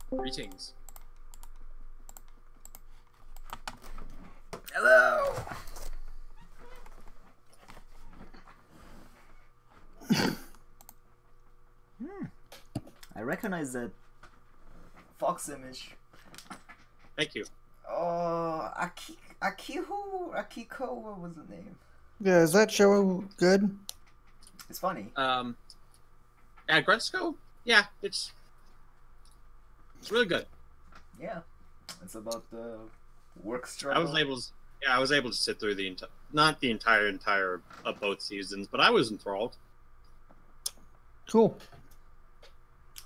Greetings. Hello. I recognize that Fox image. Thank you. Oh, Akiko, what was the name? Yeah, is that show good? It's funny. At Grunsco? Yeah, it's really good. Yeah, it's about the work struggle. I was able to sit through the not the entire of both seasons, but I was enthralled. Cool.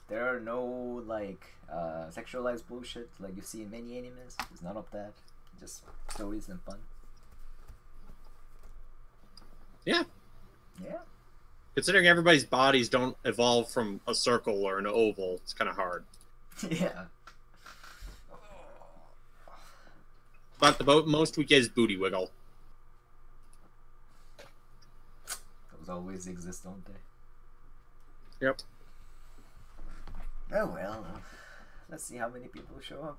There are no sexualized bullshit like you see in many animes. There's none of that. Just stories and fun. Yeah. Yeah. Considering everybody's bodies don't evolve from a circle or an oval, it's kind of hard. Yeah. But the most we get is booty wiggle. Those always exist, don't they? Yep. Oh well. Let's see how many people show up.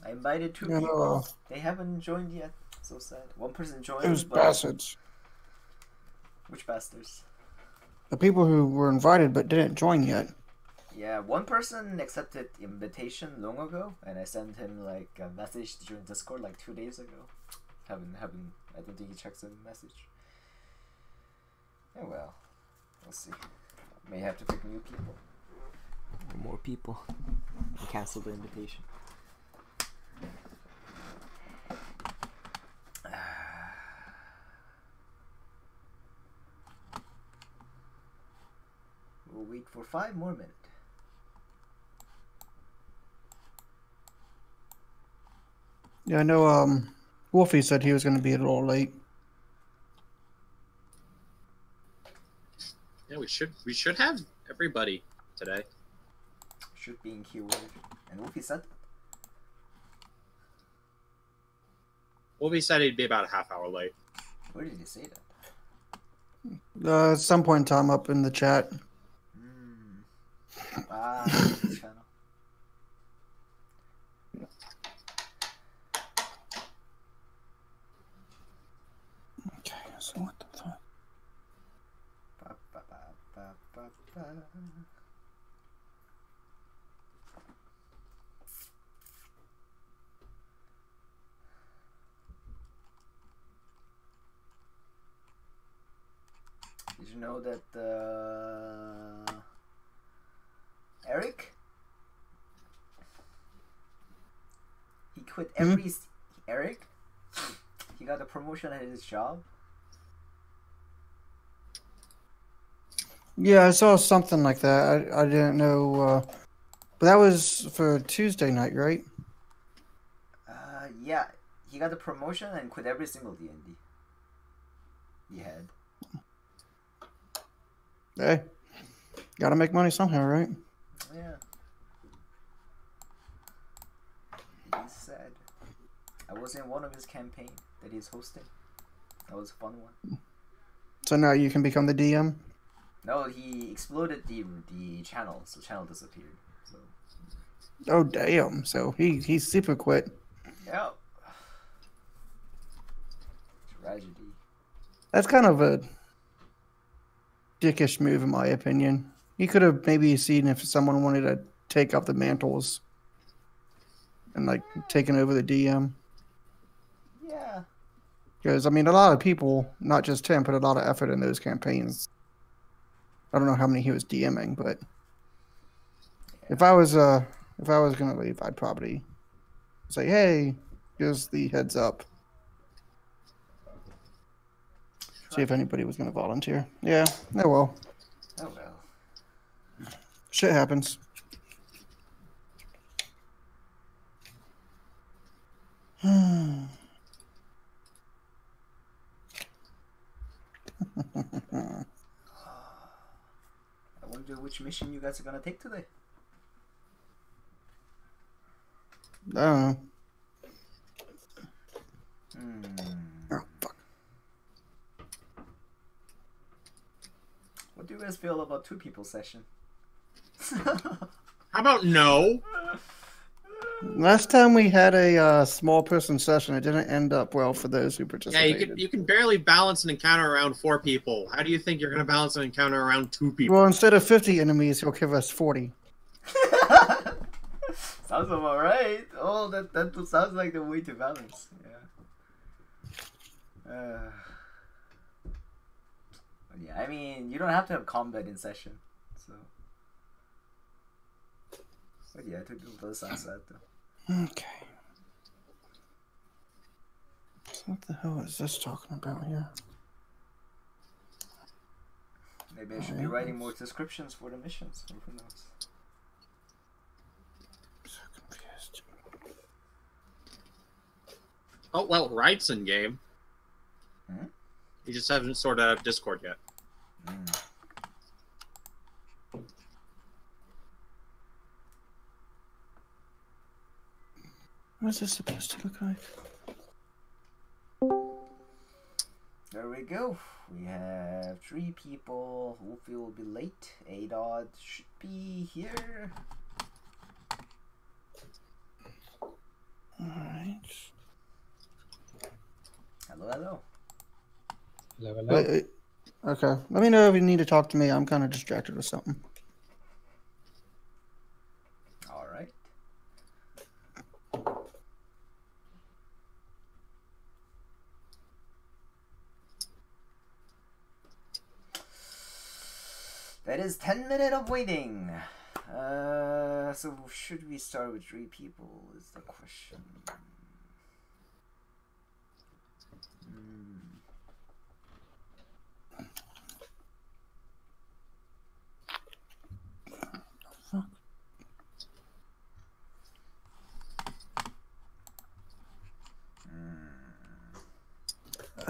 I invited two people. They haven't joined yet. So sad. One person joined. Those bastards. Which bastards? The people who were invited but didn't join yet. Yeah, one person accepted invitation long ago, and I sent him like a message during Discord like 2 days ago. Haven't. I don't think he checks the message. Oh well, we'll see. May have to pick new people. Or more people. And cancel the invitation. We'll wait for 5 more minutes. Yeah, I know Wolfie said he was going to be a little late. Yeah, we should have everybody today. Should be in keyword. And Wolfie said? Wolfie said he'd be about a half hour late. Where did he say that? At some point in time up in the chat. This channel. Okay, so what the fuck? Did you know that Eric? He quit every Eric. He got a promotion at his job. Yeah, I saw something like that. I didn't know, but that was for Tuesday night, right? Yeah, he got a promotion and quit every single D&D he had. Hey, gotta make money somehow, right? Yeah. He's sad. I was in one of his campaign that he's hosting. That was a fun one. So now you can become the DM? No, he exploded the channel, so channel disappeared. So. Oh damn! So he super quit. Yep. Tragedy. That's kind of a dickish move, in my opinion. He could have maybe seen if someone wanted to take up the mantles and like taken over the DM. Yeah. Because I mean, a lot of people, not just him, put a lot of effort in those campaigns. I don't know how many he was DMing, but if I was gonna leave, I'd probably say, "Hey, here's the heads up." See if anybody was gonna volunteer. Yeah. Oh well. Oh well. Shit happens. I wonder which mission you guys are gonna take today. I don't know. Oh, fuck. What do you guys feel about 2 people session? How about no? Last time we had a small person session, it didn't end up well for those who Yeah, participated. you can barely balance an encounter around 4 people. How do you think you're going to balance an encounter around 2 people? Well, instead of 50 enemies, he'll give us 40. Sounds about right. Oh, that sounds like the way to balance. Yeah. Yeah, I mean, you don't have to have combat in session, so. But yeah, it does sound sad though. Okay. So what the hell is this talking about here? Maybe I should be writing more descriptions for the missions. Who knows? I'm so confused. Oh, well, Wright's in game. Hmm? You just haven't sorted out Discord yet. What's this supposed to look like? There we go. We have 3 people. Wolfie will be late. Adod should be here. Alright. Hello, hello. Hello, hello. Wait, okay. Let me know if you need to talk to me. I'm kind of distracted with something. Alright. That is 10 minutes of waiting. So should we start with 3 people is the question.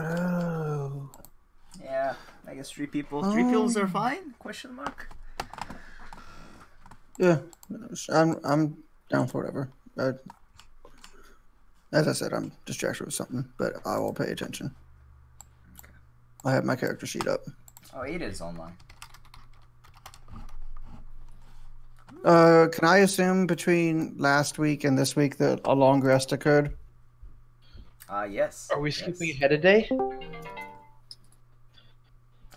Oh. Yeah, I guess 3 people. 3 pills are fine? Question mark. Yeah, I'm down for whatever. As I said, I'm distracted with something, but I will pay attention. Okay. I have my character sheet up. Oh, it is online. Can I assume between last week and this week that a long rest occurred? Yes. Are we yes. skipping ahead a day?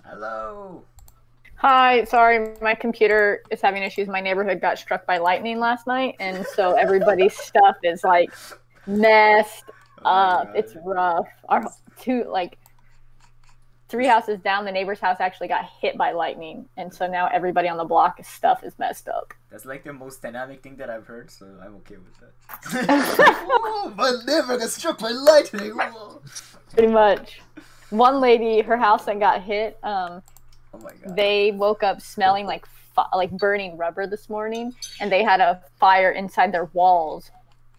Hello. Hi, sorry, my computer is having issues. My neighborhood got struck by lightning last night, and so everybody's stuff is like messed up. It's rough. Our 3 houses down, the neighbor's house actually got hit by lightning, and so now everybody on the block's stuff is messed up. That's like the most dynamic thing that I've heard, so I'm okay with that. Oh, my neighbor got struck by lightning. Whoa. Pretty much. One lady, her house that got hit, Oh my god. they woke up smelling like burning rubber this morning, and they had a fire inside their walls.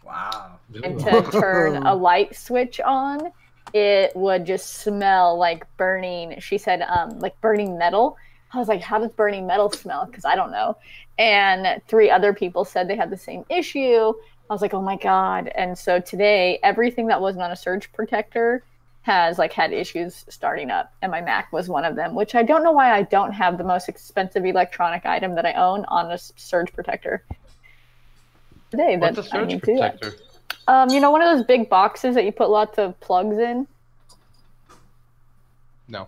Wow. And to turn a light switch on, it would just smell like burning. She said, like burning metal. I was like, how does burning metal smell? Because I don't know. And 3 other people said they had the same issue. I was like, oh my god. And so today, everything that wasn't on a surge protector has had issues starting up, and my Mac was one of them, which I don't know why I don't have the most expensive electronic item that I own on a surge protector. Today, What's a that I surge need to. protector? You know, one of those big boxes that you put lots of plugs in. No.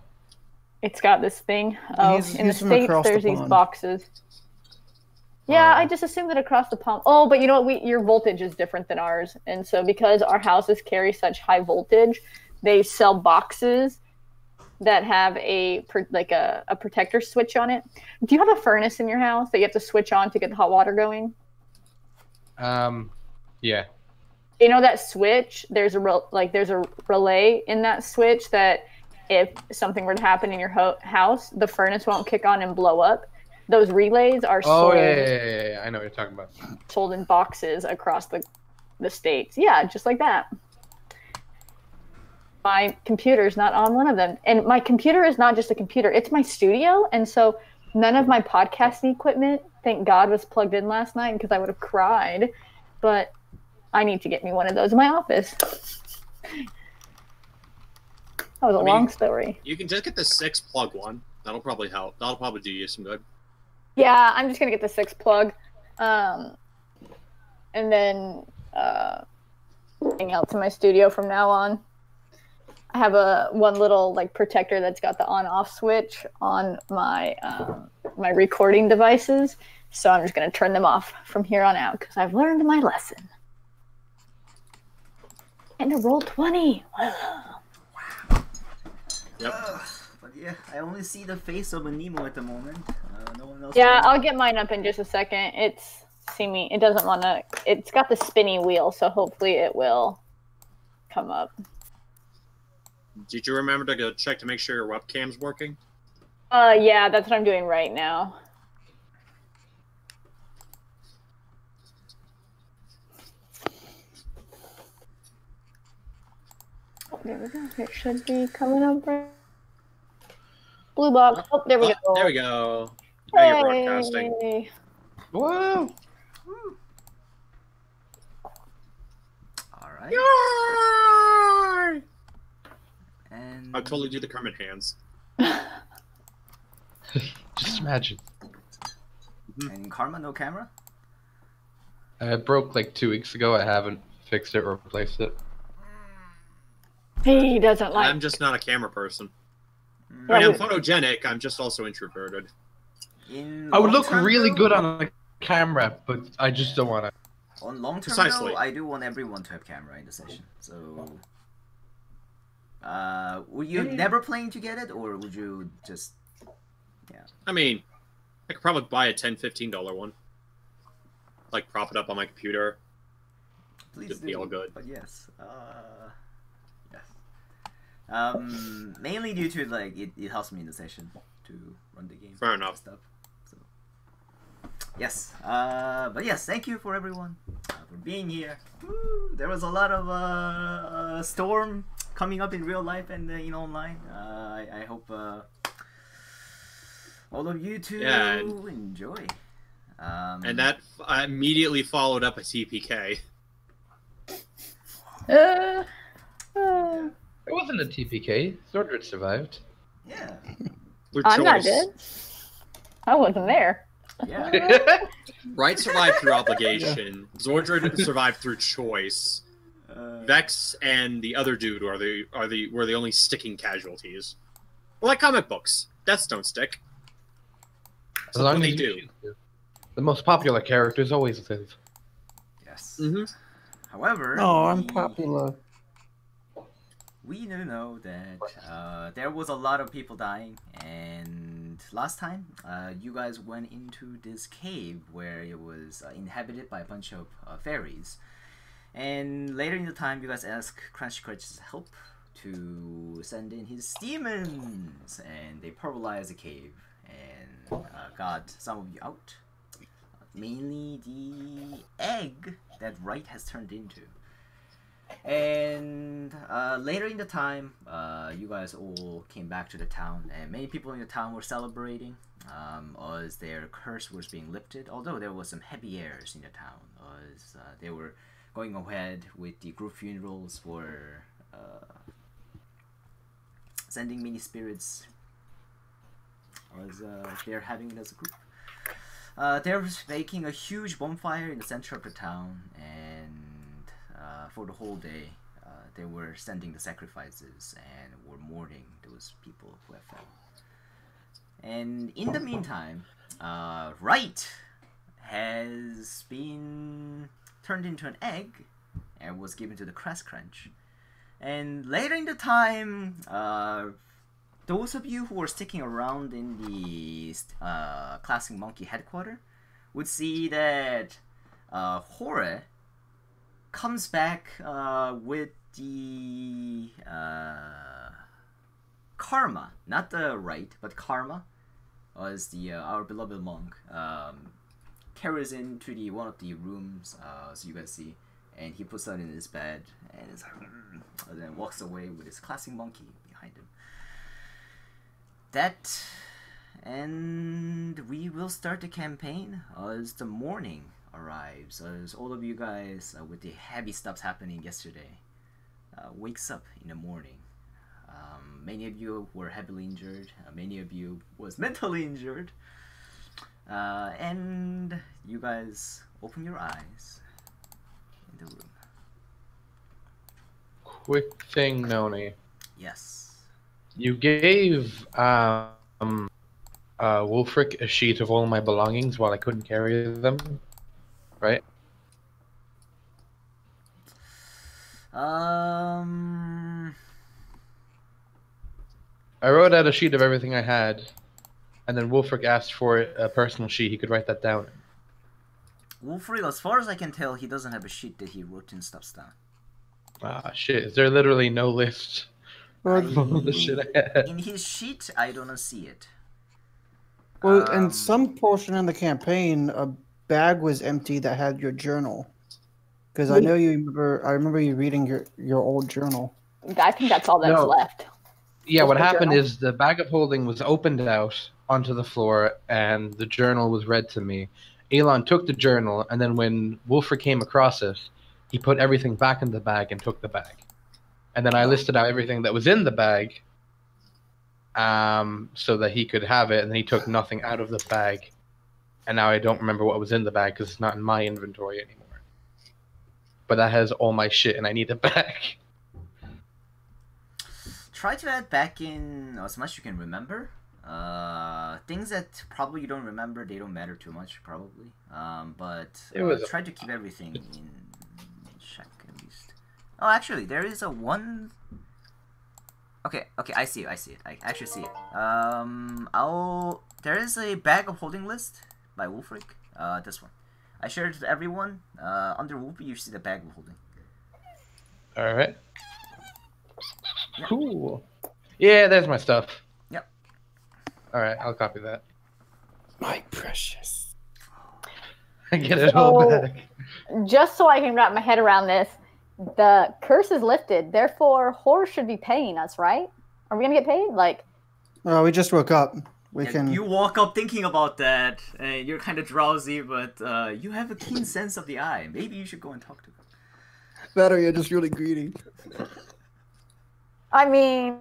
It's got this thing. Oh, in the them States, across the there's these pond. boxes. Yeah, I just assumed that across the pond. Oh, but you know what? Your voltage is different than ours, and so because our houses carry such high voltage, they sell boxes that have a protector switch on it. Do you have a furnace in your house that you have to switch on to get the hot water going? Yeah. You know that switch? There's a relay in that switch that if something were to happen in your house, the furnace won't kick on and blow up. Those relays are Oh, sold. yeah. I know what you're talking about. Sold in boxes across the states. Yeah, just like that. My computer's not on one of them. And my computer is not just a computer. It's my studio. And so none of my podcasting equipment, thank God, was plugged in last night because I would have cried. But I need to get me one of those in my office. That was a long story. You can just get the 6 plug one. That'll probably help. That'll probably do you some good. Yeah, I'm just going to get the 6 plug. and then hang out to my studio from now on. I have one little like protector that's got the on-off switch on my my recording devices, so I'm just gonna turn them off from here on out because I've learned my lesson. And a roll 20. Wow. Yep. But yeah, I only see the face of a Nemo at the moment. No one else. Yeah, I'll get mine up in just a second. It doesn't want to. It's got the spinny wheel, so hopefully it will come up. Did you remember to go check to make sure your webcam's working? Yeah, that's what I'm doing right now. Oh, there we go. It should be coming up right. Blue box. Oh, there we go. There we go. Now you're broadcasting. Hey. Whoa! All right. Yay! And I'll totally do the Kermit hands. Just imagine. And Karma, no camera. It broke like 2 weeks ago. I haven't fixed it or replaced it. He doesn't like. I'm just not a camera person. Yeah, I mean, I'm we- photogenic. I'm just also introverted. I would look long-term, really though, good on the camera, but I just don't want to. On long term, Precisely. though, I do want everyone to have camera in the session. So, would you never planning to get it, or would you just? I mean, I could probably buy a $10, $15 one. Like, prop it up on my computer. Please Just do. be all good. But yes, yes. Mainly due to like it helps me in the session to run the game. Fair and enough. Stuff. So, yes. But yes, thank you for everyone for being here. Woo, there was a lot of storm coming up in real life and in online. I hope all of you two enjoy. And that immediately followed up a TPK. It wasn't a TPK. Zordred survived. Yeah. Through I'm not choice. dead. I wasn't there. Yeah. Wright survived through obligation. Zordred survived through choice. Vex and the other dude were the only sticking casualties. Well, like comic books, deaths don't stick. As long they as do. The most popular characters always live. Yes. Mm-hmm. However, Oh, I'm popular. we do know that there was a lot of people dying, and last time you guys went into this cave where it was inhabited by a bunch of fairies, and later in the time you guys asked Crunchy Crunch's help to send in his demons, and they pulverized the cave and got some of you out. Mainly the egg that Wright has turned into. And later in the time, you guys all came back to the town, and many people in the town were celebrating as their curse was being lifted, although there was some heavy airs in the town as they were going ahead with the group funerals for sending many spirits as they're having it as a group. They're making a huge bonfire in the center of the town, and for the whole day, they were sending the sacrifices and were mourning those people who have fallen. And in the meantime, Wright has been turned into an egg and was given to the Crunch. And later in the time, those of you who were sticking around in the Clasping Monkey headquarters would see that Hore comes back with the Karma, not the Right, but Karma, as the our beloved monk carries into the one of the rooms, so you guys see, and he puts that in his bed, and is and then walks away with his Clasping Monkey behind him. That, and we will start the campaign as the morning arrives, as all of you guys, with the heavy stuff happening yesterday, wakes up in the morning. Many of you were heavily injured, many of you was mentally injured, And you guys open your eyes in the room. Quick thing, Noni. Yes. You gave Wolfric a sheet of all my belongings while I couldn't carry them, right? I wrote out a sheet of everything I had, and then Wolfric asked for a personal sheet. He could write that down. Wolfric, as far as I can tell, he doesn't have a sheet that he wrote in stuff down. Ah, shit. Is there literally no list of all the shit I had? In his sheet, I don't see it. Well, in some portion in the campaign, a bag was empty that had your journal. Because I know you remember. I remember you reading your old journal. I think that's all that's left. Yeah, what happened is the bag of holding was opened out onto the floor, and the journal was read to me. Elon took the journal, and then when Wolfric came across it, he put everything back in the bag and took the bag. And then I listed out everything that was in the bag, so that he could have it, and then he took nothing out of the bag. And now I don't remember what was in the bag because it's not in my inventory anymore. But that has all my shit, and I need it back. Try to add back in as much you can remember. Things that probably you don't remember, they don't matter too much, probably. But try to keep everything in check at least. Oh, actually, there is a one. Okay, I see it. I actually see it. There is a bag of holding list by Wolfric. This one. I shared it to everyone. Under Wolfie, you see the bag of holding. Alright. Yep. Cool. Yeah, there's my stuff. Yep. Alright, I'll copy that. My precious. I get it all back. Just so I can wrap my head around this, the curse is lifted. Therefore, Horror should be paying us, right? Are we gonna get paid? We just woke up. You walk up thinking about that. You're kind of drowsy, but you have a keen sense of the eye. Maybe you should go and talk to them. That or you're just really greedy. I mean,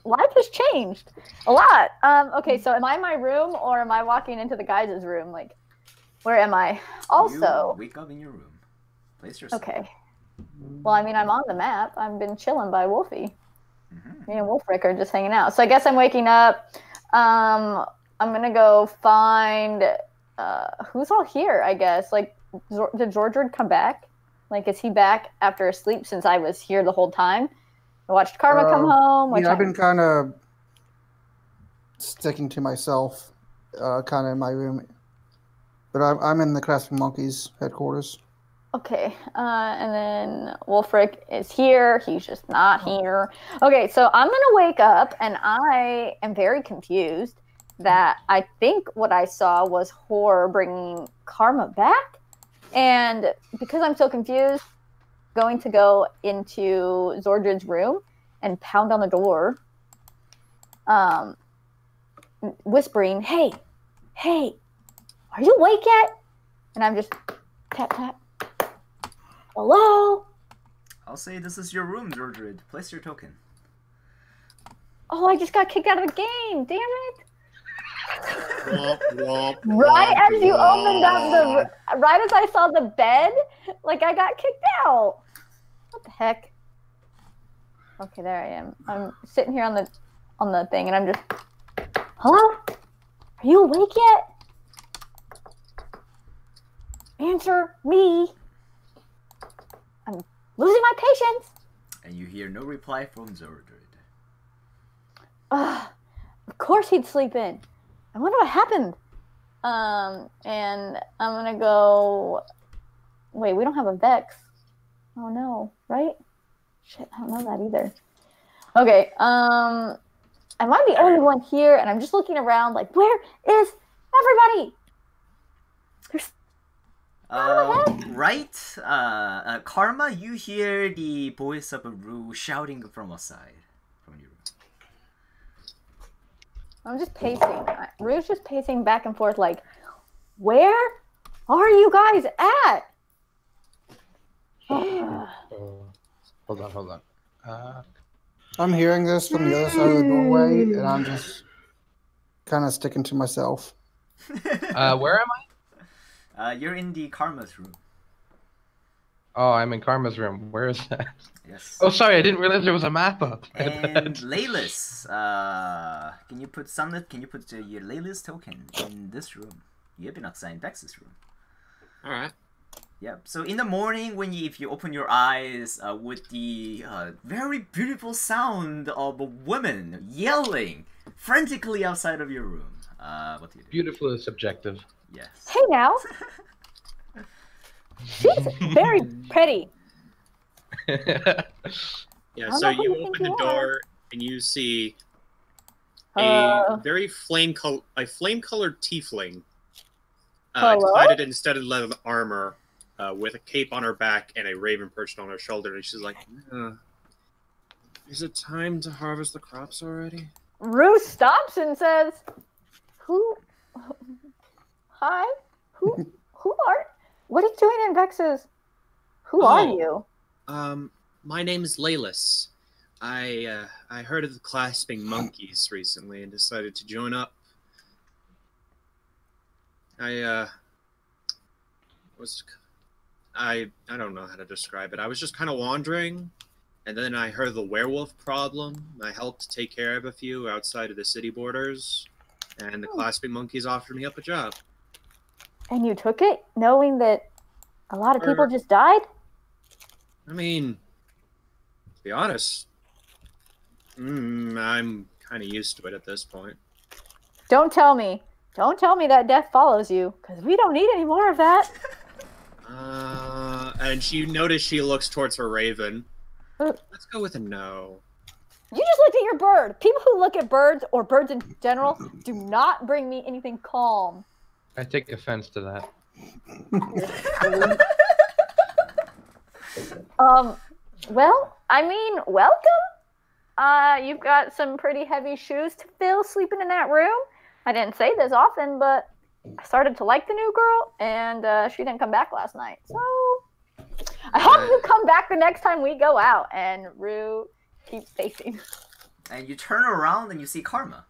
life has changed a lot. Okay, so am I in my room or am I walking into the guys' room? Where am I? Also, you wake up in your room. Place yourself. Okay. Well, I mean, I'm on the map. I've been chilling by Wolfie. Me and Wolfric are just hanging out. So I guess I'm waking up. I'm gonna go find who's all here. I guess did Zordred come back? Is he back after a sleep? Since I was here the whole time. I watched Karma come home. I've been kind of sticking to myself, kind of in my room. But I'm in the Clasping Monkeys headquarters. Okay, and then Wolfric is here. He's just not here. Okay, so I'm going to wake up, and I am very confused that I think what I saw was Horror bringing Karma back. And because I'm so confused, I'm going to go into Zordred's room and pound on the door, whispering, hey, are you awake yet? And I'm just tap, tap. Hello? I'll say this is your room, Zordred. Place your token. Oh, I just got kicked out of the game. Damn it. Right as you opened up right as I saw the bed, I got kicked out. What the heck? Okay, there I am. I'm sitting here on the thing and I'm just, hello? Are you awake yet? Answer me. I'm losing my patience. And you hear no reply from Zordred. Of course he'd sleep in. I wonder what happened. And I'm gonna go. Wait, we don't have a Vex. Oh no, right? Shit, I don't know that either. Okay, am I the only one here? And I'm just looking around where is everybody? Karma, you hear the voice of a Rue shouting from outside, from your room. I'm just pacing. Rue's just pacing back and forth where are you guys at? Hold on. I'm hearing this from the other side of the doorway, and I'm just kind of sticking to myself. Where am I? You're in the Karma's room. Oh, I'm in Karma's room. Where is that? Yes. Oh, sorry, I didn't realize there was a map up. And Laylis, can you put your Laylis token in this room? You've been assigned Vex's room. All right. Yep. So in the morning, if you open your eyes with the very beautiful sound of a woman yelling frantically outside of your room, what do you do? Beautiful is subjective. Yes. Hey now. She's very pretty. Yeah, so you open the door and you see a very flame-colored tiefling divided instead of leather armor, with a cape on her back and a raven perched on her shoulder, and she's like, "Is it time to harvest the crops already?" Rue stops and says, "Who? Hi? Who are? What are you doing in Vex's? Who are you?" My name is Laylis. I heard of the Clasping monkeys recently and decided to join up. I don't know how to describe it. I was just kind of wandering, and then I heard the werewolf problem. I helped take care of a few outside of the city borders, and the Clasping monkeys offered me up a job. And you took it, knowing that a lot of people just died? I mean, to be honest, I'm kind of used to it at this point. Don't tell me that death follows you, because we don't need any more of that. And she noticed she looks towards her raven. Let's go with a no. You just looked at your bird. People who look at birds, or birds in general, do not bring me anything calm. I take offense to that. Well, I mean, welcome. You've got some pretty heavy shoes to fill sleeping in that room. I didn't say this often, but I started to like the new girl, and she didn't come back last night. So I hope you come back the next time we go out. And Rue keeps facing. And you turn around and you see Karma.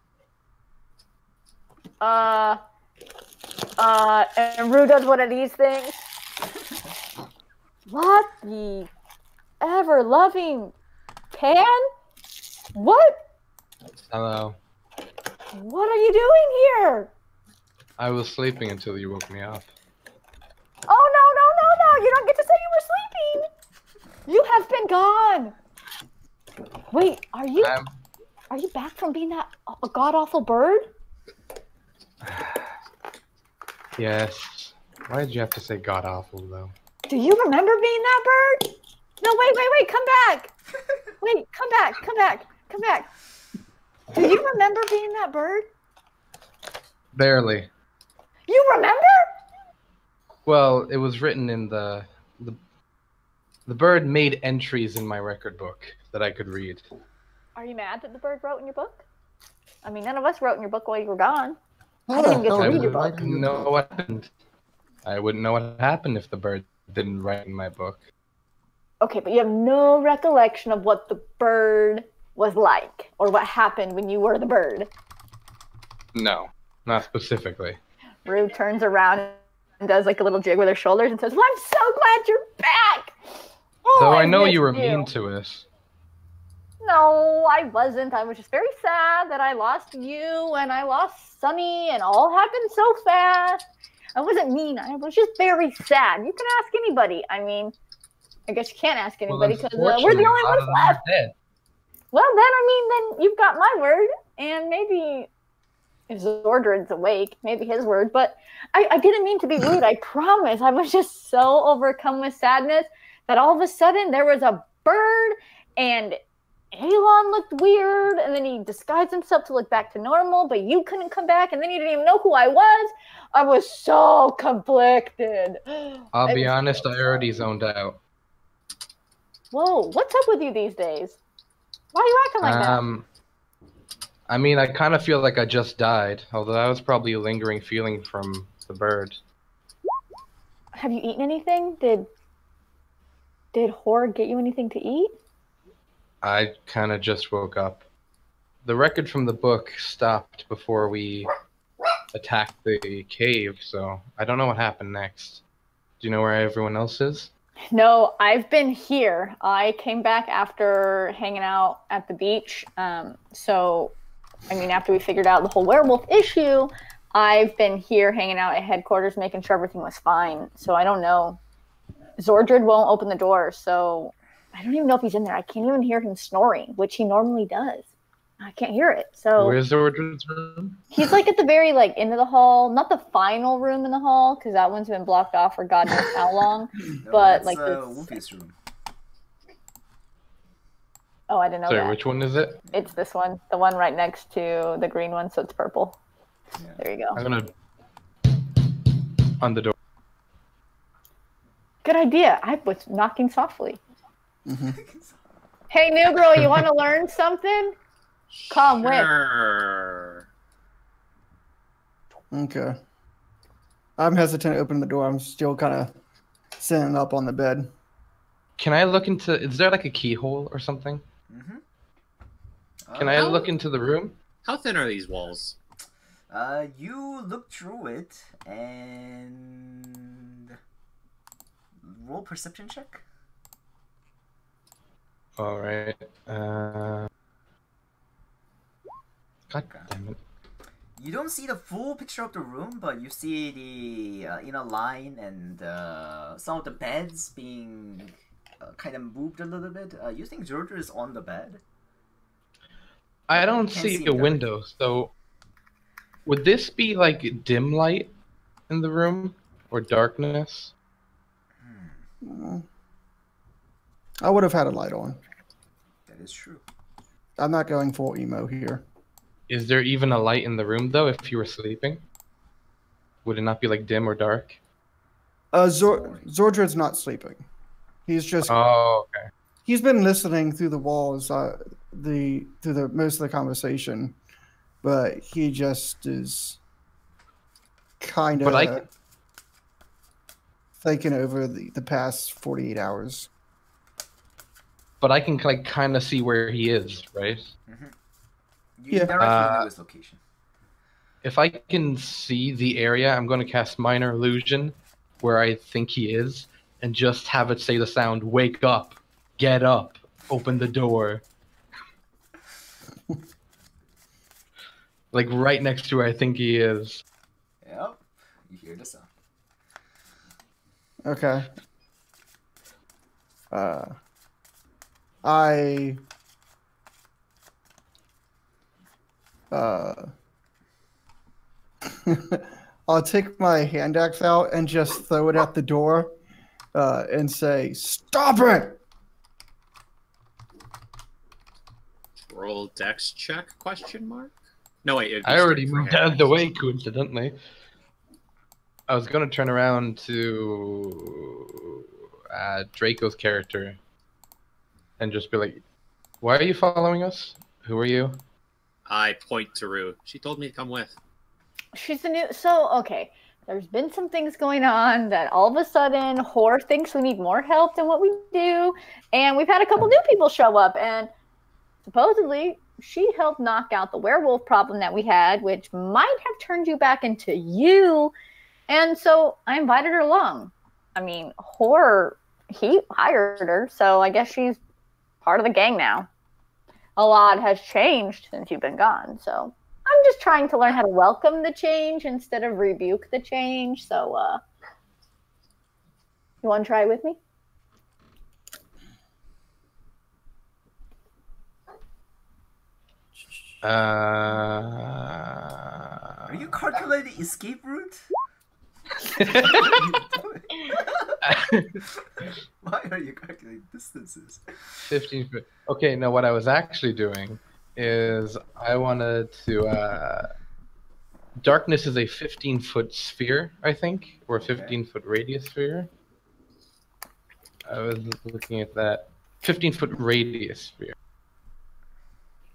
And Rue does one of these things. What the ever-loving can? What? Hello. What are you doing here? I was sleeping until you woke me up. Oh, no. You don't get to say you were sleeping. You have been gone. Wait, are you back from being that god-awful bird? Yes. Why did you have to say god-awful, though? Do you remember being that bird? No, wait, come back. Wait, come back. Do you remember being that bird? Barely. You remember? Well, it was written in the bird made entries in my record book that I could read. Are you mad that the bird wrote in your book? I mean, none of us wrote in your book while you were gone. How the hell I did you wouldn't know what happened. I wouldn't know what happened if the bird didn't write in my book. Okay, but you have no recollection of what the bird was like, or what happened when you were the bird. No, not specifically. Rue turns around and does like a little jig with her shoulders and says, "Well, I'm so glad you're back! Oh, Though I know missed you were mean to us. No, I wasn't. I was just very sad that I lost you and I lost Sunny and all happened so fast. I wasn't mean. I was just very sad. You can ask anybody. I mean, I guess you can't ask anybody because we're the only ones left. Well, then you've got my word, and maybe if Zordred's awake, maybe his word. But I didn't mean to be rude. I promise. I was just so overcome with sadness that all of a sudden there was a bird, and Elon looked weird, and then he disguised himself to look back to normal, but you couldn't come back, and then you didn't even know who I was. I was so conflicted. I'll be honest, I already zoned out. Whoa, what's up with you these days? Why are you acting like that? I mean, I kind of feel like I just died, although that was probably a lingering feeling from the bird. Have you eaten anything? Did Horde get you anything to eat? I kind of just woke up. The record from the book stopped before we attacked the cave, so I don't know what happened next. Do you know where everyone else is? No, I've been here. I came back after hanging out at the beach. So, I mean, after we figured out the whole werewolf issue, I've been here hanging out at headquarters, making sure everything was fine. So I don't know. Zordred won't open the door, so I don't even know if he's in there. I can't even hear him snoring, which he normally does. I can't hear it. So where's Zordred's room? He's like at the very end of the hall, not the final room in the hall, because that one's been blocked off for God knows how long. No, but that's, like Wolfie's room. Oh, I didn't know Sorry, that. which one is it? It's this one, the one right next to the green one, so it's purple. Yeah. There you go. I'm gonna on the door. Good idea. I was knocking softly. Mm-hmm. Hey, new girl, you want to learn something? Come with. Sure. Okay. I'm hesitant to open the door. I'm still kind of sitting up on the bed. Can I look into? Is there like a keyhole or something? Mm-hmm. Can I look into the room? How thin are these walls? You look through it and roll perception check. All right. God damn it. You don't see the full picture of the room, but you see the inner line and some of the beds being kind of moved a little bit. You think Georgia is on the bed? I don't Can't see see a dark. window, so would this be like dim light in the room or darkness? I would have had a light on. That is true. I'm not going full emo here. Is there even a light in the room though if you were sleeping? Would it not be like dim or dark? Zordred's not sleeping. He's just Oh, okay. he's been listening through the walls, through the most of the conversation, but he just is kind But I of can- thinking over the past 48 hours. But I can like kind of see where he is, right? You Yeah. directly know his location. If I can see the area, I'm going to cast Minor Illusion where I think he is and just have it say the sound, wake up, get up, open the door. Like right next to where I think he is. Yep. You hear the sound. Okay. I I'll take my hand axe out and just throw it at the door and say, "Stop it!" Roll dex check? Question mark. No wait. it'd be I already straight for moved him. out of the way, coincidentally. I was going to turn around to Draco's character and just be like, why are you following us? Who are you? I point to Rue. She told me to come with. She's the new. So, okay. There's been some things going on that all of a sudden Whore thinks we need more help than what we do. And we've had a couple new people show up. And supposedly she helped knock out the werewolf problem that we had, which might have turned you back into you. And so I invited her along. I mean, Whore, he hired her. So I guess she's part of the gang now. A lot has changed since you've been gone. So I'm just trying to learn how to welcome the change instead of rebuke the change. So, you want to try it with me? Are you calculating escape route? Why are you calculating distances? 15 foot. Okay, no, what I was actually doing is I wanted to. Darkness is a 15-foot sphere, I think, or a 15-foot radius sphere. I was looking at that. 15-foot radius sphere.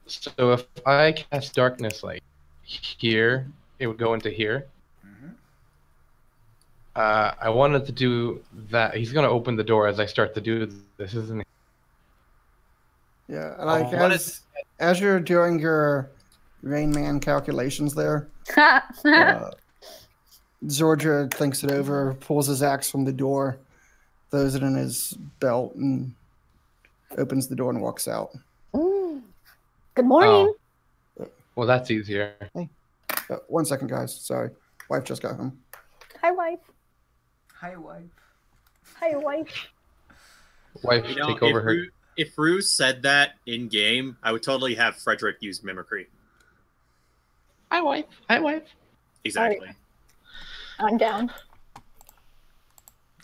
So if I cast darkness like here, it would go into here. I wanted to do that. He's going to open the door as I start to do this, isn't he? Yeah, like as you're doing your Rain Man calculations there. uh, Zordra thinks it over, pulls his axe from the door, throws it in his belt, and opens the door and walks out. Good morning. Oh. Well, that's easier. Hey. 1 second, guys. Sorry. Wife just got home. Hi, wife. Hi, wife. Hi, wife. Wife, take over her. If Rue said that in game, I would totally have Frederick use mimicry. Hi, wife. Hi, wife. Exactly. Right. I'm down.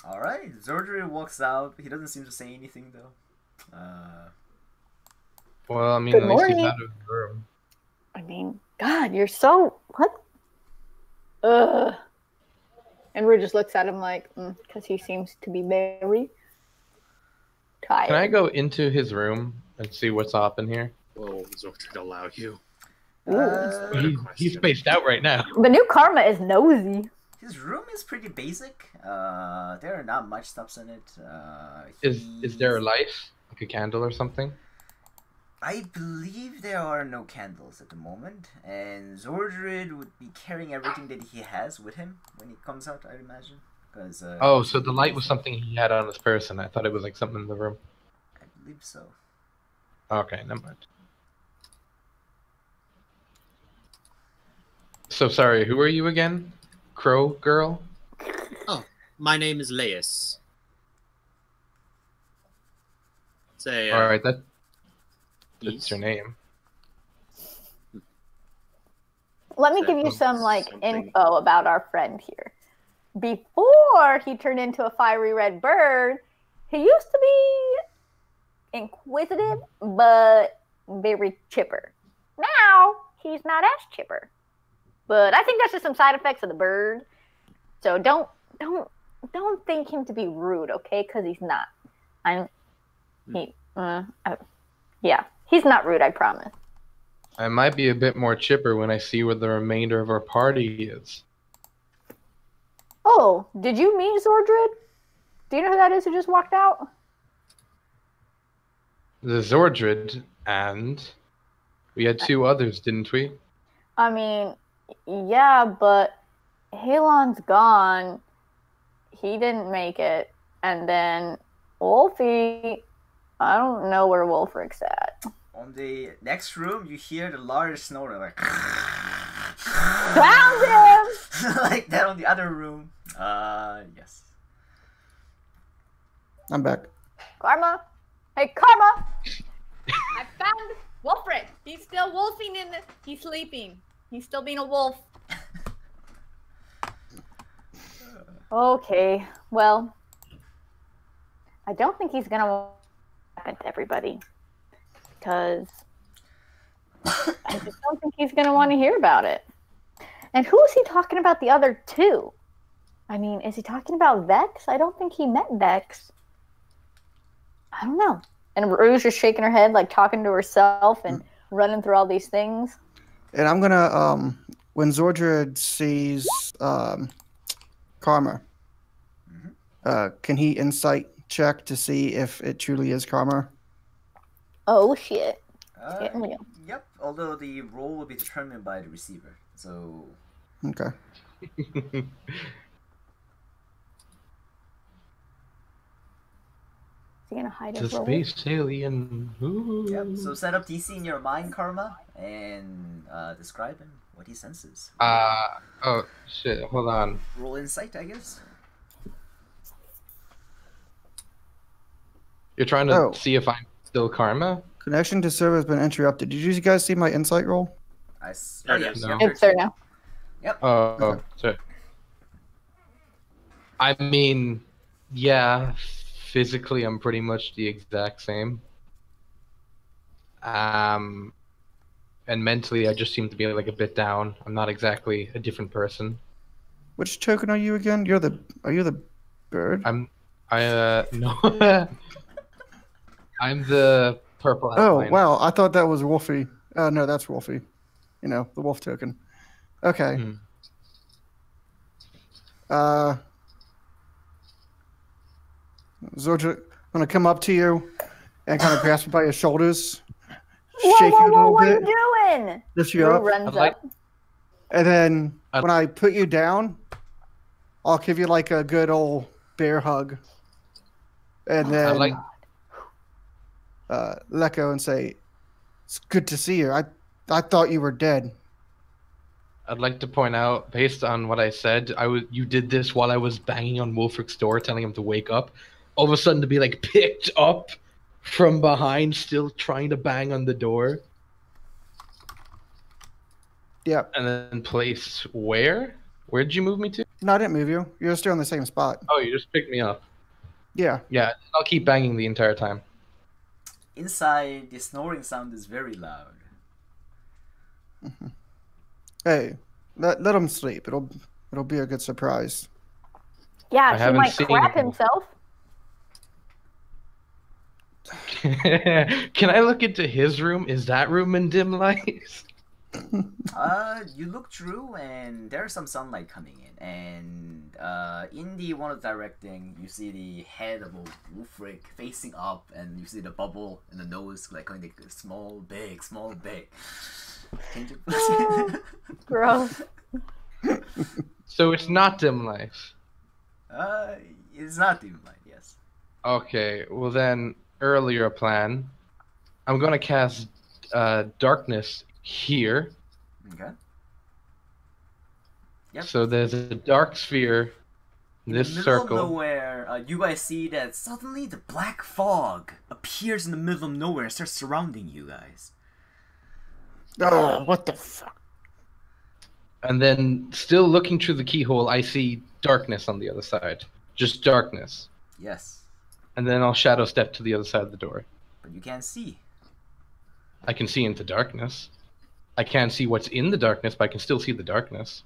All right. Zordra walks out. He doesn't seem to say anything though. Well, I mean, Good at least he's morning. out of the room. I mean, God, you're so what? Ugh. And Rue just looks at him like, because he seems to be very tired. Can I go into his room and see what's up in here? Will Zordra allow you? He's spaced out right now. The new Karma is nosy. His room is pretty basic. There are not much stuffs in it. Is there a light, like a candle or something? I believe there are no candles at the moment, and Zordred would be carrying everything that he has with him when he comes out, I imagine. Cause, oh, so the light was something he had on his person. I thought it was like something in the room. I believe so. Okay, never mind. So sorry, who are you again? Crow girl? Oh, my name is Laius. Say, all right, that's your name. Let me give you some info about our friend here. Before he turned into a fiery red bird, he used to be inquisitive but very chipper. Now he's not as chipper. But I think that's just some side effects of the bird. So don't think him to be rude, okay? Because he's not. Yeah, he's not rude, I promise. I might be a bit more chipper when I see where the remainder of our party is. Oh, did you meet Zordred? Do you know who that is who just walked out? The Zordred, and we had two others, didn't we? I mean, yeah, but Halon's gone. He didn't make it. And then Wolfie, I don't know where Wolfric's at. On the next room, you hear the large snorer like Found him! like that on the other room. Yes. I'm back. Karma? Hey, Karma! I found Wolfric. He's still wolfing he's sleeping. He's still being a wolf. Okay, well, I don't think he's gonna happen to everybody. Because I just don't think he's gonna want to hear about it. And who is he talking about the other two? I mean, is he talking about Vex? I don't think he met Vex. I don't know. And Rouge is shaking her head, like talking to herself and running through all these things. And I'm gonna when Zordred sees Karma, can he insight check to see if it truly is Karma? Oh shit. Yep, although the roll will be determined by the receiver. So okay. Is he gonna hide his The roll? space alien. Ooh. yep. So set up DC in your mind, Karma, and describe him what he senses. Oh shit! Hold on. Roll insight, I guess. You're trying to see if I'm still Karma? Connection to server has been interrupted. Did you guys see my insight roll? Yes. No. It's there now. Yep. Oh, sorry. I mean, yeah, physically I'm pretty much the exact same. And mentally I just seem to be like a bit down. I'm not exactly a different person. Which token are you again? Are you the bird? No. I'm the purple outline. Oh, wow. I thought that was Wolfie. No, that's Wolfie. You know, the wolf token. Okay. Zordra, I'm going to come up to you and kind of grasp you by your shoulders, shake you a little what bit, are you doing? lift you Rue up, runs up. and then when I put you down, I'll give you like a good old bear hug, and then let go and say, "It's good to see you. I thought you were dead." I'd like to point out, based on what I said, you did this while I was banging on Wolfric's door, telling him to wake up. All of a sudden, to be like picked up from behind, still trying to bang on the door. Yep. And then place where? Where did you move me to? No, I didn't move you. You're still in the same spot. Oh, you just picked me up. Yeah. Yeah, I'll keep banging the entire time. Inside, the snoring sound is very loud. Hey, let him sleep. It'll be a good surprise. Yeah, he might seen crap him. himself. Can I look into his room? Is that room in dim light? You look through, and there's some sunlight coming in, and in the one directing, you see the head of a Wolfric facing up, and you see the bubble and the nose like going like small, big, small, big. Gross. So it's not dim light. It's not dim light, yes. Okay, well then, earlier plan. I'm gonna cast darkness here. Okay. Yep. So there's a dark sphere in this the middle circle. of nowhere, you guys see that suddenly the black fog appears in the middle of nowhere and starts surrounding you guys. Oh, what the fuck? And then, still looking through the keyhole, I see darkness on the other side. Just darkness. Yes. And then I'll shadow step to the other side of the door. But you can't see. I can see into darkness. I can't see what's in the darkness, but I can still see the darkness.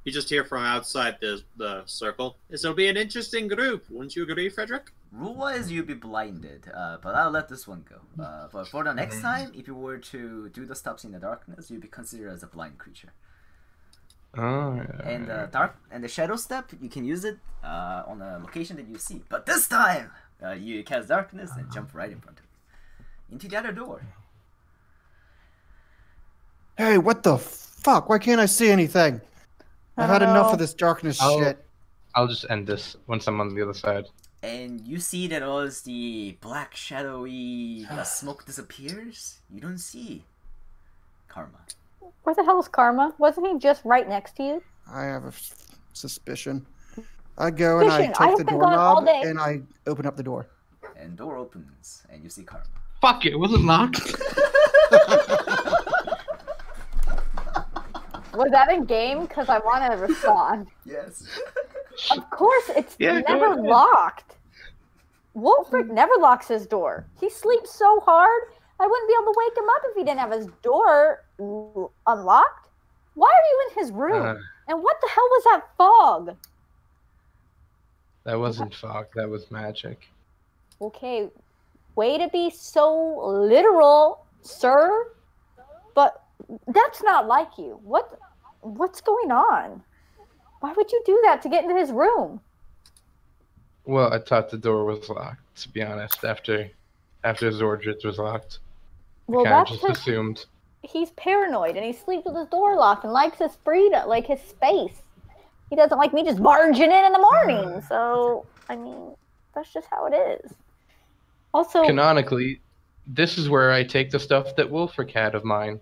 You just hear from outside the circle. This'll be an interesting group. Wouldn't you agree, Frederick? Rule-wise, you'd be blinded, but I'll let this one go. But for the next time, if you were to do the steps in the darkness, you'd be considered as a blind creature. Oh, yeah. And the shadow step, you can use it on a location that you see. But this time, you cast darkness and jump right in front of you into the other door. Hey, what the fuck? Why can't I see anything? I've had enough of this darkness shit. I'll just end this once I'm on the other side. And you see that as the black shadowy smoke disappears, you don't see Karma. Where the hell is Karma? Wasn't he just right next to you? I have a suspicion. I go and I take the doorknob and I open up the door. And door opens and you see Karma. Fuck it, was it locked? Was that in game? Because I want to respond. Yes. Of course, it's never locked. Wolfric never locks his door. He sleeps so hard, I wouldn't be able to wake him up if he didn't have his door unlocked. Why are you in his room? And what the hell was that fog? That wasn't fog, that was magic. Okay, way to be so literal, sir. But that's not like you. What's going on? Why would you do that to get into his room? Well, I thought the door was locked, to be honest, after Zordred was locked. Well, I that's just assumed. He's paranoid and he sleeps with his door locked and likes his freedom, like his space. He doesn't like me just barging in the morning. So, I mean, that's just how it is. Also, canonically, this is where I take the stuff that Wolfric had of mine.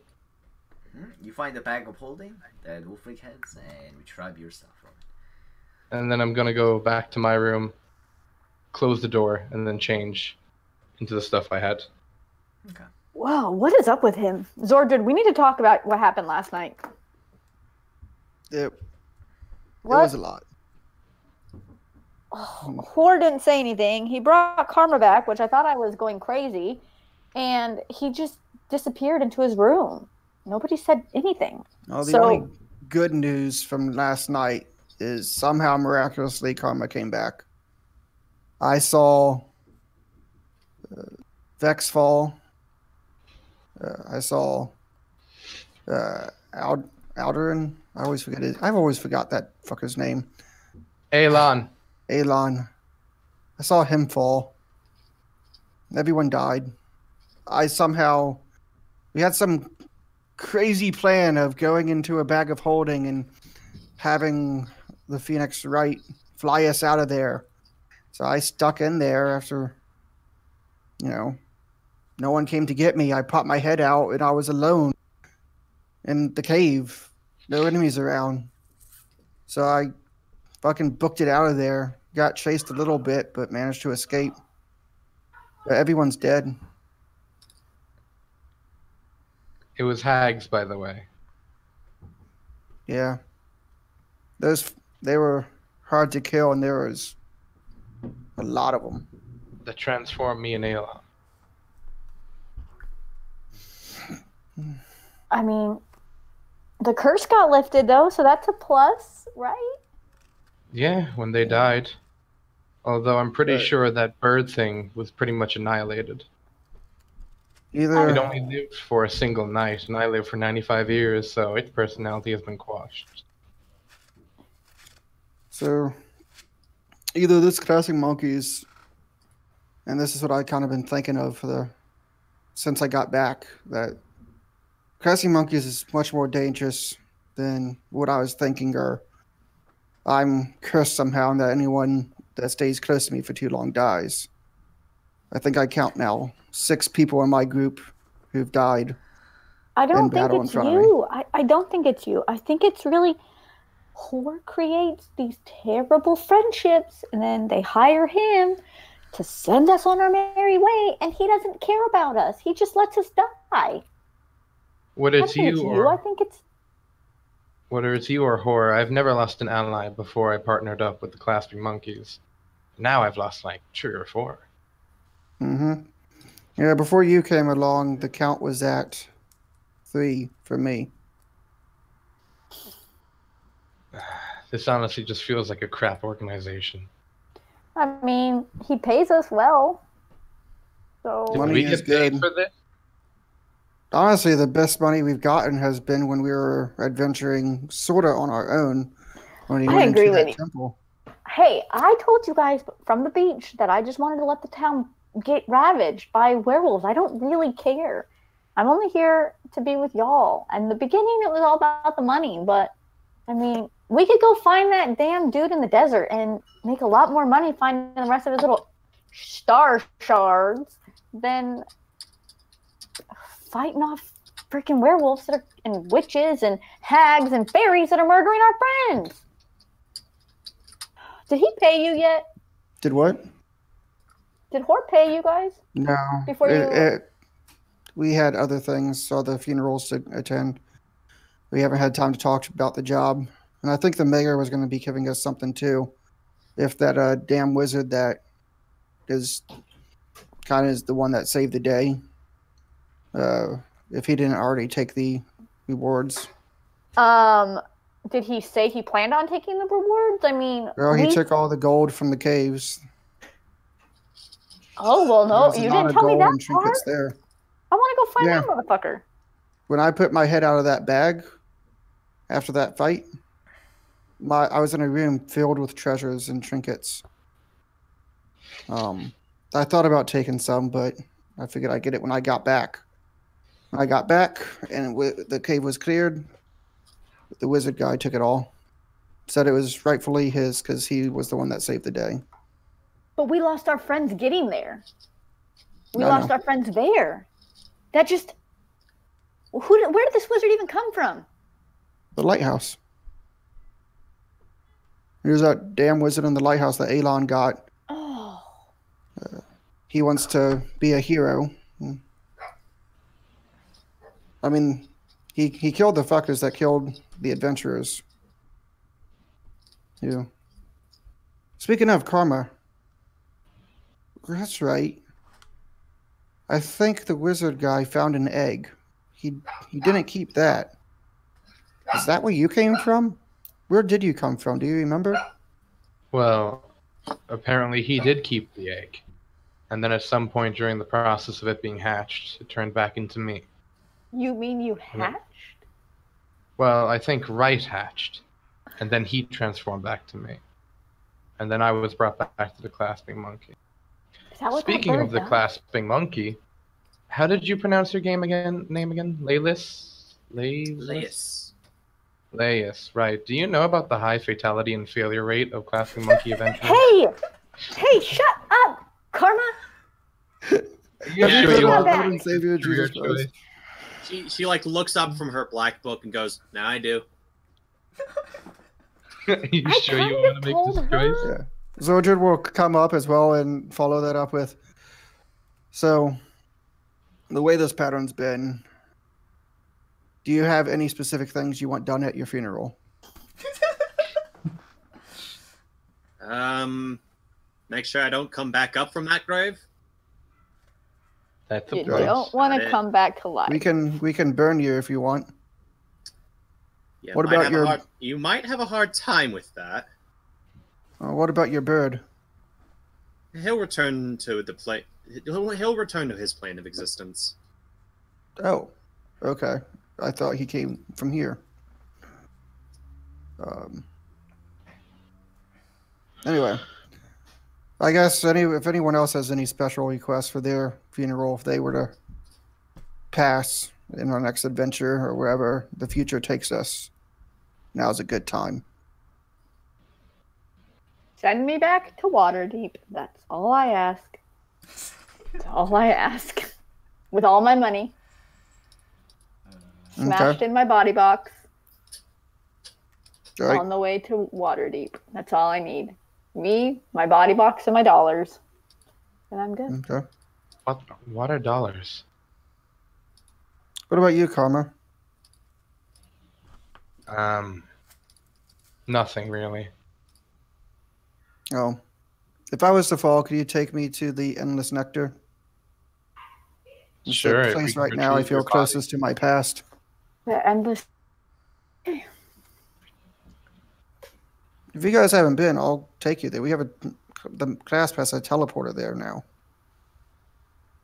You find the bag of holding that Wolfric has and retrieve your stuff from it. And then I'm gonna go back to my room, close the door, and then change into the stuff I had. Okay. Wow, what is up with him? Zordred, we need to talk about what happened last night. It was a lot. Hor didn't say anything. He brought Karma back, which I thought I was going crazy, and he just disappeared into his room. Nobody said anything. Oh, the only good news from last night is somehow miraculously Karma came back. I saw Vex fall. I saw Alderin. I've always forgot that fucker's name. Alon. I saw him fall. Everyone died. We had some crazy plan of going into a bag of holding and having the Phoenix Wright fly us out of there. So I stuck in there after, no one came to get me. I popped my head out and I was alone in the cave. No enemies around. So I fucking booked it out of there. Got chased a little bit, but managed to escape. But everyone's dead. It was hags, by the way. Yeah. They were hard to kill, and there was a lot of them. That transformed me and Ayla. I mean, the curse got lifted though, so that's a plus, right? Yeah, when they died. Although I'm pretty sure that bird thing was pretty much annihilated. It only lived for a single night, and I lived for 95 years, so its personality has been quashed. So, either this Clasping Monkeys, and this is what I kind of been thinking of since I got back, that Clasping Monkeys is much more dangerous than what I was thinking, or I'm cursed somehow, and that anyone that stays close to me for too long dies. I think I count now 6 people in my group who've died. I don't think it's you. I don't think it's you. I think it's really Hor creates these terrible friendships, and then they hire him to send us on our merry way, and he doesn't care about us. He just lets us die. Whether it's you or Hor, I've never lost an ally before I partnered up with the Clasping Monkeys. Now I've lost like 3 or 4. Mm-hmm. Yeah, before you came along, the count was at 3 for me. This honestly just feels like a crap organization. I mean, he pays us well. So Did we get paid for this? Honestly, the best money we've gotten has been when we were adventuring sorta on our own. When he went into that temple. Hey, I told you guys from the beach that I just wanted to let the town get ravaged by werewolves. I don't really care. I'm only here to be with y'all. And in the beginning, it was all about the money. But, I mean, we could go find that damn dude in the desert and make a lot more money finding the rest of his little star shards than fighting off freaking werewolves and witches and hags and fairies that are murdering our friends. Did he pay you yet? Did what? Did Hor pay you guys? No. Before we had other things, other funerals to attend. We haven't had time to talk about the job. And I think the mayor was going to be giving us something too. If that damn wizard that is kind of is the one that saved the day. If he didn't already take the rewards. Did he say he planned on taking the rewards? I mean... Well, he took all the gold from the caves. Oh, well, no, you didn't tell me that part. There. I want to go find that motherfucker. When I put my head out of that bag, after that fight, I was in a room filled with treasures and trinkets. I thought about taking some, but I figured I'd get it when I got back. When I got back, and the cave was cleared, the wizard guy took it all. Said it was rightfully his because he was the one that saved the day. But we lost our friends getting there. We lost our friends there. That just... Where did this wizard even come from? The lighthouse. Here's that damn wizard in the lighthouse that Elon got. Oh. He wants to be a hero. I mean, he killed the fuckers that killed the adventurers. Yeah. Speaking of karma, that's right. I think the wizard guy found an egg. He didn't keep that. Is that where you came from? Where did you come from? Do you remember? Well, apparently he did keep the egg. And then at some point during the process of it being hatched, it turned back into me. You mean you hatched? Well, I think Wright hatched. And then he transformed back to me. And then I was brought back to the Clasping Monkey. Is that what Speaking that of the bird does? clasping monkey, how did you pronounce your name again? Laylis? Laius. Laius, right. Do you know about the high fatality and failure rate of clasping monkey adventures? Hey, shut up, Karma. You Yeah, sure you you are. want Lord and Savior career Jesus Christ. She like looks up from her black book and goes, "Now I do." You I sure you kinda want to make told this her. choice? Yeah. Zordred will come up as well and follow that up with. So, the way this pattern's been, do you have any specific things you want done at your funeral? Make sure I don't come back up from that grave. That's You a plus. don't want Got to it. come back to life. We can burn you if you want. Yeah, What about your- You might have a hard time with that. What about your bird? He'll return to the plane. He'll return to his plane of existence. Oh, okay. I thought he came from here. Anyway, I guess if anyone else has any special requests for their funeral, if they were to pass in our next adventure or wherever the future takes us, now's a good time. Send me back to Waterdeep. That's all I ask. That's all I ask. With all my money. Smashed in my body box. All right. On the way to Waterdeep. That's all I need. Me, my body box, and my dollars. And I'm good. Okay. What are dollars? What about you, Karma? Nothing really. Oh, if I was to fall, could you take me to the Endless Nectar? It's Sure. the if we place can right now I retrieve feel your body. closest to my past. The endless. If you guys haven't been, I'll take you there. The Clasp has a teleporter there now.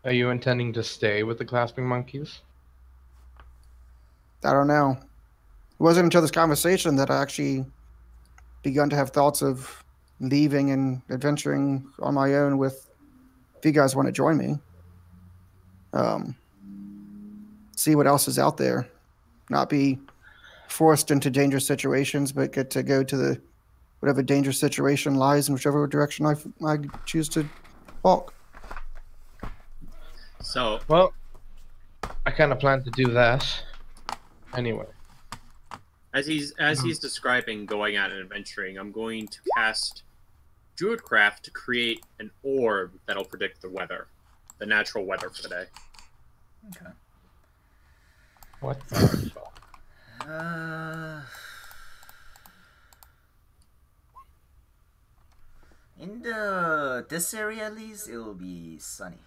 Are you intending to stay with the clasping monkeys? I don't know. It wasn't until this conversation that I actually begun to have thoughts of leaving and adventuring on my own with, if you guys want to join me. See what else is out there. Not be forced into dangerous situations, but get to go to the whatever dangerous situation lies in whichever direction I choose to walk. So, Well, I kind of plan to do that. Anyway. as he's describing going out and adventuring, I'm going to cast Druidcraft to create an orb that'll predict the weather, the natural weather for the day. Okay. What the fuck? In this area at least, it will be sunny.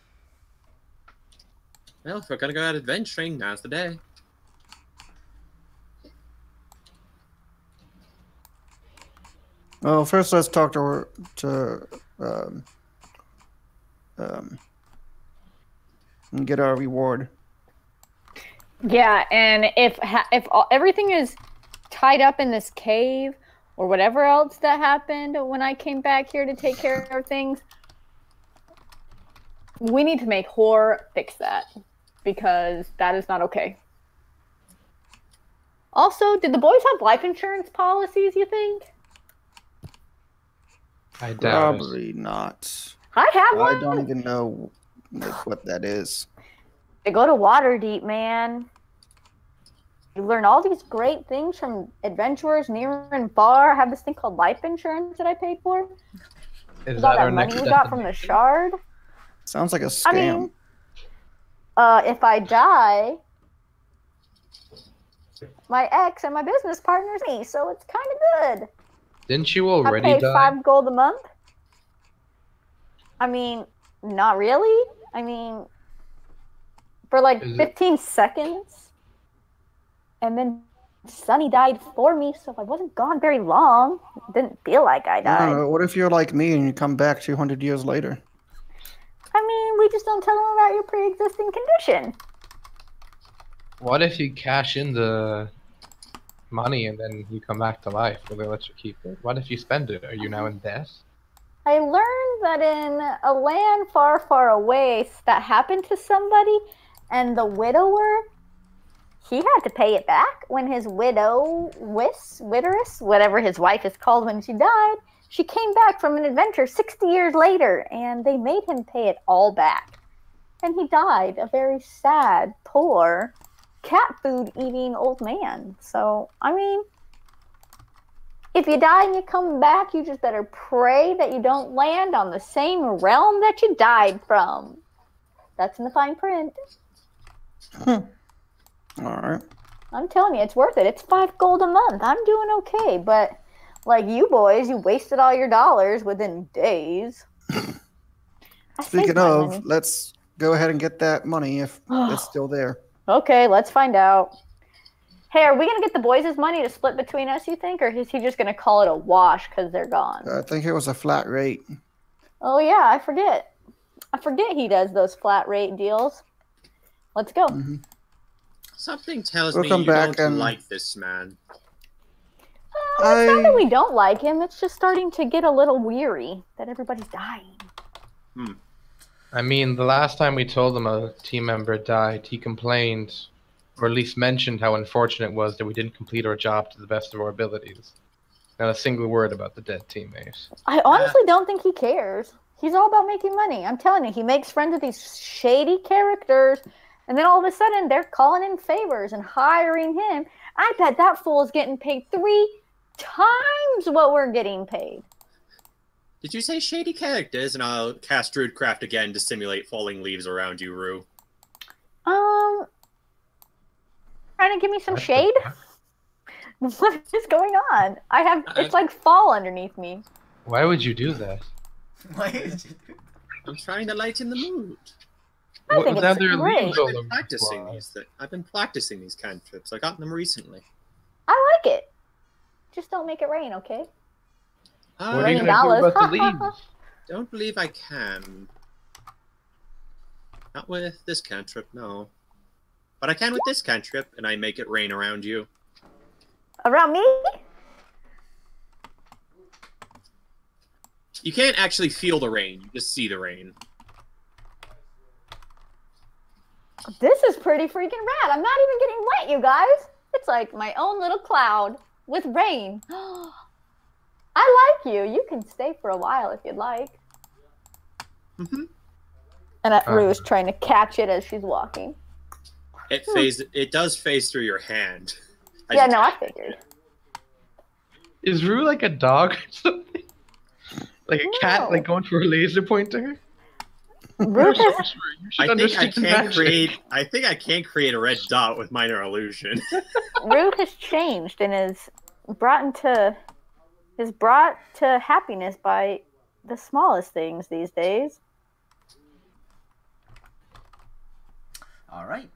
Well, if we're gonna go out adventuring, now's the day. Well, first let's talk to and get our reward. Yeah, and if everything is tied up in this cave or whatever else that happened when I came back here to take care of things, we need to make Hor fix that because that is not okay. Also, did the boys have life insurance policies, you think? I doubt it. Probably not. I have one. I don't even know what that is. They go to Waterdeep, man. You learn all these great things from adventurers near and far. I have this thing called life insurance that I paid for. Is all that our that money next we got from the destination? shard. Sounds like a scam. I mean, if I die, my ex and my business partner's me, so it's kind of good. Didn't you I already pay die? 5 gold a month. I mean, not really. I mean, for like Is it- 15 seconds. And then Sunny died for me, so I wasn't gone very long. It didn't feel like I I don't died. know. What if you're like me and you come back 200 years later? I mean, we just don't tell them about your pre-existing condition. What if you cash in the money and then you come back to life? Will they let you keep it? What if you spend it? Are you now in debt? I learned that in a land far, far away that happened to somebody, and the widower, he had to pay it back when his widowess, whatever his wife is called when she died, she came back from an adventure 60 years later, and they made him pay it all back. And he died a very sad, poor, cat food eating old man. So, I mean, if you die and you come back, you just better pray that you don't land on the same realm that you died from. That's in the fine print. All right. I'm telling you, it's worth it. It's $5 a month. I'm doing okay, but like you boys, you wasted all your dollars within days. Speaking of, let's go ahead and get that money if it's still there. Okay, let's find out. Hey, are we going to get the boys' money to split between us, you think? Or is he just going to call it a wash because they're gone? I think it was a flat rate. Oh, yeah, I forget. He does those flat rate deals. Let's go. Mm-hmm. Something tells me you don't like this man. It's not that we don't like him. It's just starting to get a little weary that everybody's dying. I mean, the last time we told him a team member died, he complained, or at least mentioned how unfortunate it was that we didn't complete our job to the best of our abilities. Not a single word about the dead teammate. I honestly don't think he cares. He's all about making money. I'm telling you, he makes friends with these shady characters, and then all of a sudden they're calling in favors and hiring him. I bet that fool is getting paid 3 times what we're getting paid. Did you say shady characters? And I'll cast Druidcraft again to simulate falling leaves around you, Rue. Trying to give me some shade? What is going on? It's like fall underneath me. Why would you do that? Why would you do that? I'm trying to lighten the mood. I think it's great. I've been practicing these cantrips. I got them recently. I like it. Just don't make it rain, okay? What are you going to do about the leaves? Don't believe I can. Not with this cantrip, no. But I can with this cantrip, and I make it rain around you. Around me? You can't actually feel the rain. You just see the rain. This is pretty freaking rad. I'm not even getting wet, you guys. It's like my own little cloud with rain. I like you. You can stay for a while if you'd like. Mm-hmm. And Rue is trying to catch it as she's walking. It does phase through your hand. I figured. Is Rue like a dog or something? Like a cat, like going for a laser pointer? Rue I think I can create a red dot with minor illusion. Rue has changed and is brought to happiness by the smallest things these days. All right,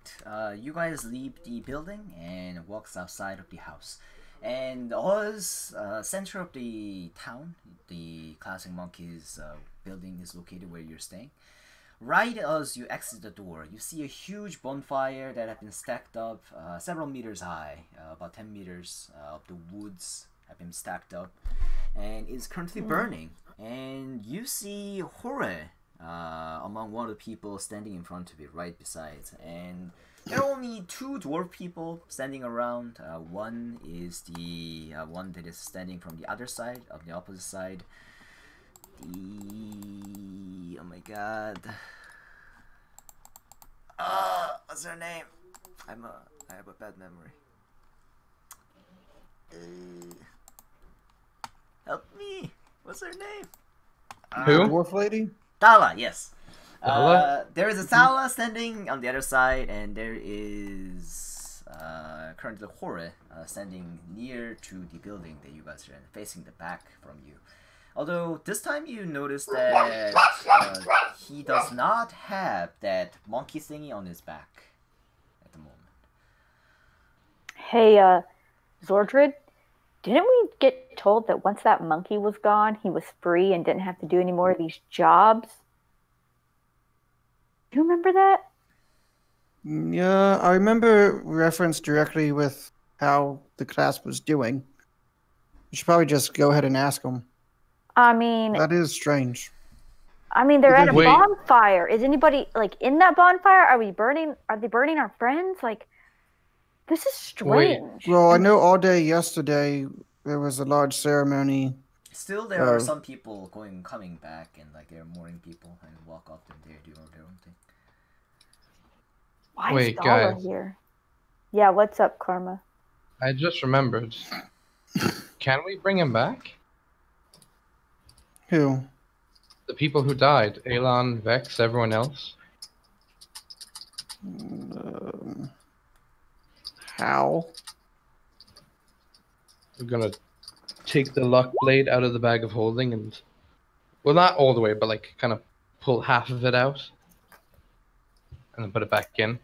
you guys leave the building and walks outside of the house. And Oz, center of the town, the Clasping Monkeys building is located where you're staying. Right as you exit the door, you see a huge bonfire that have been stacked up several meters high, about 10 meters of the woods have been stacked up, and is currently burning. And you see Hore among one of the people standing in front of it, right beside. And there are only 2 dwarf people standing around. One is the one that is standing from the other side, of the opposite side. Oh my god. What's her name? I have a bad memory. Help me. What's her name? Who? Dwarf lady? Tala, yes. Tala? There is a Tala standing on the other side, and there is currently Hore standing near to the building that you guys are in, facing the back from you. Although this time you notice that he does not have that monkey thingy on his back at the moment. Hey, Zordred, didn't we get told that once that monkey was gone, he was free and didn't have to do any more of these jobs? Do you remember that? Yeah, I remember reference directly with how the class was doing. You should probably just go ahead and ask him. I mean... That is strange. I mean, they're at a Wait. bonfire. Is anybody like in that bonfire? Are they burning our friends? Like, this is strange. Well, I know all day yesterday there was a large ceremony. Still, there are some people coming back, and like they're mourning people and walk up and they do their own thing. Why Wait, is Dollar guys. here? Yeah, what's up, Karma? I just remembered. Can we bring him back? Who? The people who died. Elon, Vex, everyone else. How? We're gonna take the luck blade out of the bag of holding and... Well, not all the way, but like kind of pull half of it out. And then put it back in.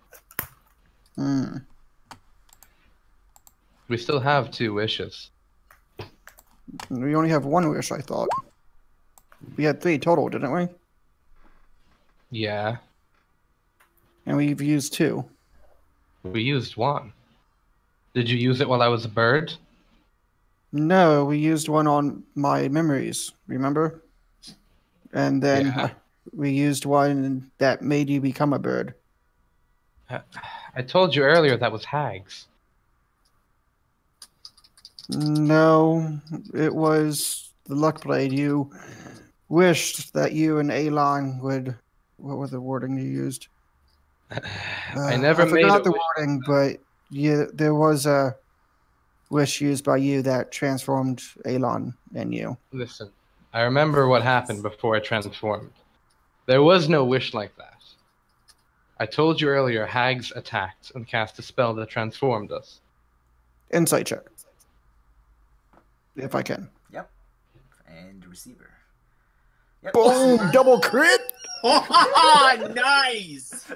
We still have 2 wishes. We only have 1 wish, I thought. We had 3 total, didn't we? Yeah. And we've used 2. We used 1. Did you use it while I was a bird? No, we used 1 on my memories, remember? And then we used 1 that made you become a bird. I told you earlier that was hags. No, it was the luck blade. You wished that you and Elon would... What was the wording you used? I never made forgot the wording, but there was a wish used by you that transformed Elon and you. Listen, I remember what happened before I transformed. There was no wish like that. I told you earlier hags attacked and cast a spell that transformed us. Insight check. If I can. Yep. And receiver. Yep. Boom! Double crit! Nice!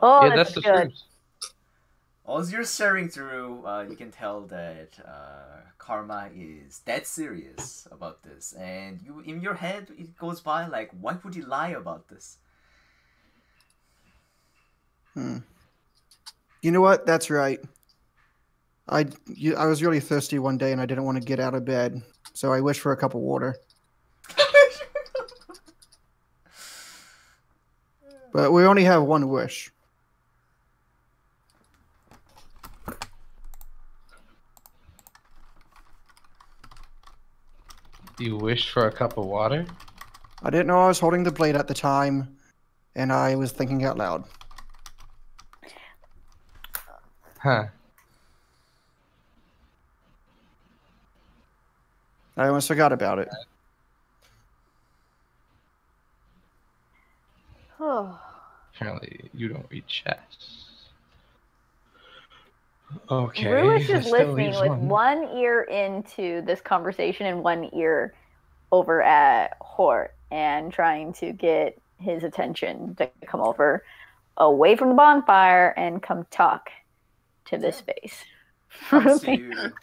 Oh, Yeah, that's the good. truth. As you're staring through, you can tell that Karma is dead serious about this, and you, in your head, it goes by like, why would he lie about this? You know what? That's right. I was really thirsty one day and I didn't want to get out of bed, so I wished for a cup of water. But we only have 1 wish. You wished for a cup of water? I didn't know I was holding the blade at the time, and I was thinking out loud. Huh. I almost forgot about it. Apparently, you don't read chess. Okay. Ruish that is still listening leaves with 1. 1 ear into this conversation and 1 ear over at Hort and trying to get his attention to come over away from the bonfire and come talk to this face. Comes to you,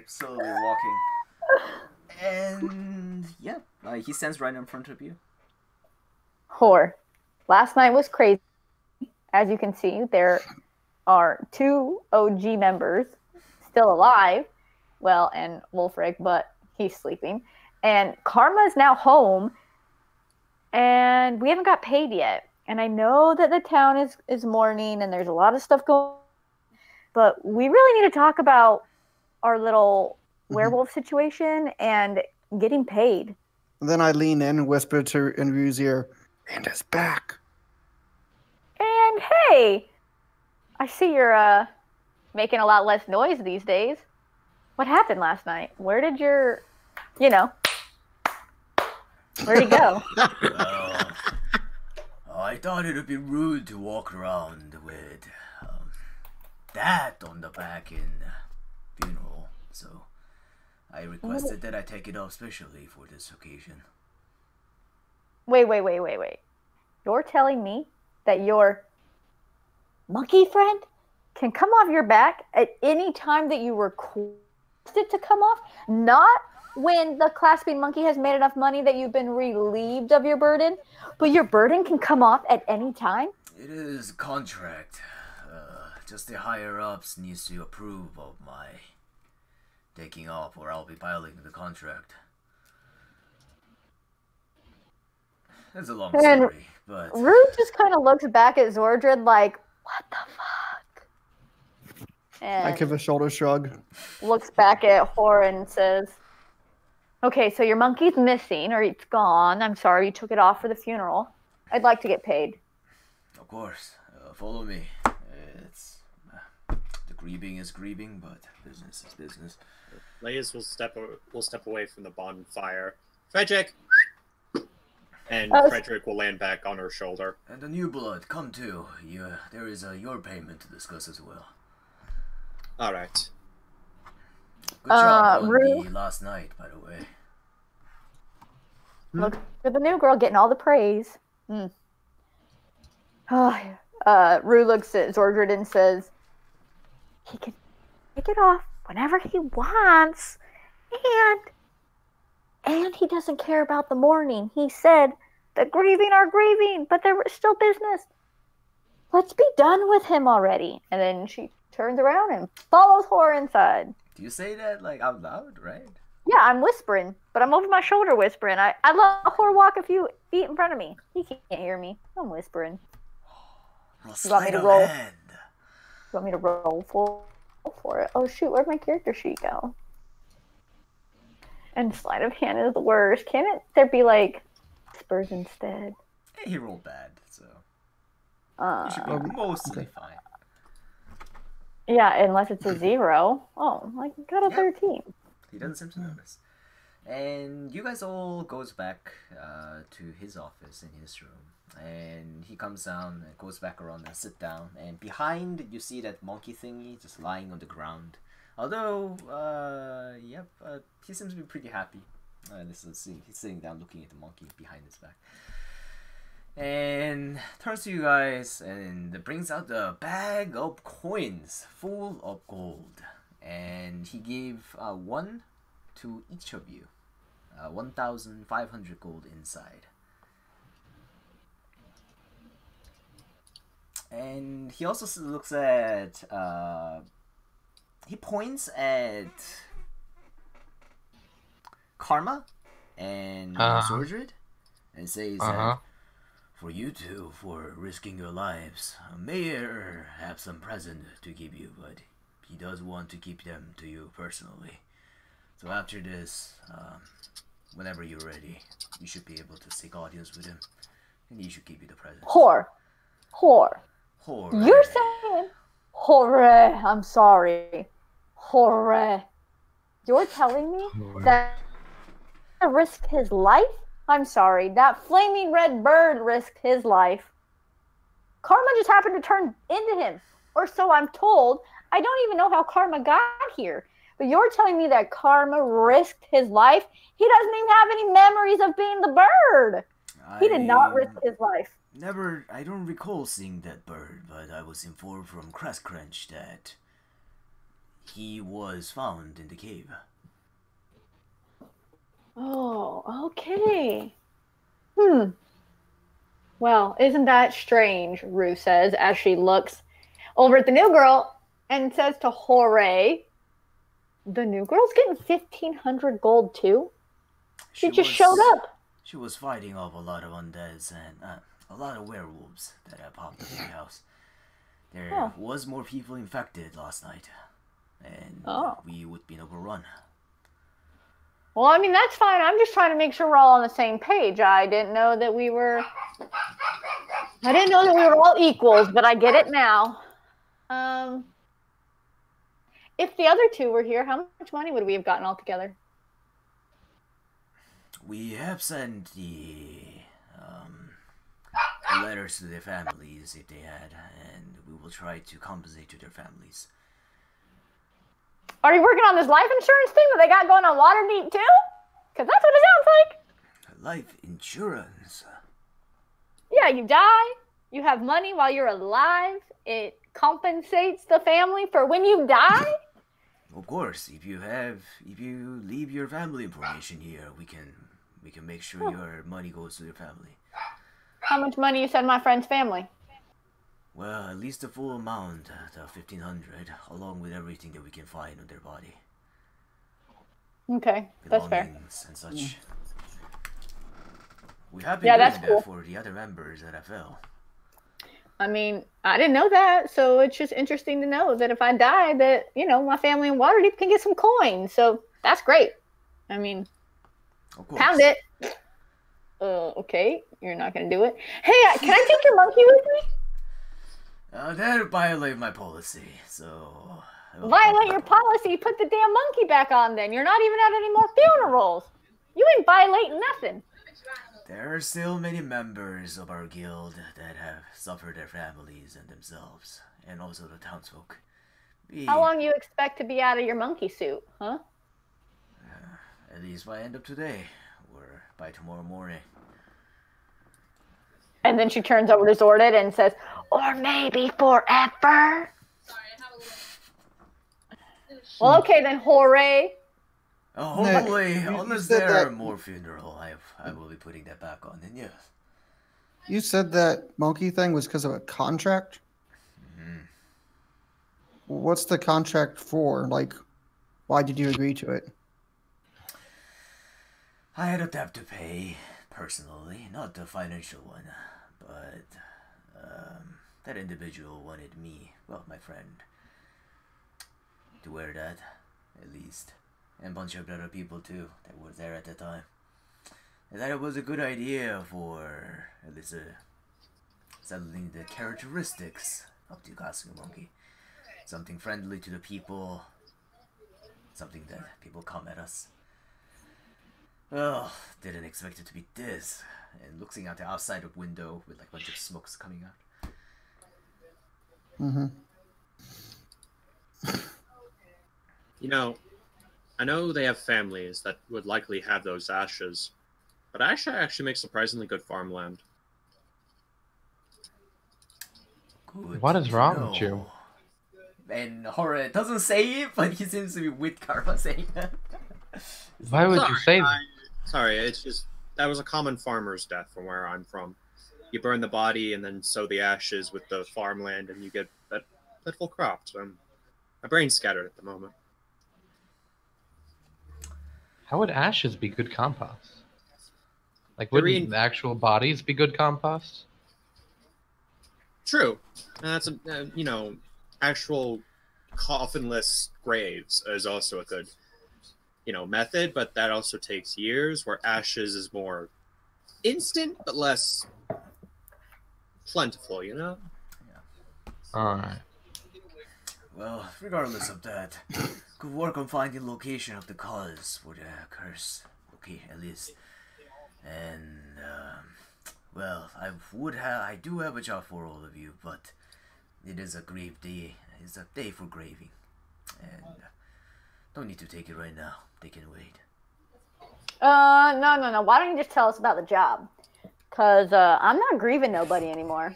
slowly walking. And yeah, he stands right in front of you. Hor, last night was crazy. As you can see, there are 2 OG members still alive. Well, and Wolfric, but he's sleeping. And Karma's now home, and we haven't got paid yet. And I know that the town is mourning, and there's a lot of stuff going on, but we really need to talk about our little werewolf situation and getting paid. And then I lean in and whisper to Enru's ear, and it's back. And hey, I see you're making a lot less noise these days. What happened last night? Where did your, where'd he go? Well, I thought it would be rude to walk around with that on the back in funeral, so I requested that I take it off specially for this occasion. Wait. You're telling me that your monkey friend can come off your back at any time that you request it to come off? Not when the clasping monkey has made enough money that you've been relieved of your burden, but your burden can come off at any time? It is a contract. Just the higher-ups needs to approve of my taking off, or I'll be violating the contract. It's a long And story, but Rue just kind of looks back at Zordred like, what the fuck? And I give a shoulder shrug. looks back at Horan and says, okay, so your monkey's missing or it's gone. I'm sorry you took it off for the funeral. I'd like to get paid. of course, follow me. It's the grieving is grieving, but business is business. Leia's will step away from the bonfire. Frederick! And Frederick will land back on her shoulder. And the new blood, come too. There is your payment to discuss as well. Alright. Good job on Rue? the last night, by the way. Look at the new girl getting all the praise. Rue looks at Zordred and says, he can take it off whenever he wants. And he doesn't care about the mourning. He said, the grieving are grieving, but they're still business. Let's be done with him already. And then she turns around and follows Hor inside. Do you say that like out loud, right? Yeah, I'm whispering, but I'm over my shoulder whispering. I let Hor walk a few feet in front of me. He can't hear me. I'm whispering. You want me to roll? You want me to roll for it? Oh shoot, where'd my character sheet go? And sleight of hand is the worst. Can't there be like whispers instead? Hey, he rolled bad, so you should be mostly fine. Yeah, unless it's a 0. Oh, I got a 13. He doesn't seem to notice. And you guys all goes back to his office in his room. And he comes down and goes back around and sit down. And behind, you see that monkey thingy just lying on the ground. Although, he seems to be pretty happy. He's sitting down looking at the monkey behind his back. And turns to you guys and brings out the bag of coins full of gold. And he gave 1 to each of you. 1,500 gold inside. And he also looks at... he points at Karma and Zordred and says that for you two, for risking your lives, Mayor have some present to give you, but he does want to keep them to you personally. So after this, whenever you're ready, you should be able to seek audience with him, and he should give you the present. Whore. You're saying Hooray, I'm sorry. Hooray. You're telling me that I risked his life? I'm sorry. That flaming red bird risked his life. Karma just happened to turn into him. Or so I'm told. I don't even know how Karma got here. But you're telling me that Karma risked his life? He doesn't even have any memories of being the bird. He did not risk his life. I don't recall seeing that bird, but I was informed from Crestcrunch that he was found in the cave. Oh, okay. Well, isn't that strange, Rue says, as she looks over at the new girl and says to Hooray, the new girl's getting 1,500 gold too? She just showed up. She was fighting off a lot of undeads and a lot of werewolves that have popped up in the house. There was more people infected last night, and we would be overrun. Well, I mean, that's fine. I'm just trying to make sure we're all on the same page. I didn't know that we were all equals, but I get it now. If the other two were here, how much money would we have gotten all together? We have sent the letters to their families if they had, and we will try to compensate to their families. Are you working on this life insurance thing that they got going on Waterdeep too? Because that's what it sounds like. Life insurance? Yeah, you die, you have money while you're alive, it compensates the family for when you die? Of course, if you leave your family information here, we can make sure your money goes to your family. How much money you send my friend's family? Well, at least the full amount, the 1,500, along with everything that we can find on their body. Okay, that's fair. And such. We have been doing that for the other members at FL. I mean, I didn't know that, so it's just interesting to know that if I die, that, you know, my family in Waterdeep can get some coins. So that's great. I mean, pound it. Okay, you're not going to do it. Hey, can I take your monkey with me? That violate my policy, so... Violate your policy? Put the damn monkey back on then. You're not even at any more funerals. You ain't violating nothing. There are still many members of our guild that have suffered their families and themselves, and also the townsfolk. How long you expect to be out of your monkey suit, huh? At least by end of today, or by tomorrow morning. And then she turns over to Zordon and says, or maybe forever? Well, okay then, hooray. Hopefully, unless there are more funeral, I will be putting that back on, and yes. You said that monkey thing was because of a contract? Mm-hmm. What's the contract for? Like, why did you agree to it? I had a debt to pay, personally, not the financial one, but that individual wanted me, well, my friend, to wear that, at least. And a bunch of other people too that were there at the time. I thought it was a good idea for at least settling the characteristics of the Clasping monkey. Something friendly to the people, something that people come at us. Well, didn't expect it to be this. And looking out the outside of window with like a bunch of smokes coming out. Mm-hmm. You know, I know they have families that would likely have those ashes, but Asha actually makes surprisingly good farmland. Good. What is wrong with you? And Horror doesn't say it, but he seems to be with Karma saying that. Why would you say that? Sorry, it's just, that was a common farmer's death from where I'm from. You burn the body and then sow the ashes with the farmland and you get that plentiful crops. My brain's scattered at the moment. How would ashes be good compost? Like, wouldn't the actual bodies be good compost? True. That's you know, actual coffinless graves is also a good, you know, method, but that also takes years, where ashes is more instant but less plentiful, you know? Yeah. Alright. Well, regardless of that, good work on finding location of the cause for the curse. Okay, at least. And, well, I do have a job for all of you, but it is a grave day. It's a day for graving. And, don't need to take it right now. They can wait. No. Why don't you just tell us about the job? Because, I'm not grieving nobody anymore.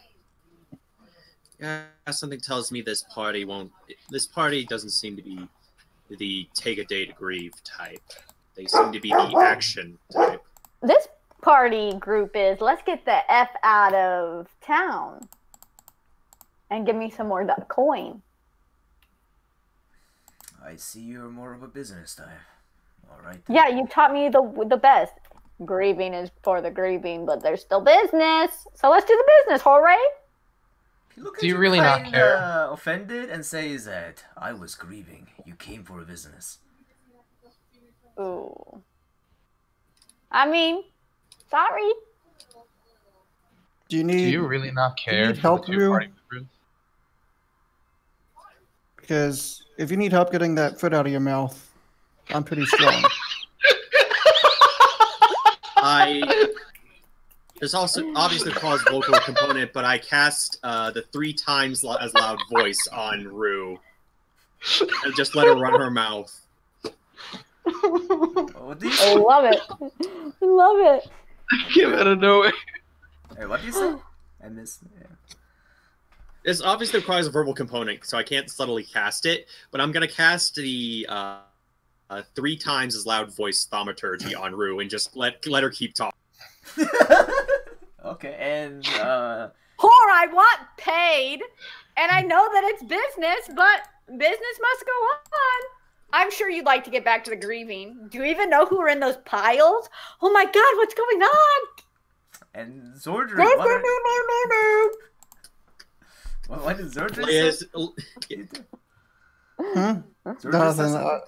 Yeah, something tells me this party doesn't seem to be the take a day to grieve type. They seem to be the action type. This party group is, let's get the F out of town. And give me some more coin. I see you're more of a business type. Alright. Yeah, you taught me the best. Grieving is for the grieving, but there's still business. So let's do the business, hooray! Do you really not care? Offended and says that I was grieving. You came for a business. Ooh. I mean, sorry. Do you really not care? Do you need help, Drew? Because if you need help getting that foot out of your mouth, I'm pretty strong. There's also obviously cause vocal component, but I cast the 3 times as loud voice on Rue. And just let her run her mouth. I love it. I love it. I came out of nowhere. Hey, what do you say? I missed. Yeah. It obviously requires a verbal component, so I can't subtly cast it. But I'm gonna cast the 3 times as loud voice thaumaturgy on Rue and just let her keep talking. Okay, and Whore, I want paid, and I know that it's business, but business must go on. I'm sure you'd like to get back to the grieving. Do you even know who are in those piles? Oh my god, what's going on? And Zordred, what did Zordred say? Nothing.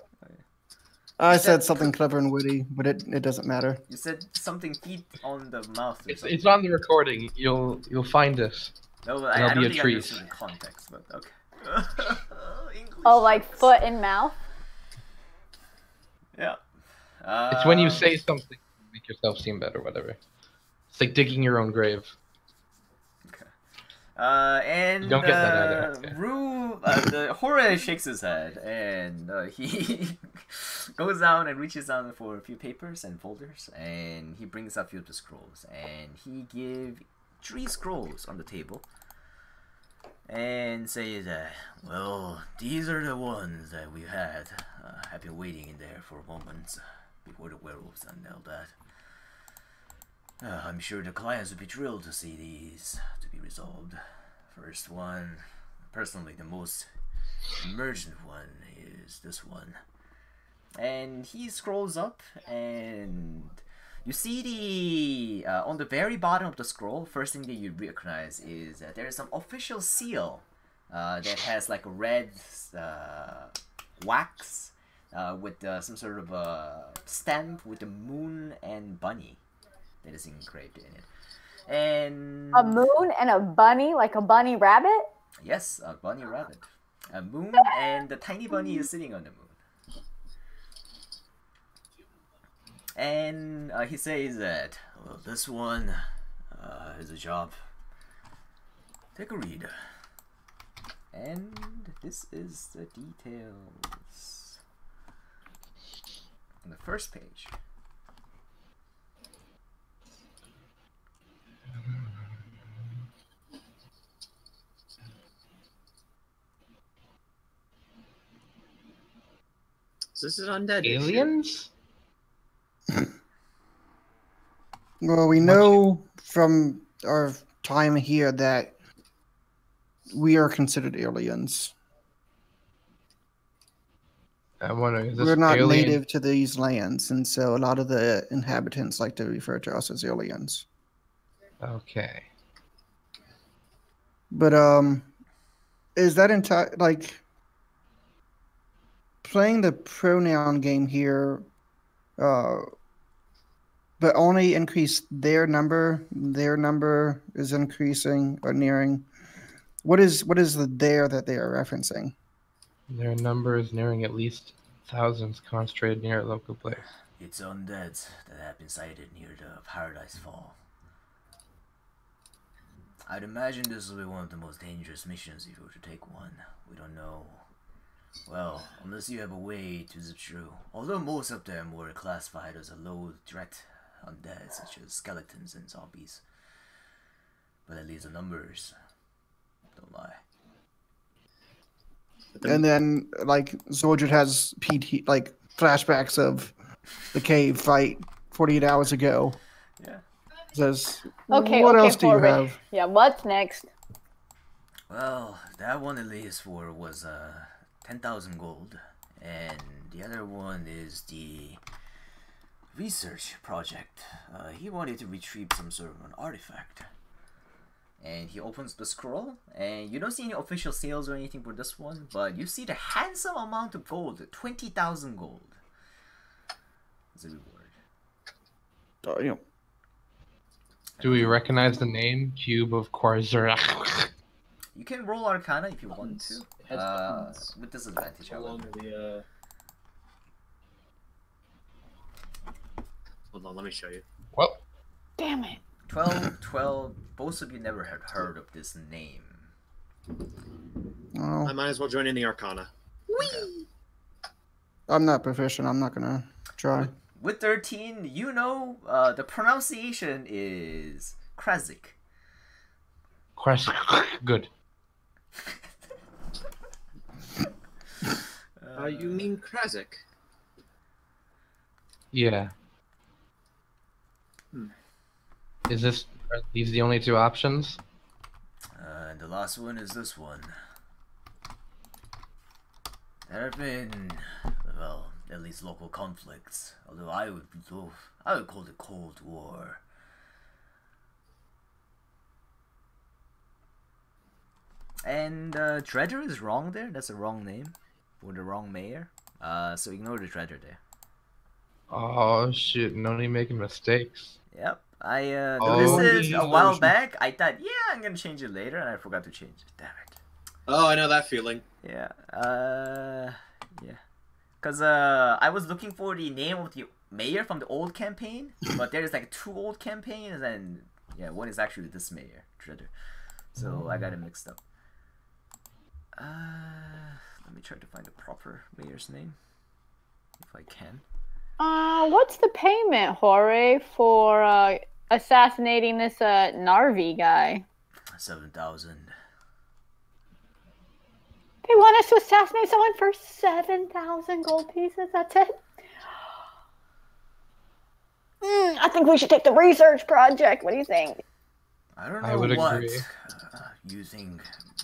I said something clever and witty, but it doesn't matter. You said something feet on the mouth or something. It's on the recording. You'll find it. No, I don't think I understood the context, but okay. Oh, like foot and mouth? Yeah. It's when you say something to make yourself seem better, whatever. It's like digging your own grave. Okay. And you don't get that either. Okay. The Hora shakes his head, and he goes down and reaches down for a few papers and folders, and he brings up a few of the scrolls, and he gives 3 scrolls on the table, and says, well, these are the ones that we had. I've been waiting in there for moments before the werewolves unnailed that. I'm sure the clients would be thrilled to see these to be resolved. First one, personally the most emergent one, is this one. And he scrolls up, and you see on the very bottom of the scroll, first thing that you recognize is that there is some official seal that has like a red wax with some sort of a stamp with the moon and bunny that is engraved in it. And a moon and a bunny, like a bunny rabbit? Yes, a bunny rabbit. A moon, and the tiny bunny is sitting on the moon. And he says that, well, this one is a job. Take a read. And this is the details. On the first page. This is undead aliens. Well, we know from our time here that we are considered aliens. I wonder, is this we're not alien? native to these lands, and so a lot of the inhabitants like to refer to us as aliens. Okay. But is that entire like playing the pronoun game here? But only increase their number. Their number is increasing or nearing. What is the there that they are referencing? Their number is nearing at least thousands concentrated near a local place. It's undead that have been sighted near the Paradise Fall. I'd imagine this will be one of the most dangerous missions if you were to take one. We don't know. Well, unless you have a way to zip through. Although most of them were classified as a low threat undead, such as skeletons and zombies. But at least the numbers don't lie. And then, like, Zordred has PT, like, flashbacks of the cave fight 48 hours ago. Yeah. Says, okay, what okay, else do you Corbett. have? Yeah, what's next? Well, that one at least was 10,000 gold. And the other one is the research project. He wanted to retrieve some sort of an artifact. And he opens the scroll, and you don't see any official sales or anything for this one, but you see the handsome amount of gold, 20,000 gold. As a reward. Do we recognize the name? Cube of Quarzerach. You can roll Arcana if you want to. With disadvantage, however. Hold on, let me show you. Well, damn it. 12. Both of you never had heard of this name. Oh, I might as well join in the Arcana. Whee! I'm not proficient. I'm not gonna try. With 13, you know the pronunciation is Krazik. Good. You mean Krazik? Yeah. Is this? Are these the only two options? And the last one is this one. There have been, well, at least local conflicts. Although I would call it Cold War. And Dredger is wrong there. That's a wrong name. Or the wrong mayor. So ignore the Dredger there. Oh shit! No need making mistakes. Yep. I noticed this a while back. I thought, yeah, I'm gonna change it later, and I forgot to change it. Damn it. Oh, I know that feeling. Yeah. Yeah. Cause I was looking for the name of the mayor from the old campaign, but there's like 2 old campaigns, and yeah, one is actually this mayor, Dredger. So I got it mixed up. Let me try to find the proper mayor's name, if I can. What's the payment, Jorge, for assassinating this Narvi guy? 7,000. They want us to assassinate someone for 7,000 gold pieces? That's it? I think we should take the research project. What do you think? I don't know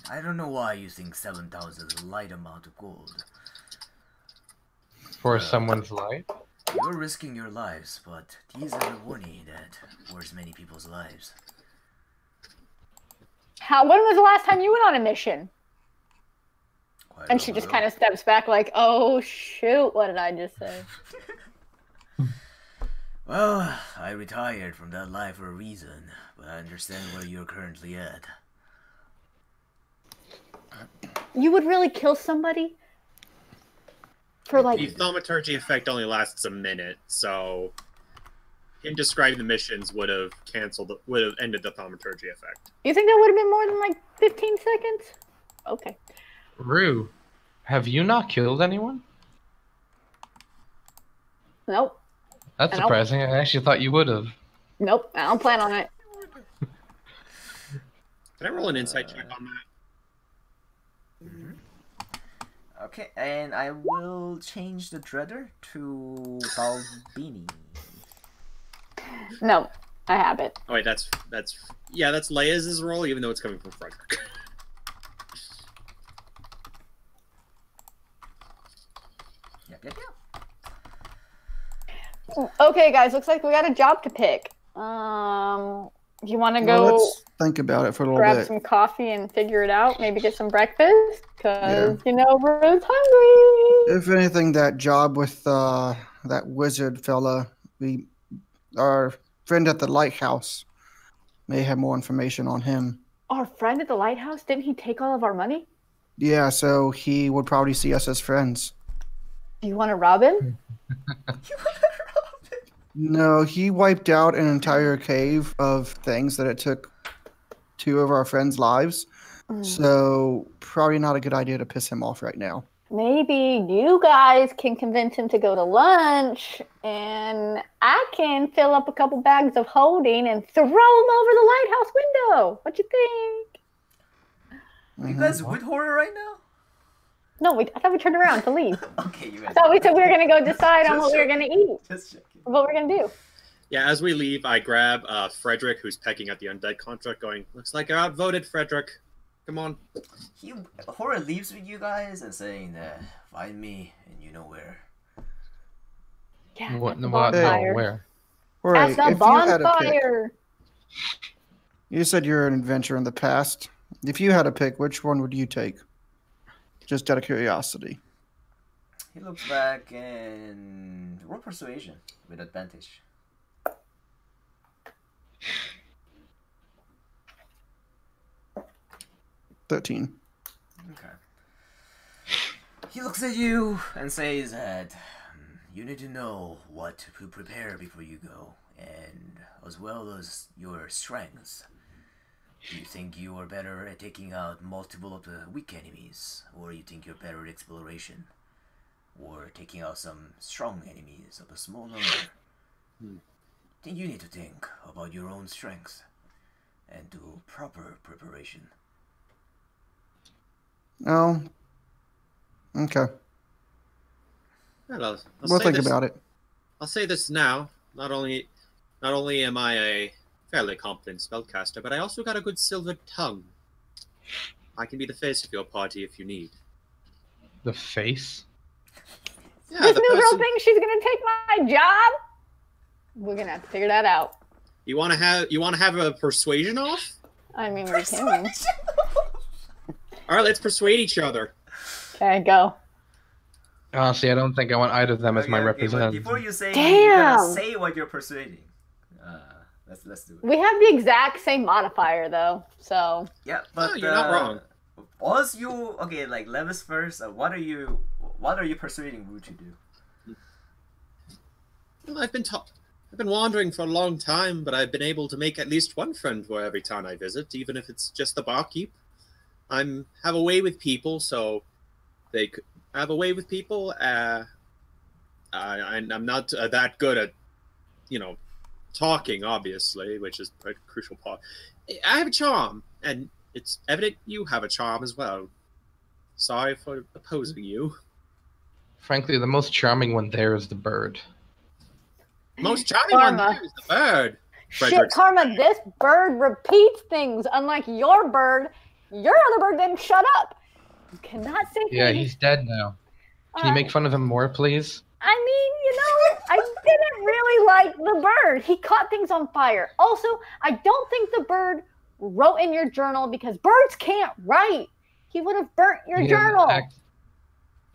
I don't know why you think 7,000 is a light amount of gold. For someone's life? You're risking your lives, but these are the money that worth many people's lives. When was the last time you went on a mission? And she just kind of steps back like, oh shoot, what did I just say? Well, I retired from that life for a reason, but I understand where you're currently at. You would really kill somebody? For like... The thaumaturgy effect only lasts a minute, so him describing the missions would have ended the thaumaturgy effect. You think that would have been more than like 15 seconds? Okay. Rue, have you not killed anyone? Nope. That's surprising. I actually thought you would have. Nope, I don't plan on it. Can I roll an insight check on that? Okay, and I will change the Dredder to Balbini. No, I have it. Oh wait, that's Leia's role, even though it's coming from Frederick. Yep. Okay, guys, looks like we got a job to pick. Do you want to go let's think about it for a little grab bit. some coffee and figure it out? Maybe get some breakfast? Because, you know, Rue's hungry. If anything, that job with that wizard fella, our friend at the lighthouse may have more information on him. Our friend at the lighthouse? Didn't he take all of our money? Yeah, so he would probably see us as friends. Do you want to rob him? No, he wiped out an entire cave of things that it took 2 of our friends' lives. So probably not a good idea to piss him off right now. Maybe you guys can convince him to go to lunch, and I can fill up a couple bags of holding and throw him over the lighthouse window. What you think? Are you guys with horror right now? No, I thought we turned around to leave. Okay, you guys. I thought we said we were going to go decide on what we were going to eat. Just checking. What we're going to do. Yeah, as we leave, I grab Frederick, who's pecking at the undead contract, going, looks like you're outvoted, Frederick. Come on. Horror leaves with you guys and saying that, find me and you know where. Yeah, What? at the bonfire. Where? Right, At the bonfire. You said you're an adventurer in the past. If you had a pick, which one would you take? Just out of curiosity. He looks back and roll persuasion with advantage. 13. Okay. He looks at you and says that you need to know what to prepare before you go, and as well as your strengths. Do you think you are better at taking out multiple of the weak enemies, or you think you're better at exploration, or taking out some strong enemies of a small number? Then you need to think about your own strengths and do proper preparation. Oh. Okay. I'll We'll think about it. I'll say this now. Not only am I a fairly competent spellcaster, but I also got a good silver tongue. I can be the face of your party if you need. The face? Yeah, this new girl thinks she's gonna take my job? We're gonna have to figure that out. You wanna have a persuasion off? I mean, we can. All right, let's persuade each other. Okay, go. Honestly, I don't think I want either of them as my But representative. before you say, Damn. you gotta say what you're persuading. Let's do it. We have the exact same modifier though, so. Yeah, but you're not wrong. Was you okay? Like Levis first. What are you persuading Wu to do? Well, I've been wandering for a long time, but I've been able to make at least one friend for every town I visit, even if it's just the barkeep. Have a way with people, so they have a way with people. I'm not that good at, talking, obviously, which is a crucial part. I have a charm, and it's evident you have a charm as well. Sorry for opposing you. Frankly, the most charming one there is the bird. Most charming one there is the bird. Shit, Karma, this bird repeats things. Unlike your bird, your other bird didn't shut up. You cannot say things. Yeah, he's dead now. Can you make fun of him more, please? I mean, I didn't really like the bird. He caught things on fire. Also, I don't think the bird wrote in your journal because birds can't write. He would have burnt your journal.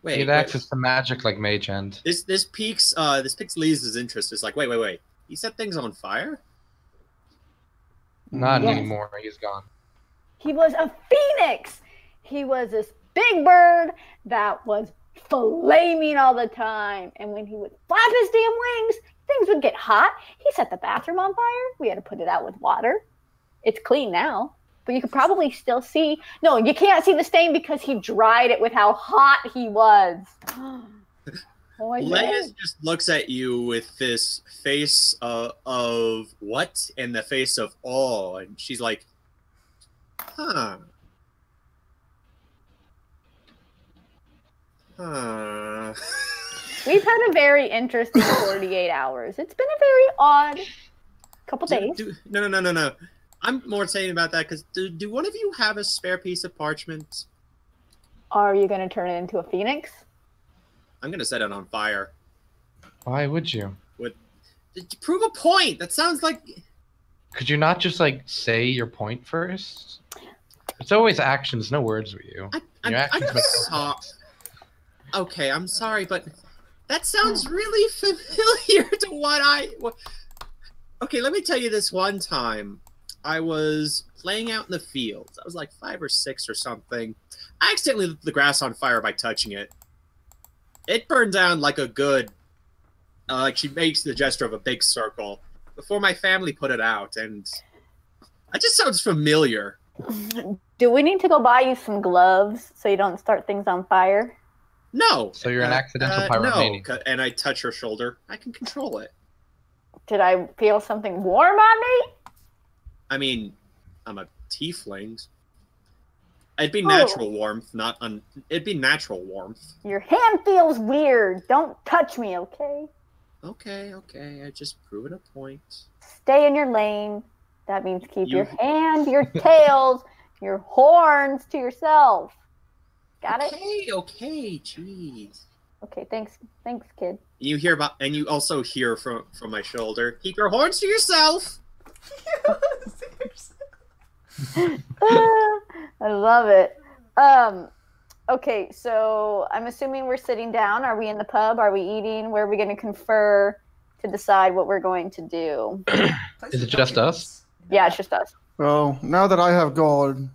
He had access to magic like Mage Hand. This piques Lisa's interest. It's like, wait. He set things on fire? Not anymore. He's gone. He was a phoenix. He was this big bird that was flaming all the time. And when he would flap his damn wings, things would get hot. He set the bathroom on fire. We had to put it out with water. It's clean now. But you could probably still see. No, you can't see the stain because he dried it with how hot he was. Leia just looks at you with this face of what and the face of awe. And she's like, huh. We've had a very interesting 48 hours. It's been a very odd couple days. No. I'm more saying about that because do one of you have a spare piece of parchment? Are you going to turn it into a phoenix? I'm going to set it on fire. Why would you? To prove a point. That sounds like... Could you not just, say your point first? It's always actions, no words with you. Okay, I'm sorry, but that sounds really familiar to what Okay, let me tell you this one time. I was playing out in the fields. I was like 5 or 6 or something. I accidentally lit the grass on fire by touching it. It burned down like a good... she makes the gesture of a big circle before my family put it out, and that just sounds familiar. Do we need to go buy you some gloves so you don't start things on fire? No. So you're an accidental pyromaniac. No, and I touch her shoulder. I can control it. Did I feel something warm on me? I mean, I'm a tiefling. It'd be natural warmth, it'd be natural warmth. Your hand feels weird. Don't touch me, okay? Okay. I just proven a point. Stay in your lane. That means keep your hand, your tails, your horns to yourself. Got it? Okay, jeez. Okay, thanks, kid. You also hear from my shoulder. Keep your horns to yourself. I love it. Okay, so I'm assuming we're sitting down. Are we in the pub? Are we eating? Where are we going to confer to decide what we're going to do? Is it just us? Yeah, it's just us. Well, now that I have gold,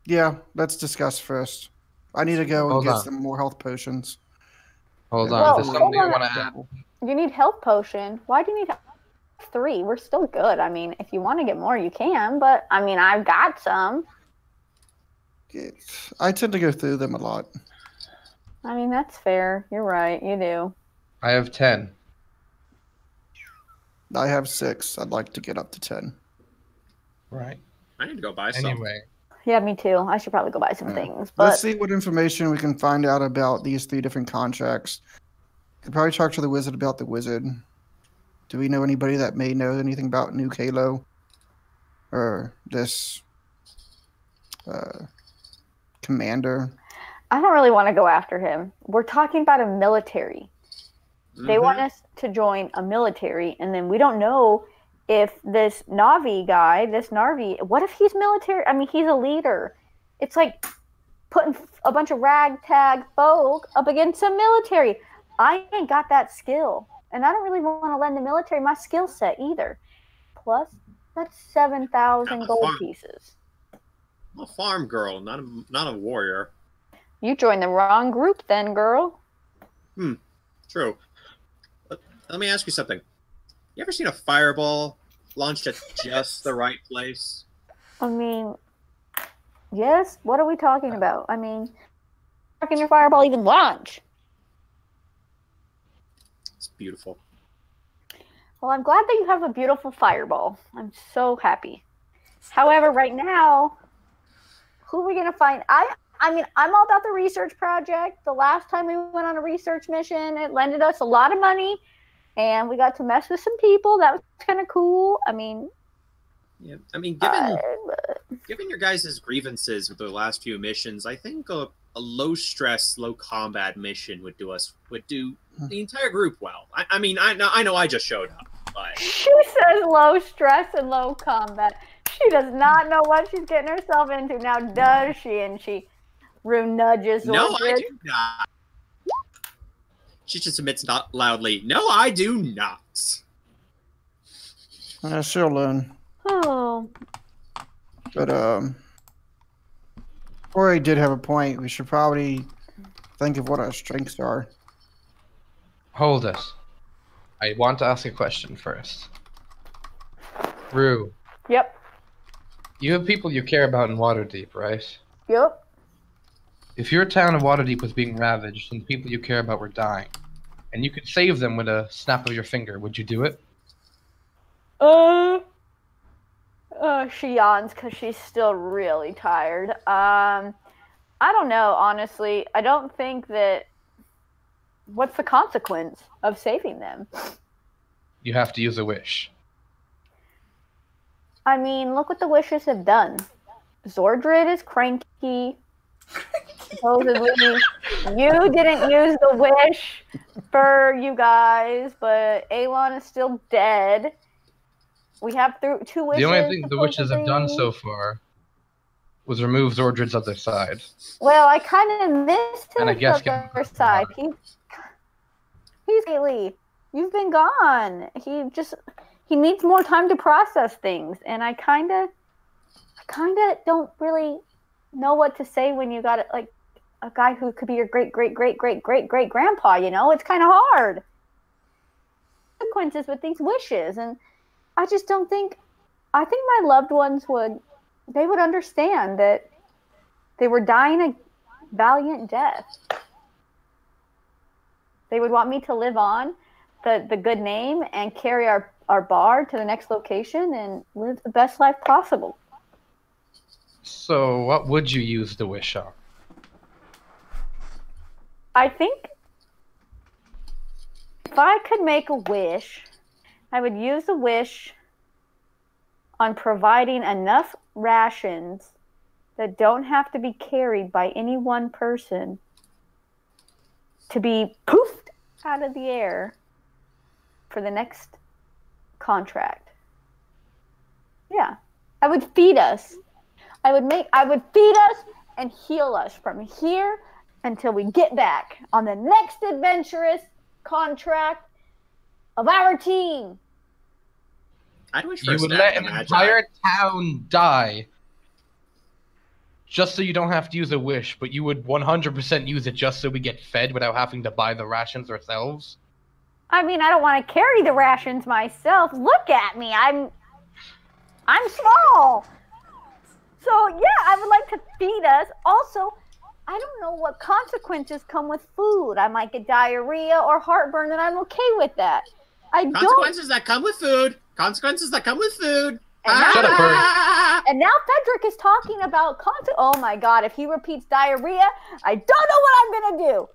yeah, let's discuss first. I need to go and get some more health potions. Hold on. There's something I want to add. You need health potion. Why do you need 3? We're still good. I mean, if you want to get more, you can. But, I mean, I've got some. I tend to go through them a lot. I mean, that's fair. You're right. You do. I have 10. I have 6. I'd like to get up to 10. Right. I need to go buy some. Anyway. Yeah, me too. I should probably go buy some things. But... Let's see what information we can find out about these 3 different contracts. Could probably talk to the wizard about the wizard. Do we know anybody that may know anything about New Kalo? Or this commander? I don't really want to go after him. We're talking about a military. They want us to join a military, and then we don't know if this Narvi guy, what if he's military? I mean, he's a leader. It's like putting a bunch of ragtag folk up against some military. I ain't got that skill. And I don't really want to lend the military my skill set either. Plus, that's 7,000 gold pieces. I'm a farm girl, not a warrior. You joined the wrong group then, girl. True. Let me ask you something. You ever seen a fireball launched at just the right place? I mean, yes. What are we talking about? I mean, how can your fireball even launch? It's beautiful. Well, I'm glad that you have a beautiful fireball. I'm so happy. However, right now, who are we going to find? I mean, I'm all about the research project. The last time we went on a research mission, it lended us a lot of money, and we got to mess with some people. That was kind of cool. I mean, yeah. I mean, given your guys' grievances with the last few missions, I think a low stress, low combat mission would do the entire group well. I mean, I know I just showed up, but she says low stress and low combat. She does not know what she's getting herself into now, does she? And she nudges. No, I do not. She just admits not loudly. No, I do not. She'll learn. Oh. But Corey did have a point. We should probably think of what our strengths are. Hold it. I want to ask a question first. Rue. Yep. You have people you care about in Waterdeep, right? Yep. If your town of Waterdeep was being ravaged and the people you care about were dying, and you could save them with a snap of your finger, would you do it? She yawns because she's still really tired. I don't know, honestly. I don't think that... What's the consequence of saving them? You have to use a wish. I mean, look what the wishes have done. Zordred is cranky. Supposedly, you didn't use the wish for you guys, but Alon is still dead. We have two wishes. The only thing the witches have done so far was remove Zordred's other side. Well, I kind of missed his other side. He's lately. You've been gone. He needs more time to process things, and I kind of don't really know what to say when you got like a guy who could be your great grandpa. You know, it's kind of hard. Consequences with these wishes, and I just don't think. I think my loved ones would understand that they were dying a valiant death. They would want me to live on the good name and carry our bar to the next location and live the best life possible. So what would you use the wish on? I think if I could make a wish, I would use a wish on providing enough rations that don't have to be carried by any one person to be poofed out of the air for the next contract. Yeah. I would feed us. I would feed us and heal us from here until we get back on the next adventurous contract of our team. I'd wish you would let an entire town die just so you don't have to use a wish, but you would 100% use it just so we get fed without having to buy the rations ourselves? I mean, I don't want to carry the rations myself. Look at me. I'm small. So, yeah, I would like to feed us. Also, I don't know what consequences come with food. I might get diarrhea or heartburn, and I'm okay with that. Consequences that come with food. Consequences that come with food. Shut up, Bird. And now Frederick is talking about oh my god, if he repeats diarrhea, I don't know what I'm gonna do.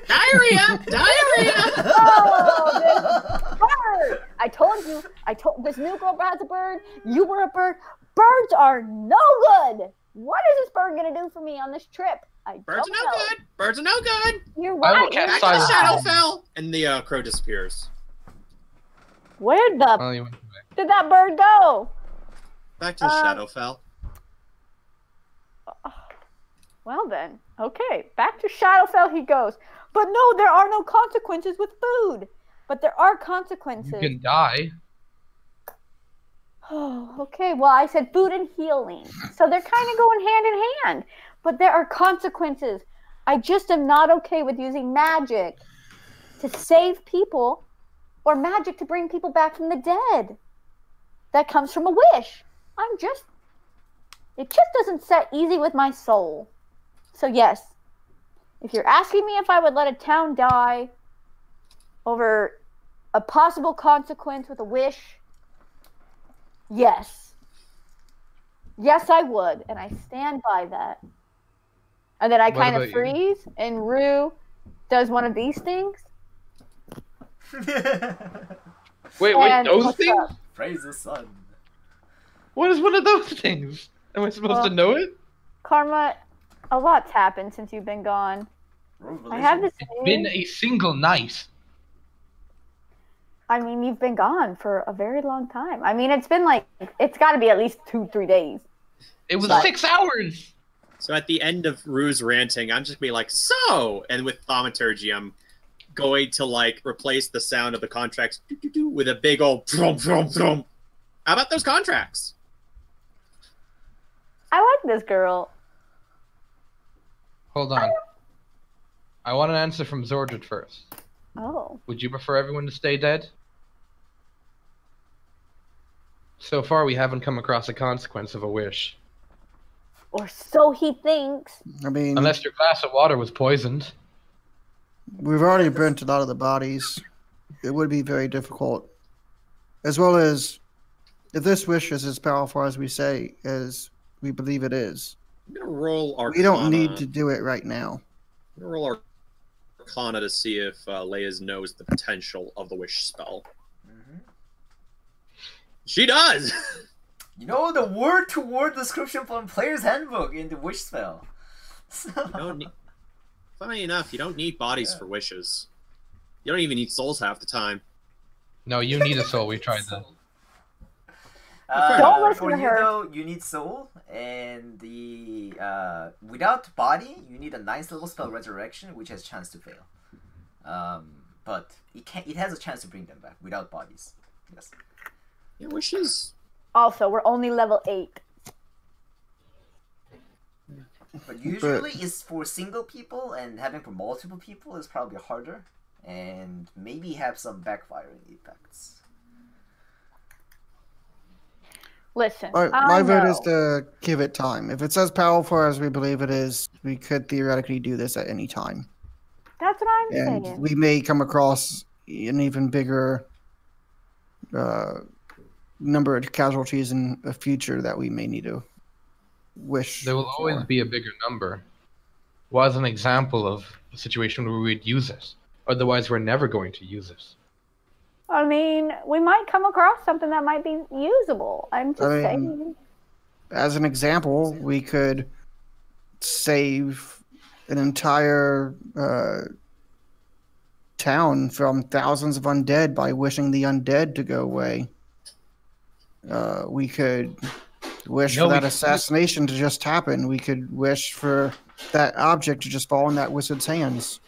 Diarrhea! Diarrhea! Oh, bird! I told this new girl has a bird. You were a bird. Birds are no good. What is this bird gonna do for me on this trip? Birds are no good. Birds are no good. You're right. Back to the Shadowfell, and the crow disappears. Where did that bird go? Back to the Shadowfell. Well then, okay, back to Shadowfell he goes. But no, there are no consequences with food. But there are consequences. You can die. Oh, okay, well, I said food and healing. So they're kind of going hand in hand. But there are consequences. I just am not okay with using magic to save people or magic to bring people back from the dead. That comes from a wish. It just doesn't set easy with my soul. So yes, if you're asking me if I would let a town die over a possible consequence with a wish, yes. Yes, I would, and I stand by that. And then I kind of freeze, and Rue does one of these things. Wait, those things? Up? Praise the sun. What is one of those things? Am I supposed to know it? Karma, a lot's happened since you've been gone. I have this. It's been a single night. I mean, you've been gone for a very long time. I mean, it's got to be at least 2-3 days. It was 6 hours. So at the end of Rue's ranting, I'm just being like, so, and with thaumaturgy, I'm going to like replace the sound of the contracts with a big old thrum, thrum, thrum. How about those contracts? I like this girl. Hold on. I want an answer from Zordred first. Oh. Would you prefer everyone to stay dead? So far, we haven't come across a consequence of a wish. Or so he thinks. I mean, unless your glass of water was poisoned. We've already burnt a lot of the bodies. It would be very difficult. As well as, if this wish is as powerful as we say, as we believe it is, I'm gonna roll Arcana. We don't need to do it right now. I'm gonna roll Arcana to see if Leia's knows the potential of the wish spell. Mm-hmm. She does! You know the word-to-word description from Player's Handbook in the wish spell. Funny enough, you don't need bodies for wishes. You don't even need souls half the time. No, you need a soul. We tried that. Don't listen to her. Though, you need soul, and the without body, you need a 9th level spell Resurrection, which has chance to fail. But it has a chance to bring them back without bodies. Yes. Yeah, wishes. Also, we're only level 8. But usually it's for single people, and having for multiple people is probably harder, and maybe have some backfiring effects. Listen, my vote is to give it time. If it's as powerful as we believe it is, we could theoretically do this at any time. That's what I'm saying. And we may come across an even bigger number of casualties in the future that we may need to wish. There will always be a bigger number. Was an example of a situation where we'd use it. Otherwise, we're never going to use it. I mean, we might come across something that might be usable. I'm just saying. As an example, we could save an entire town from thousands of undead by wishing the undead to go away. We could wish for that assassination to just happen. We could wish for that object to just fall in that wizard's hands.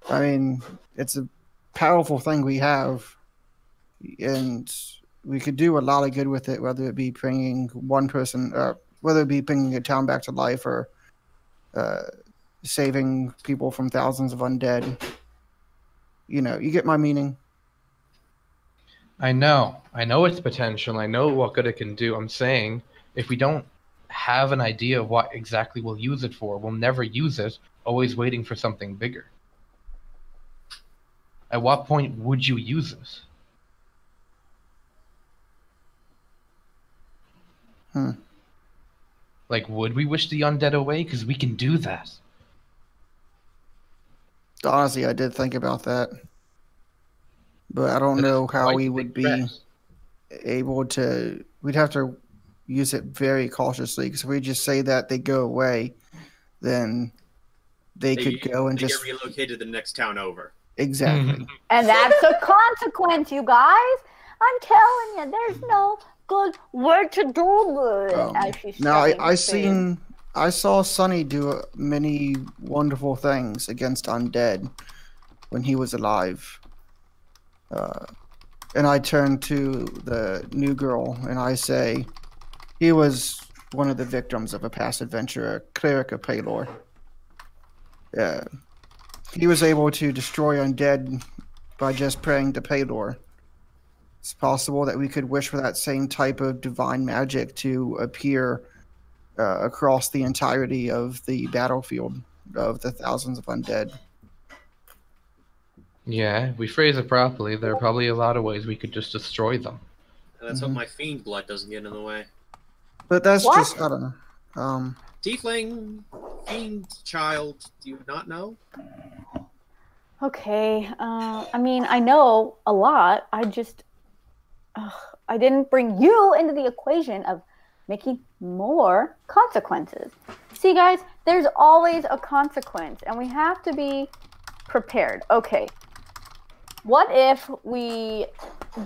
I mean, it's a powerful thing we have. And we could do a lot of good with it, whether it be bringing one person, whether it be bringing a town back to life or saving people from thousands of undead. You know, you get my meaning. I know its potential. I know what good it can do. I'm saying if we don't have an idea of what exactly we'll use it for, we'll never use it, always waiting for something bigger. At what point would you use it? Like, would we wish the undead away? Because we can do that. Honestly, I did think about that. But I don't know how we would be able to... We'd have to use it very cautiously, because if we just say that they go away, then they could go and just... get relocated to the next town over. Exactly. And that's a consequence, you guys. I'm telling you, there's no good word to do good. Now, I seen I saw Sonny do many wonderful things against undead when he was alive. And I turn to the new girl and I say, he was one of the victims of a past adventure, a cleric of Palor. He was able to destroy undead by just praying to Palor. It's possible that we could wish for that same type of divine magic to appear across the entirety of the battlefield of the thousands of undead. Yeah, if we phrase it properly, there are probably a lot of ways we could just destroy them. And let's hope my fiend blood doesn't get in the way. But that's What? just, I don't know. Tiefling, fiend, child, do you not know? Okay. I mean, I know a lot. I didn't bring you into the equation of making more consequences. See, guys, there's always a consequence, and we have to be prepared. Okay. What if we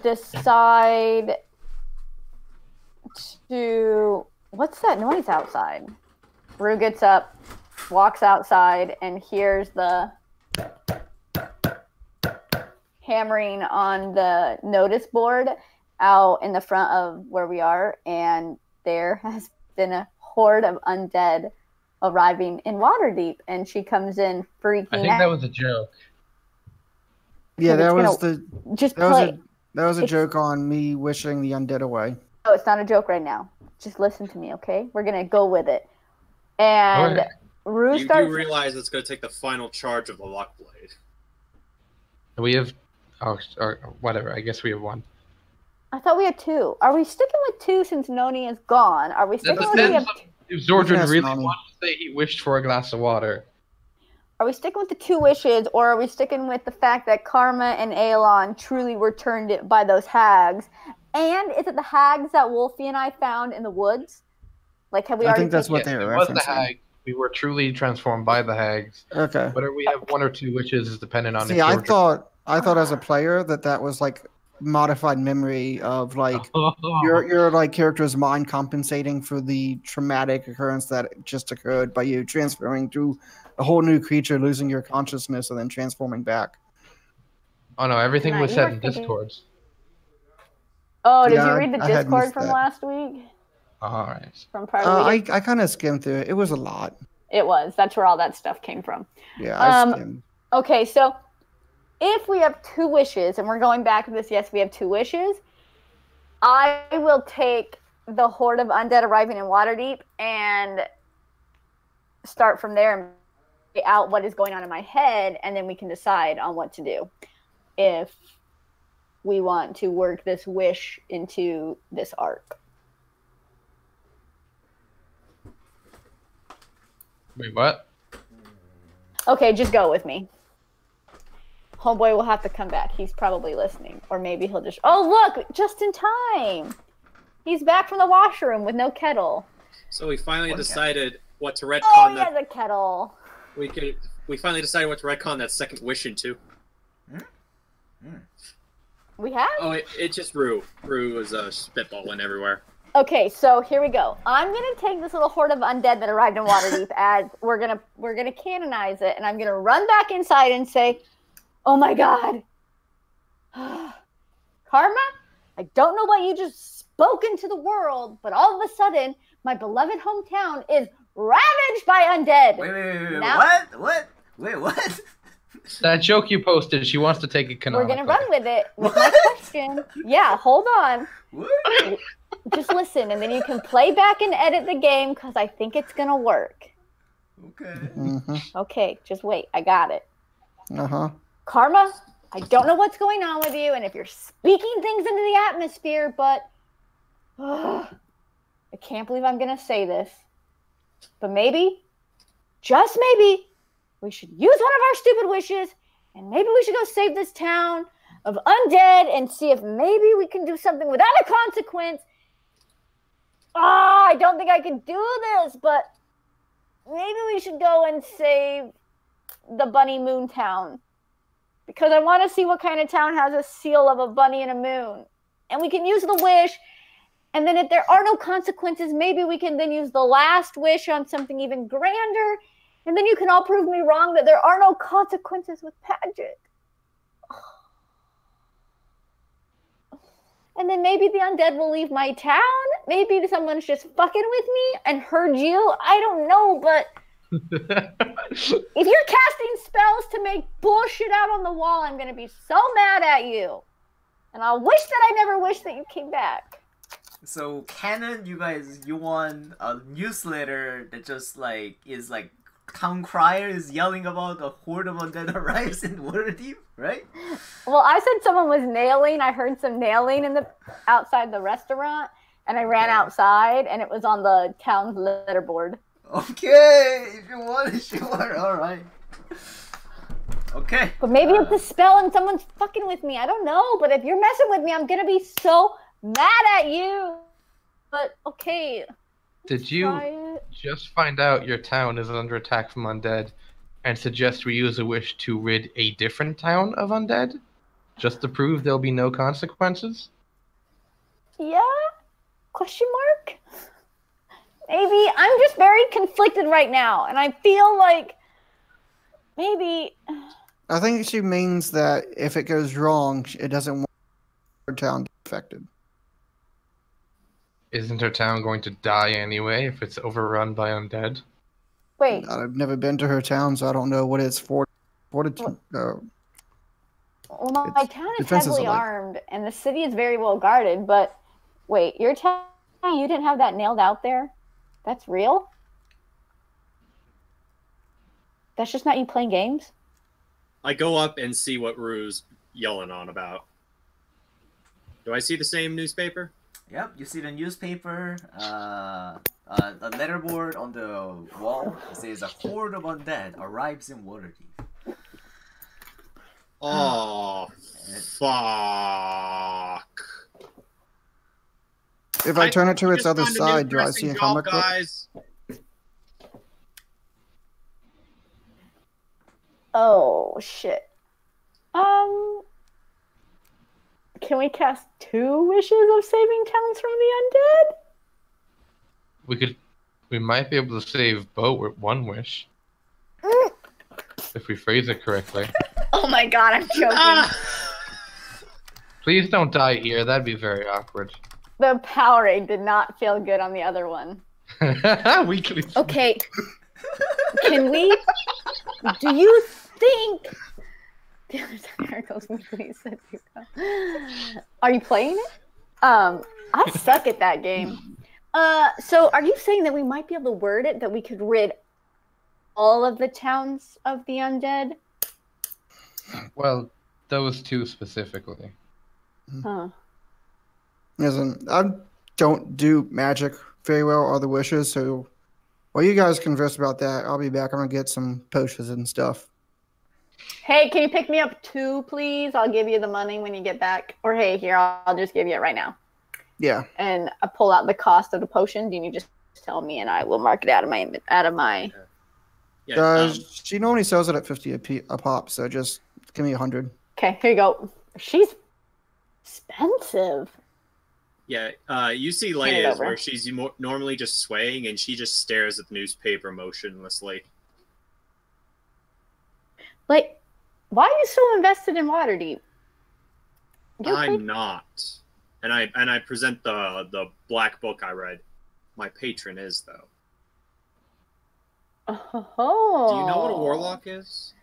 decide to... What's that noise outside? Rue gets up, walks outside, and hears the hammering on the notice board out in the front of where we are, and there has been a horde of undead arriving in Waterdeep, and she comes in freaking out. I think that was a joke. Yeah, that was a It's- joke on me wishing the undead away. No, it's not a joke right now. Just listen to me, okay? We're gonna go with it. And Okay. Rue You starts. do realize it's going to take the final charge of the luck blade. We have, or whatever. I guess we have one. I thought we had two. Are we sticking with two since Noni is gone? Are we That sticking with we depends have? on if Zordran Yes, really Nani. wanted to say he wished for a glass of water. Are we sticking with the two wishes, or are we sticking with the fact that Karma and Aelon truly were turned by those hags? And is it the hags that Wolfie and I found in the woods? Like, have we I already? think that's what Yes, they it were was the referencing. hag. We were truly transformed by the hags. Okay. Whether we have one or two wishes is dependent on See, if I Zordran... thought as a player that was like modified memory of like Oh. your like character's mind compensating for the traumatic occurrence that just occurred by you transferring to a whole new creature, losing your consciousness, and then transforming back. Oh no, everything Matt, was you said were in thinking- Discords. Oh, did Yeah, you read the I had Discord missed from that. last week? All right. From part of the week? I kind of skimmed through it. It was a lot. It was. That's where all that stuff came from. Yeah, I Um, skimmed. Okay, so if we have two wishes, and we're going back to this, yes, we have two wishes, I will take the horde of undead arriving in Waterdeep and start from there and figure out what is going on in my head, and then we can decide on what to do. If we want to work this wish into this arc. Wait, what? Okay, just go with me. Homeboy will have to come back. He's probably listening. Or maybe he'll just... Oh, look! Just in time! He's back from the washroom with no kettle. So we finally decided what to retcon Oh, that. yeah, the kettle. We finally decided what to retcon that second wish into. We have? Oh, it just Rue. Rue was spitballing everywhere. Okay, so here we go. I'm gonna take this little horde of undead that arrived in Waterdeep as we're gonna canonize it, and I'm gonna run back inside and say, "Oh my God, Karma, I don't know what you just spoke into the world, but all of a sudden, my beloved hometown is ravaged by undead." Wait. Now- What? Wait, what? That joke you posted, she wants to take it We're canonical. gonna run with it with my question. Yeah, hold on. What? Just listen, and then you can play back and edit the game because I think it's gonna work. Okay. Mm-hmm. Okay, just wait. I got it. Uh-huh. Karma, I don't know what's going on with you, and if you're speaking things into the atmosphere, but I can't believe I'm gonna say this, but maybe, just maybe, we should use one of our stupid wishes, and maybe we should go save this town of undead and see if maybe we can do something without a consequence. I don't think I can do this, but maybe we should go and save the Bunny Moon Town. Because I want to see what kind of town has a seal of a bunny and a moon. And we can use the wish, And then if there are no consequences, maybe we can then use the last wish on something even grander. And then you can all prove me wrong that there are no consequences with magic. And then maybe the undead will leave my town. Maybe someone's just fucking with me and heard you. I don't know, but if you're casting spells to make bullshit out on the wall, I'm going to be so mad at you. And I'll wish that I never wished that you came back. So, canon, you guys, you want a newsletter that just, like, is, like, town crier is yelling about a horde of undead arrives in Waterdeep, right? Well, I said someone was nailing. I heard some nailing in the outside the restaurant, and I ran outside, and it was on the town's letterboard. Okay, if you want it, sure, alright. Okay. But maybe it's a spell and someone's fucking with me. I don't know, but if you're messing with me, I'm gonna be so mad at you. But, okay. Did you just find out your town is under attack from undead and suggest we use a wish to rid a different town of undead? Just to prove there'll be no consequences? Yeah? Question mark? Maybe. I'm just very conflicted right now, and I feel like maybe... I think she means that if it goes wrong, it doesn't want her town to be affected. Isn't her town going to die anyway if it's overrun by undead? Wait. I've never been to her town, so I don't know what it's for. Well, my town is heavily armed, and the city is very well guarded, but wait, your town, you didn't have that nailed out there? That's real? That's just not you playing games? I go up and see what Rue's yelling on about. Do I see the same newspaper? Yep, you see the newspaper, a letterboard on the wall. It says, a horde of undead arrives in Waterdeep. Oh, fuck. If I turn it to its other side, do I see a comic book? Guys. Oh, shit. Can we cast 2 wishes of saving towns from the undead? We might be able to save both with 1 wish. If we phrase it correctly. Oh my god, I'm choking. Please don't die here, that'd be very awkward. The Powerade did not feel good on the other one. Weekly. Okay. Can we... Do you think... Are you playing it? I suck at that game. So are you saying that we might be able to word it that we could rid all of the towns of the undead? Well, those 2 specifically. Huh. Listen, I don't do magic very well or the wishes, so while you guys converse about that, I'll be back. I'm gonna get some potions and stuff. Hey, can you pick me up 2, please? I'll give you the money when you get back. Or hey, here, I'll just give you it right now. Yeah. And I pull out the cost of the potion. You just tell me, and I will mark it out of my. Yeah, she normally sells it at 50 a pop, so just give me 100. Okay, here you go. She's expensive. Yeah, you see Leia's where she's normally just swaying, and she just stares at the newspaper motionlessly. Like, why are you so invested in Waterdeep? I'm not. And I present the black book I read. My patron is, though. Oh. Do you know what a warlock is?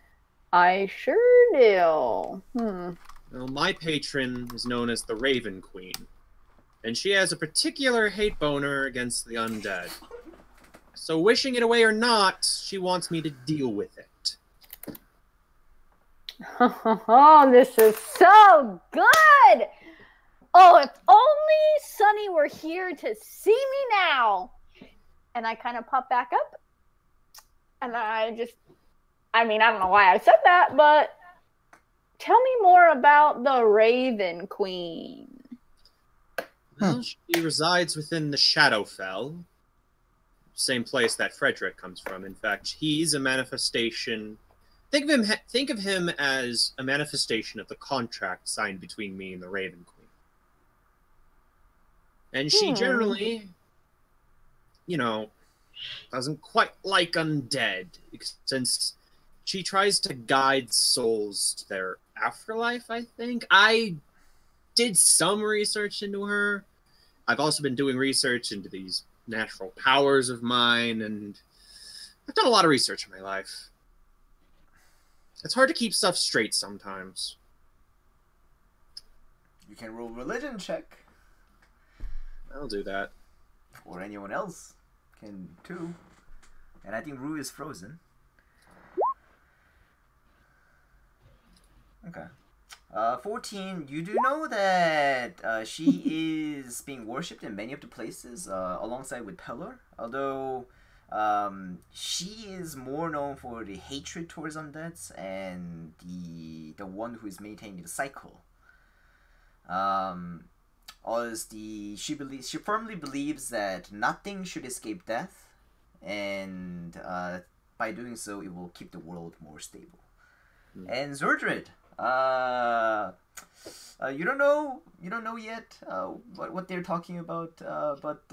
I sure do. Well, my patron is known as the Raven Queen. And she has a particular hate boner against the undead. So wishing it away or not, she wants me to deal with it. Oh, this is so good! Oh, if only Sunny were here to see me now! And I kind of pop back up. And I don't know why I said that, but tell me more about the Raven Queen. Well, she resides within the Shadowfell. Same place that Frederick comes from. In fact, he's a manifestation... Think of him as a manifestation of the contract signed between me and the Raven Queen. And she generally, you know, doesn't quite like undead, since she tries to guide souls to their afterlife, I think. I did some research into her. I've also been doing research into these natural powers of mine, and I've done a lot of research in my life. It's hard to keep stuff straight sometimes. You can roll religion check. I'll do that. Or anyone else can too. And I think Rue is frozen. Okay. 14, you do know that she is being worshipped in many of the places alongside with Pelor, although she is more known for the hatred towards undeads and the one who is maintaining the cycle. She firmly believes that nothing should escape death, and by doing so, it will keep the world more stable. And Zordred, you don't know yet what they're talking about, but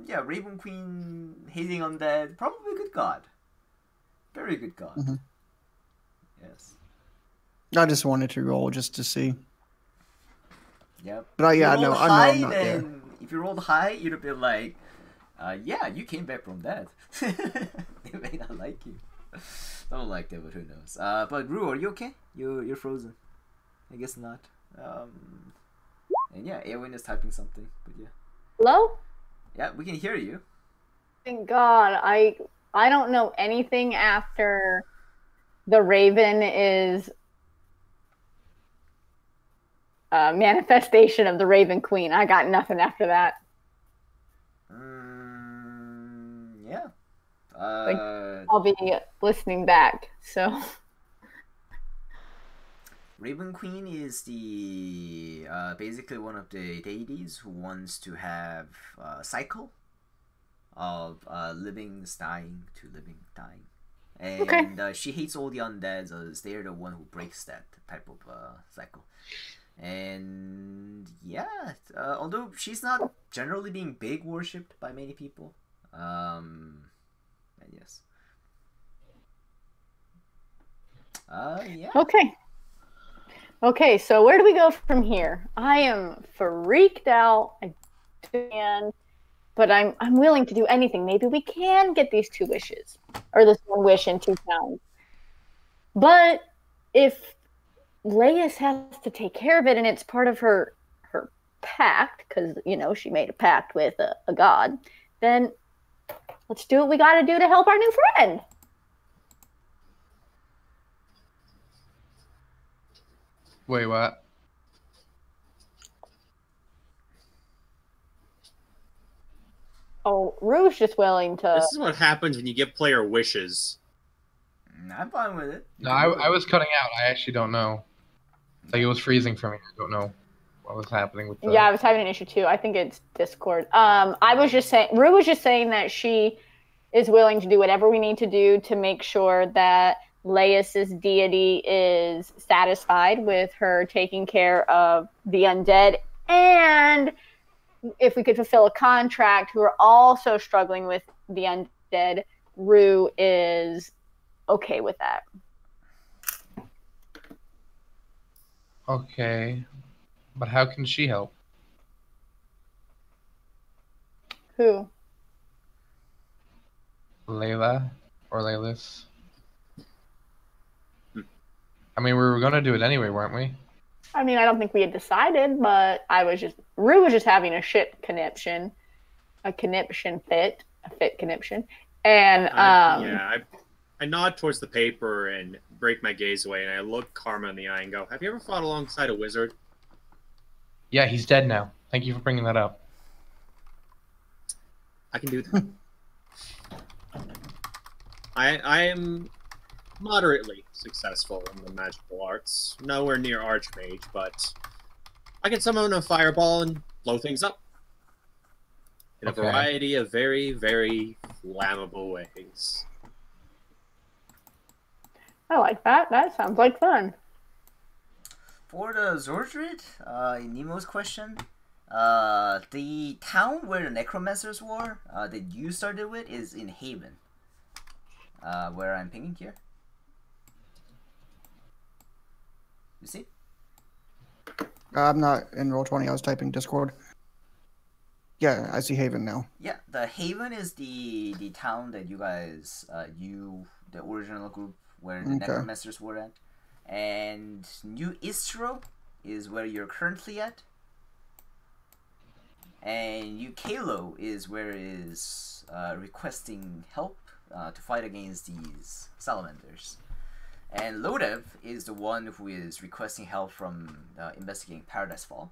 yeah, Raven Queen hating undead, probably a good god, very good god. Mm-hmm. Yes. I just wanted to roll just to see. Yep. But yeah, I know I'm not there. If you rolled high, you'd have been like, yeah, you came back from that. They may not like you. Don't like that, but who knows? But Rue, are you okay? You're frozen. I guess not. And yeah, Eowyn is typing something, but yeah. Hello? Yeah, we can hear you. Thank God. I don't know anything after the Raven is a manifestation of the Raven Queen. I got nothing after that. Yeah. I'll be listening back, so. Raven Queen is the basically one of the deities who wants to have a cycle of livings dying to living dying, and she hates all the undeads as they're the one who breaks that type of cycle. And yeah, although she's not generally being big worshipped by many people, and yes. Yeah. Okay, so where do we go from here? I am freaked out, but I'm willing to do anything. Maybe we can get these 2 wishes, or this 1 wish in 2 towns. But if Laius has to take care of it, and it's part of her pact, because she made a pact with a god, then let's do what we got to do to help our new friend. Wait, what? Oh, Rue's just willing to. This is what happens when you give player wishes. I'm fine with it. No, I was cutting out. I actually don't know. Like, it was freezing for me. I don't know what was happening with that. Yeah, I was having an issue too. I think it's Discord. I was just saying, Rue was just saying that she is willing to do whatever we need to do to make sure that Laius's deity is satisfied with her taking care of the undead, and if we could fulfill a contract who are also struggling with the undead, Rue is okay with that. Okay, but how can she help? Who? Layla or Laylis? I mean, we were going to do it anyway, weren't we? I mean, I don't think we had decided, but Rue was just having a shit conniption. A conniption fit. A fit conniption. And, I nod towards the paper and break my gaze away, and I look Karma in the eye and go, have you ever fought alongside a wizard? Yeah, he's dead now. Thank you for bringing that up. I can do that. I am moderately successful in the magical arts. Nowhere near Archmage, but I can summon a fireball and blow things up. In a variety of very, very flammable ways. I like that. That sounds like fun. For the Zordred, Nemo's question, The town where the necromancers were, that you started with, is in Haven. Where I'm pinging here. You see? I'm not in Roll20. I was typing Discord. Yeah, I see Haven now. Yeah, the Haven is the town that you guys, the original group where the necromancers were at. And New Istro is where you're currently at. And Ukalo is where is requesting help to fight against these salamanders. And Lodev is the one who is requesting help from investigating Paradise Fall.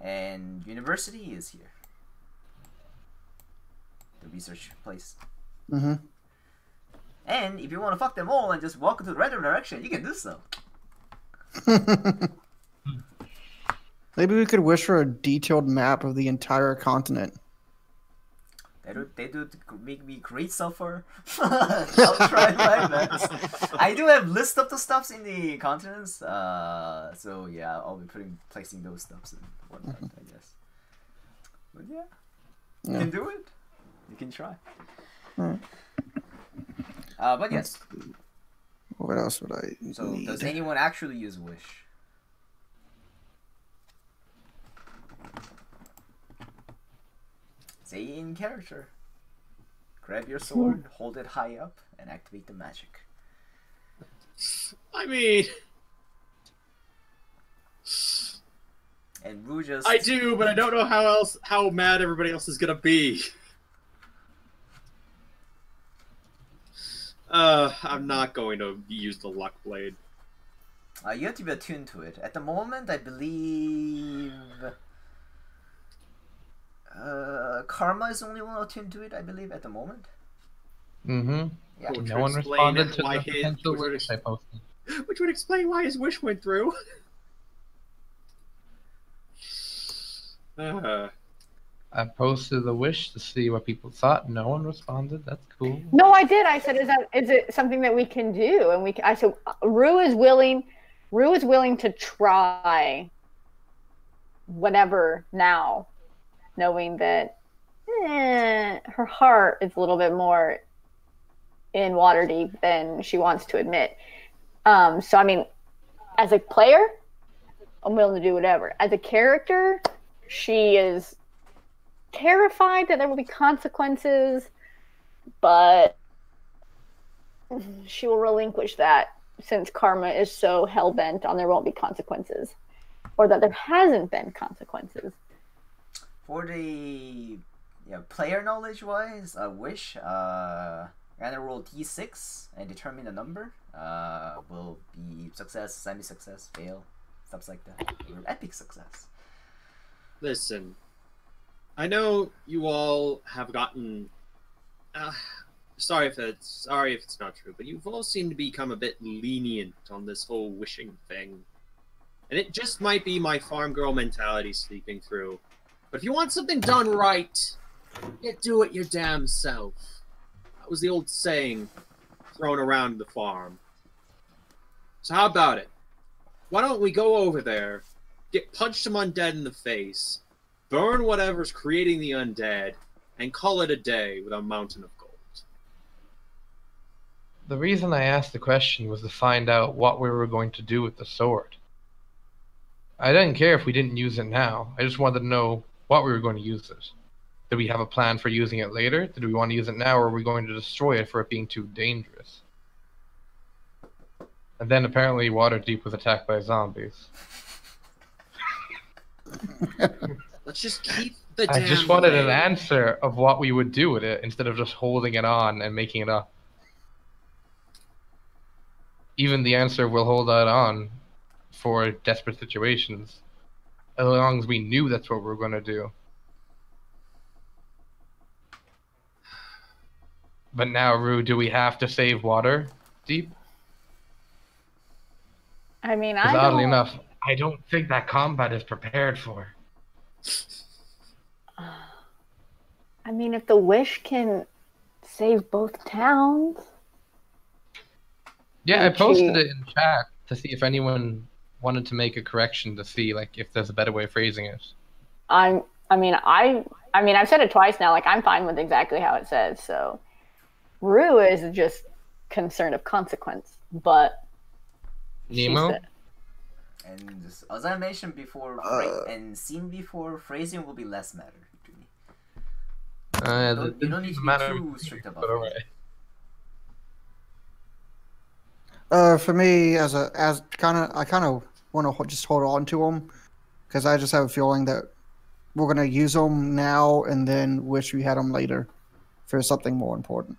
And University is here. The research place. Mm-hmm. And if you want to fuck them all and just walk into the random direction, you can do so. Maybe we could wish for a detailed map of the entire continent. They do make me great suffer. I'll try my best. I do have list of the stuffs in the continents, so yeah, I'll be placing those stuffs in whatnot, I guess. But yeah, you can do it. You can try. But yes. What else would I need? Does anyone actually use Wish? Say in character. Grab your sword, hold it high up, and activate the magic. I mean... And Rue just... I do, but I don't know how mad everybody else is gonna be. I'm not going to use the luck blade. You have to be attuned to it. At the moment, I believe... Karma is the only one attuned to it, I believe, at the moment. Mm-hmm. Yeah. No one responded to the potential wish I posted. Which would explain why his wish went through. I posted the wish to see what people thought. No one responded. That's cool. No, I did. I said, "Is it something that we can do?" And I said, "Rue is willing to try whatever now, knowing that her heart is a little bit more in Waterdeep than she wants to admit." So I mean, as a player, I'm willing to do whatever. As a character, she is terrified that there will be consequences, but she will relinquish that since Karma is so hell-bent on there won't be consequences, or that there hasn't been consequences. For the player knowledge wise, Wish, I'm gonna roll d6 and determine the number. Will be success, semi-success, fail, stuff like that, or epic success. Listen, I know you all have gotten. Sorry if it's not true, but you've all seemed to become a bit lenient on this whole wishing thing, and it just might be my farm girl mentality sleeping through. But if you want something done right, you do it your damn self. That was the old saying thrown around the farm. So how about it? Why don't we go over there, punch some undead in the face, burn whatever's creating the undead, and call it a day with a mountain of gold. The reason I asked the question was to find out what we were going to do with the sword. I didn't care if we didn't use it now. I just wanted to know what we were going to use it. Did we have a plan for using it later? Did we want to use it now, or were we going to destroy it for it being too dangerous? And then apparently Waterdeep was attacked by zombies. Let's just keep the I just wanted an answer of what we would do with it instead of just holding it on and making it up. Even the answer we'll hold that on for desperate situations, as long as we knew that's what we were going to do. But now, Rue, do we have to save Waterdeep? I mean, Because oddly enough, I don't think that combat is prepared for. I mean, if the wish can save both towns. Yeah, I posted it in chat to see if anyone wanted to make a correction to see like if there's a better way of phrasing it. I mean, I've said it twice now. Like, I'm fine with exactly how it says. So, Rue is just concerned of consequence, but Nemo. And just, as I mentioned before, and seen before, phrasing will be less matter to me. You don't need to be too strict about it. For me, I kind of want to just hold on to them because I just have a feeling that we're gonna use them now and then wish we had them later for something more important.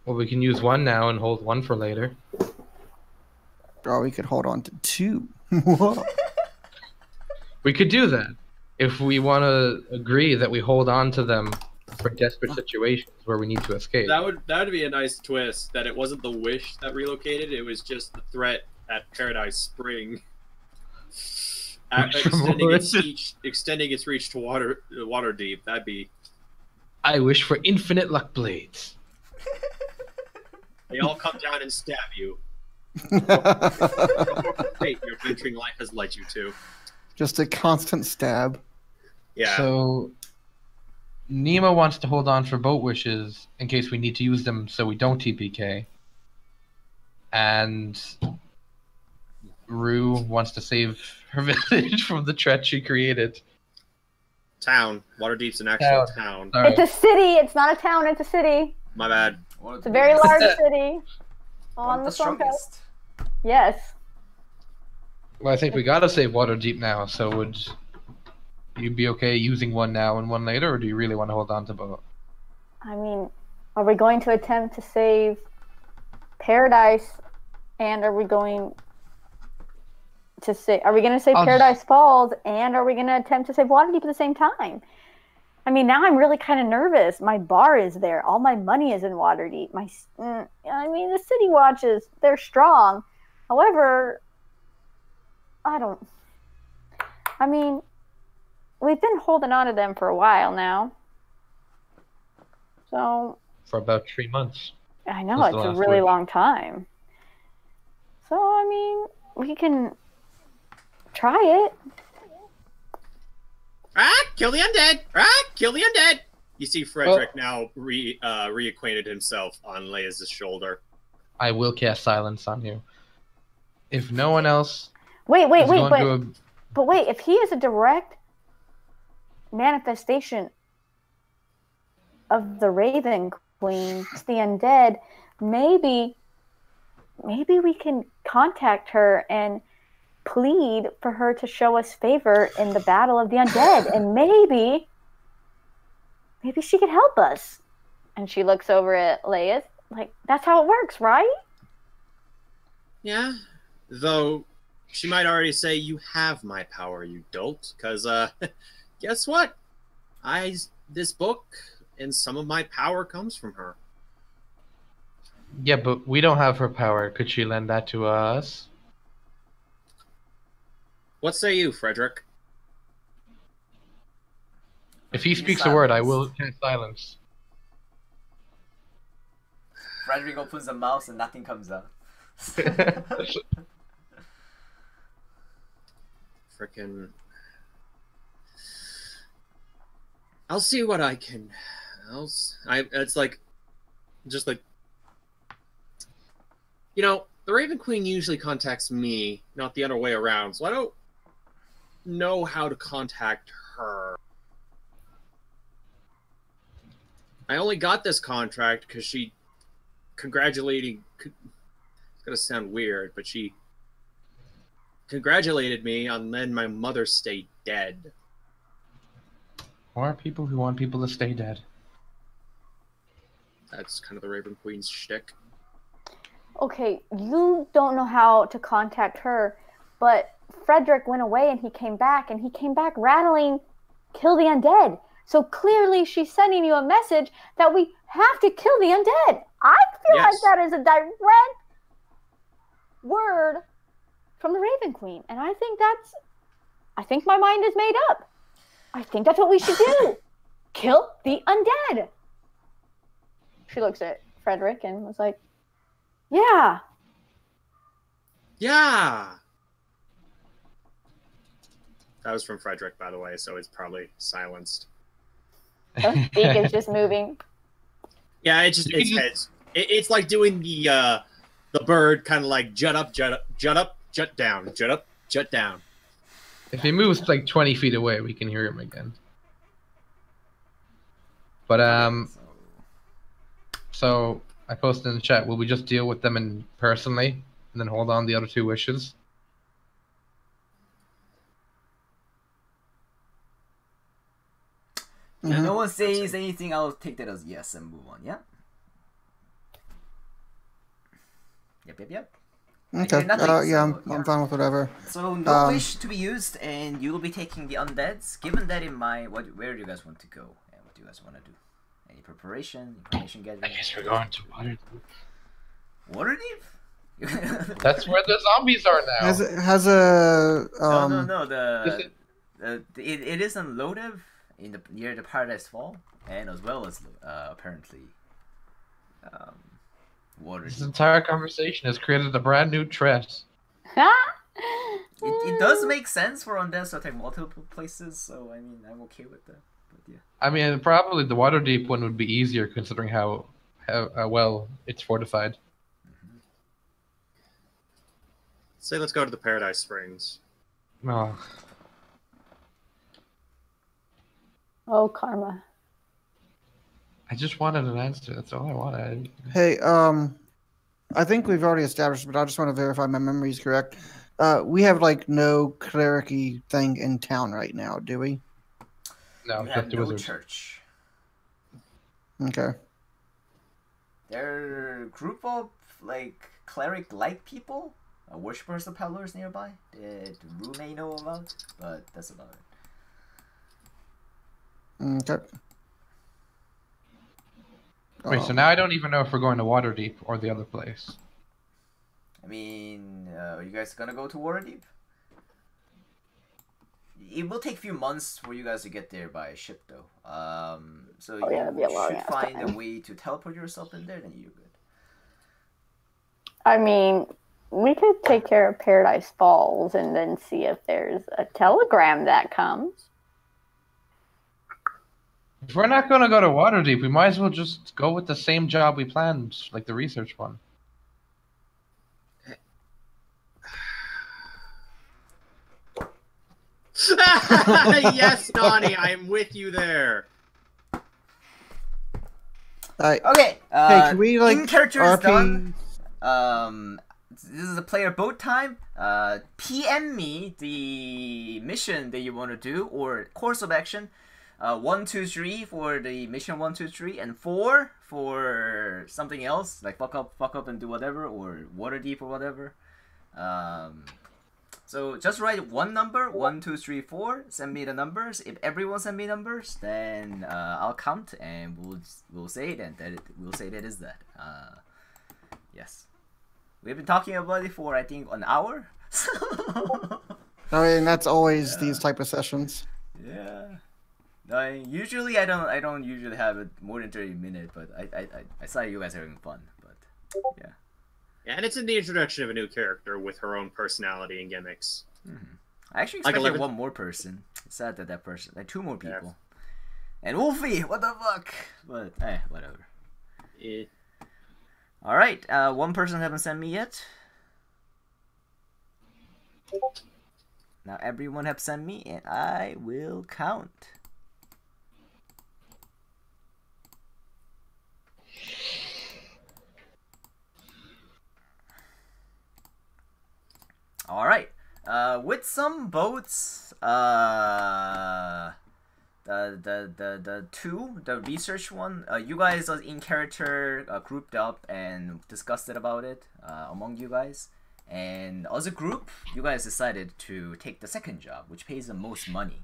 Well, we can use one now and hold one for later. Or we could hold on to two. We could do that if we want to agree that we hold on to them for desperate situations where we need to escape. That would be a nice twist. That it wasn't the wish that relocated; it was just the threat at Paradise Spring, extending its reach to water deep. That'd be. I wish for infinite luck blades. They all come down and stab you. Fate your adventuring life has led you to. Just a constant stab. Yeah. So Nemo wants to hold on for boat wishes in case we need to use them so we don't TPK. And Rue wants to save her village from the threat she created. Town. Waterdeep's an actual town. Sorry. It's a city. It's not a town. It's a city. My bad. It's a very large city on the Storm Coast. Yes. Well, I think we gotta save Waterdeep now, so would you be okay using one now and one later, or do you really want to hold on to both? I mean, are we going to attempt to save Paradise, and are we going to save Paradise Falls, and are we going to attempt to save Waterdeep at the same time? I mean, now I'm really kind of nervous. My bar is there. All my money is in Waterdeep. I mean, the City Watches, they're strong. However, we've been holding on to them for a while now. So. For about 3 months. I know, it's a really long time. So, I mean, we can try it. Kill the undead! Kill the undead! You see Frederick now reacquainted himself on Leia's shoulder. I will cast silence on you. If no one else... Wait, but wait, if he is a direct manifestation of the Raven Queen, the undead, maybe we can contact her and plead for her to show us favor in the battle of the undead, and maybe she could help us. And she looks over at Leia, like, that's how it works, right? Yeah, though she might already say, you have my power, you dolt, because guess what? This book and some of my power comes from her. Yeah, but we don't have her power. Could she lend that to us? What say you, Frederick? If he speaks a word, I will cast silence. Frederick opens the mouth and nothing comes out. Frickin'. I'll see what I can. It's like, just like, you know, the Raven Queen usually contacts me, not the other way around. So I don't know how to contact her. I only got this contract because she congratulating. It's gonna sound weird, but she congratulated me on letting my mother stay dead. Or people who want people to stay dead. That's kind of the Raven Queen's shtick. Okay, you don't know how to contact her, but Frederick went away and he came back rattling, kill the undead. So clearly she's sending you a message that we have to kill the undead. I feel like that is a direct word from the Raven Queen. And I think my mind is made up. I think that's what we should do. Kill the undead. She looks at Frederick and was like, yeah. Yeah. That was from Frederick, by the way, so it's probably silenced. Her beak is just moving. Yeah, it's heads. It's like doing the bird, kind of like jut up, jut up, jut up, jut down, jut up, jut down. If he moves like 20 feet away, we can hear him again. But so I posted in the chat. Will we just deal with them in personally, and then hold on the other 2 wishes? If no one says anything, I'll take that as yes and move on. Yeah. Yep. Okay. I'm fine with whatever. So no wish to be used, and you will be taking the undeads. Given that in mind, where do you guys want to go, and what do you guys want to do? Any preparation, information gathering? I guess we're going to Waterdeep. Waterdeep? That's where the zombies are now. Has a No. It is in Lodev, near the Paradise Fall, and as well as apparently Waterdeep. This entire conversation has created a brand new threat. It does make sense for undeads to attack multiple places, so I mean I'm okay with that. But yeah. I mean, probably the Waterdeep one would be easier considering how well it's fortified. Say let's go to the Paradise Springs. Oh. Oh, karma. I just wanted an answer. That's all I wanted. Hey, I think we've already established, but I just want to verify my memory is correct. We have like no cleric-y thing in town right now, do we? No, we have no church. Okay. They're a group of like cleric-like people, worshippers of pillars nearby that Rue may know about, but that's about it. Okay. Wait, so now I don't even know if we're going to Waterdeep or the other place. I mean, are you guys gonna go to Waterdeep? It will take a few months for you guys to get there by ship, though. So you should find a way to teleport yourself in there, then you're good. I mean, we could take care of Paradise Falls and then see if there's a telegram that comes. If we're not going to go to Waterdeep, we might as well just go with the same job we planned, like the research one. Yes, Donnie, I'm with you there. Okay. Hey, can we like in character is RP? done. This is a player boat time. PM me the mission that you want to do or course of action. 1, 2, 3 for the mission 1, 2, 3, and 4 for something else like fuck up and do whatever, or Waterdeep or whatever. So just write one number, 1, 2, 3, 4. Send me the numbers. If everyone send me numbers, then I'll count and we'll say that we'll say that is that. Yes, we've been talking about it for I think an hour. I mean, that's always these type of sessions. Yeah. Usually I don't usually have it more than 30 minutes, but I saw you guys having fun, but yeah. Yeah, and it's in the introduction of a new character with her own personality and gimmicks. I actually expected one more person. It's sad that person, like 2 more people. Yeah. And Wolfie, what the fuck? But whatever. Yeah. All right, one person haven't sent me yet. Now everyone have sent me, and I will count. All right. With some boats, the research one, you guys are in character grouped up and discussed it about it among you guys, and as a group, you guys decided to take the second job, which pays the most money,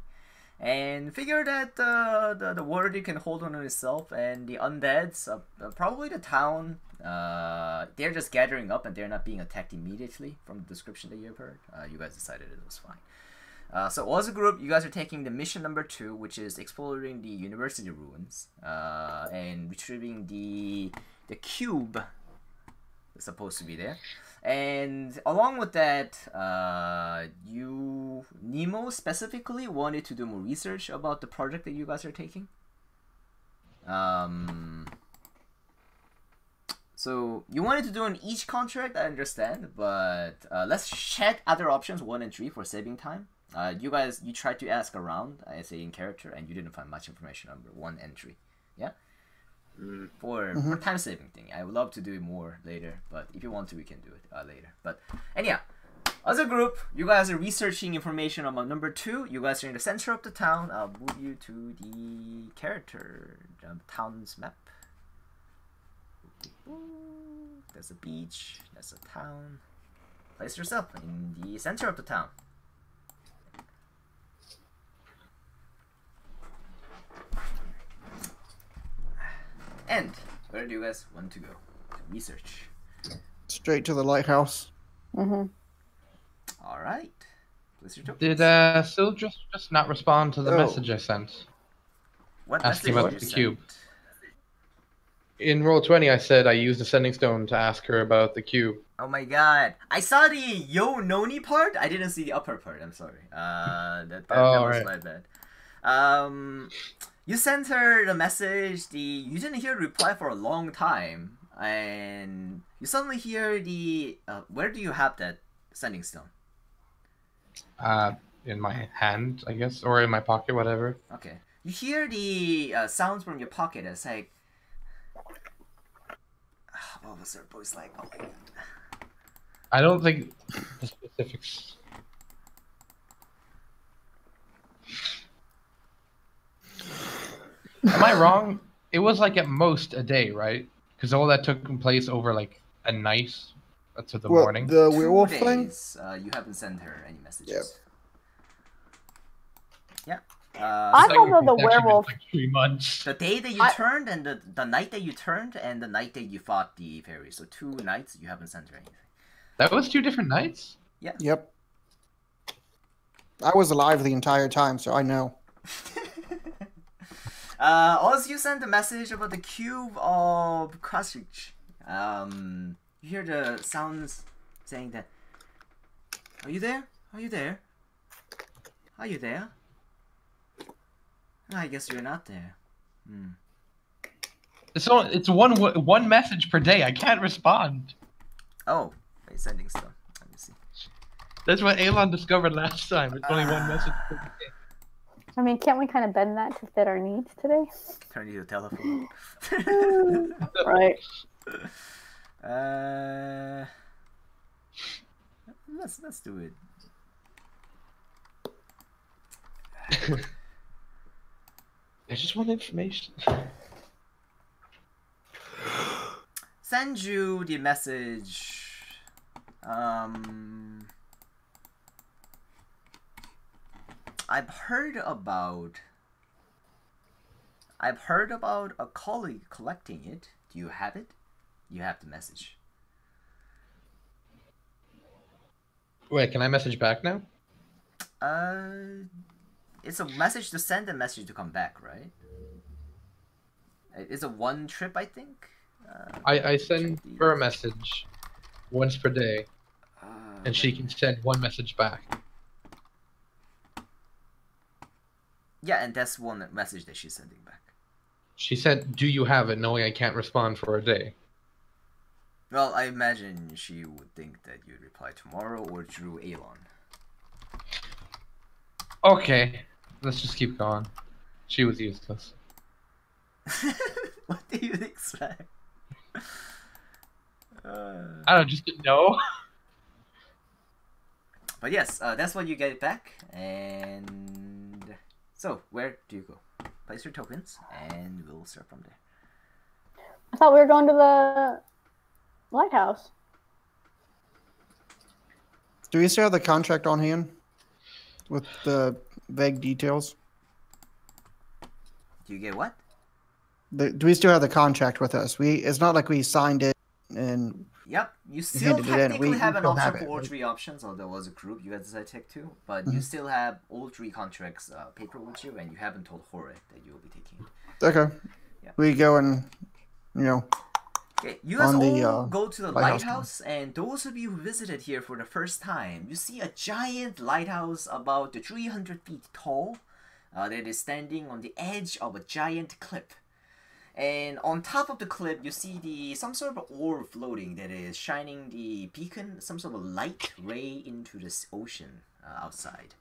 and figure that the Waterdeep can hold on to itself, and the undeads, probably the town. They're just gathering up and they're not being attacked immediately from the description that you've heard. You guys decided it was fine. So as a group, you guys are taking the mission number 2, which is exploring the university ruins and retrieving the cube, the supposed to be there. And along with that, Nemo specifically wanted to do more research about the project that you guys are taking. So you wanted to do on each contract, I understand, but let's check other options 1 and 3 for saving time. You tried to ask around, I say in character, and you didn't find much information on 1 and 3. Yeah? For time saving thing. I would love to do it more later, but if you want to, we can do it later. But anyhow, as a group, you guys are researching information about number 2. You guys are in the center of the town. I'll move you to the town's map. There's a beach. There's a town. Place yourself in the center of the town. And where do you guys want to go to research? Straight to the lighthouse. All right. Did Syl just not respond to the message I sent? What asking message about the you cube? sent? In Roll20, I said I used the sending stone to ask her about the cube. Oh my god. I saw the Yo Noni part. I didn't see the upper part. I'm sorry. That was my bad. You sent her the message. You didn't hear a reply for a long time. And you suddenly hear the... where do you have that sending stone? In my hand, I guess. Or in my pocket, whatever. Okay. You hear the sounds from your pocket. It's like... what was her voice like? Oh my god. I don't think the specifics. Am I wrong? It was like at most a day, right? Because all that took place over like a night to the morning. The werewolf thing? You haven't sent her any messages. Yeah. I don't know the werewolf. Like 3 months. The day that you turned and the night that you turned and the night that you fought the fairy. So 2 nights you haven't sent her anything. That was 2 different nights? Yeah. Yep. I was alive the entire time, so I know. Also, you sent a message about the cube of Crossreach. You hear the sounds saying that, "Are you there? Are you there? Are you there? I guess you're not there." It's one message per day. I can't respond. Oh, wait, sending stuff. Let me see. That's what Elon discovered last time. It's only one message per day. I mean, can't we kind of bend that to fit our needs today? Turn you to telephone. Right. Let's do it. I just want information. Send you the message. I've heard about a colleague collecting it. Do you have it? You have the message. Wait, can I message back now? It's a message to send, a message to come back, right? It's a 1 trip, I think. I send her a message once per day, and she can send 1 message back. Yeah, and that's 1 message that she's sending back. She said, "Do you have it?" knowing I can't respond for a day. Well, I imagine she would think that you'd reply tomorrow or through Elon. Okay, let's just keep going. She was useless. What do you expect? I don't just know. But yes, that's what you get back. And so, where do you go? Place your tokens, and we'll start from there. I thought we were going to the lighthouse. Do we still have the contract on hand with the vague details? Do you get what? Do we still have the contract with us? It's not like we signed it and... Yep, you still technically have an option for all right? 3 options, although it was a group, you guys decided to take 2, but you still have all 3 contracts paper with you, and you haven't told Hore that you will be taking it. Okay. Yeah. We go and, Okay, you guys all the go to the lighthouse, and those of you who visited here for the first time, you see a giant lighthouse about 300 feet tall that is standing on the edge of a giant cliff. And on top of the cliff, you see some sort of orb floating that is shining the beacon, some sort of light ray into this ocean outside.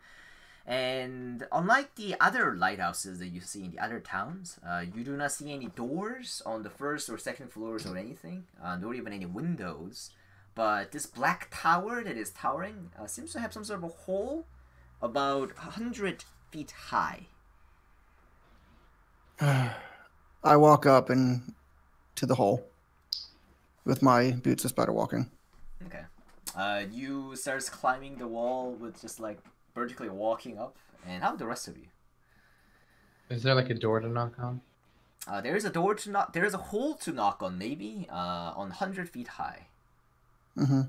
And unlike the other lighthouses that you see in the other towns, you do not see any doors on the first or second floors or anything, nor even any windows. But this black tower that is towering seems to have some sort of a hole about 100 feet high. I walk up and to the hole with my boots of spider walking. Okay. You starts climbing the wall with just like vertically walking up, and how about the rest of you? Is there like a door to knock on? There is a door to knock. There is a hole to knock on, maybe on 100 feet high. Mm-hmm.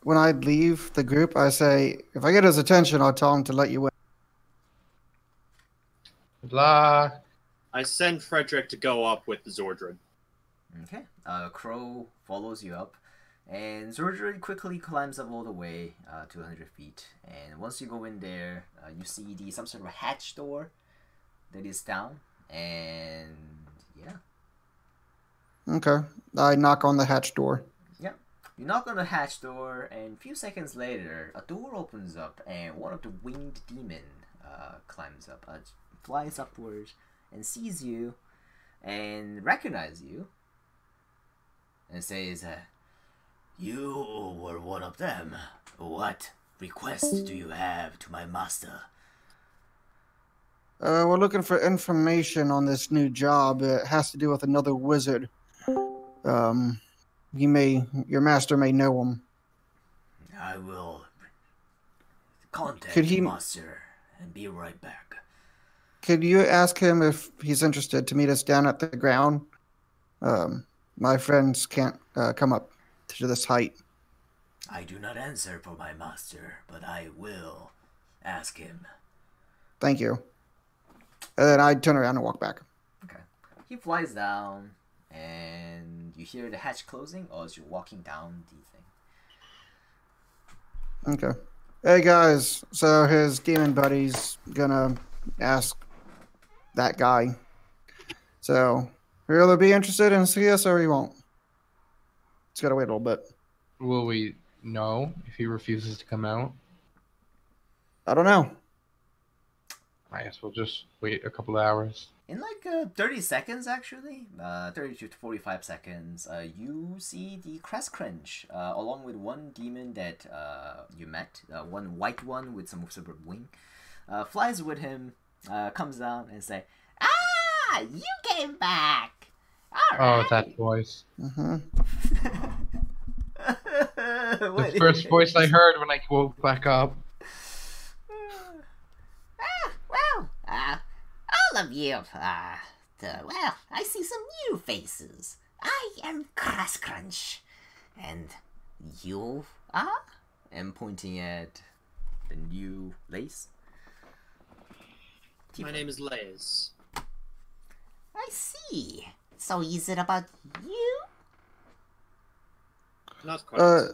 When I leave the group, I say, if I get his attention, I'll tell him to let you in. Blah. I send Frederick to go up with Zordred. Okay. Crow follows you up, and Zordred quickly climbs up all the way to 100 feet. And once you go in there, you see some sort of a hatch door that is down, and yeah. Okay. I knock on the hatch door. Yeah. You knock on the hatch door, and a few seconds later, a door opens up, and one of the winged demon climbs up, flies upwards, and sees you, and recognizes you, and says, "You were one of them. What request do you have to my master?" We're looking for information on this new job. It has to do with another wizard. Your master may know him. I will contact the master and be right back. Could you ask him if he's interested to meet us down at the ground? My friends can't come up to this height. I do not answer for my master, but I will ask him. Thank you. And then I turn around and walk back. Okay. He flies down, and you hear the hatch closing as you're walking down the thing. Okay. Hey guys, so his demon buddy's gonna ask that guy. So he'll either be interested in seeing us or he won't. It's gotta wait a little bit. Will we know if he refuses to come out? I don't know. I guess we'll just wait a couple of hours. In like 30 seconds, actually, 30 to 45 seconds, you see the Crest along with one demon that you met, one white one with some sort of wing, flies with him, comes down and say, "Ah, you came back! All right." Oh, that voice. Mm-hmm. The first voice I heard when I woke back up. All of you, well, I see some new faces. I am Crunch. And you are? I'm pointing at the new lace. My name is Lays. I see. So is it about you? Not quite.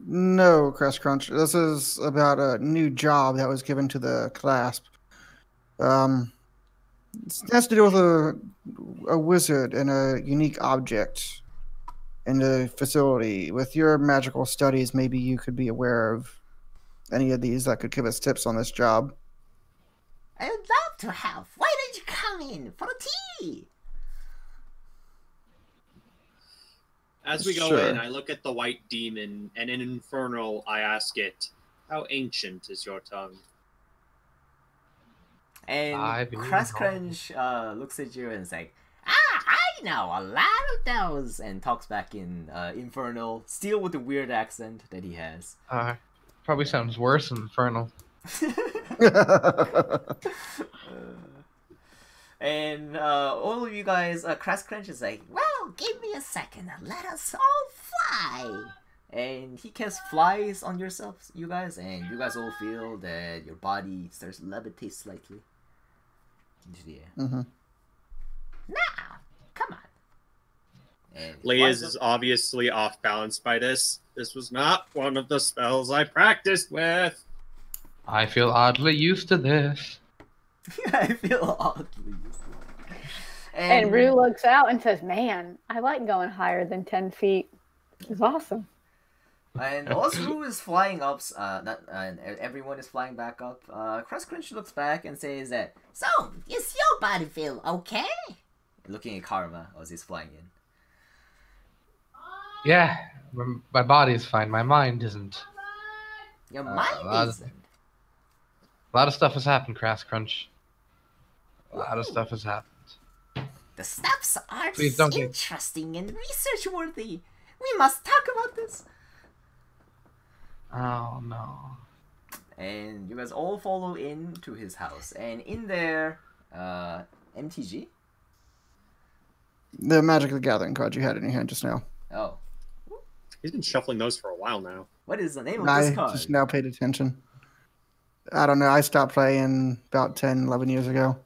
No, Crunch. This is about a new job that was given to the Clasp. It has to do with a wizard and a unique object in the facility. With your magical studies, maybe you could be aware of any of these that could give us tips on this job. I would love to help. Why don't you come in for tea? As we go in, I look at the white demon, and in Infernal, I ask it, "How ancient is your tongue?" And Crunch looks at you and is like, I know a lot of those, and talks back in Infernal, still with the weird accent that he has. Probably sounds worse than Infernal. And all of you guys, Crunch is like, well, give me a second and let us all fly. And he casts flies on yourselves, you guys, and you guys all feel that your body starts to levitate slightly into the air. Mm-hmm. Now, And Liz is obviously off balance by this. This was not one of the spells I practiced with. I feel oddly used to this. I feel oddly used to it. And Rue looks out and says, "Man, I like going higher than 10 feet. It's awesome." And as Rue is flying up, and everyone is flying back up, Crunch looks back and says that, "So, is your body feel okay?" Looking at Karma as he's flying in. Yeah, my body's fine. My mind isn't. Your mind isn't. A lot of stuff has happened, Crunch. A lot of stuff has happened. The steps are Please don't interesting and research-worthy. We must talk about this. Oh, no. And you guys all follow into his house. And in there, MTG? The Magic the Gathering card you had in your hand just now. Oh. He's been shuffling those for a while now. What is the name of I this card? just now paid attention. I don't know. I stopped playing about 10, 11 years ago.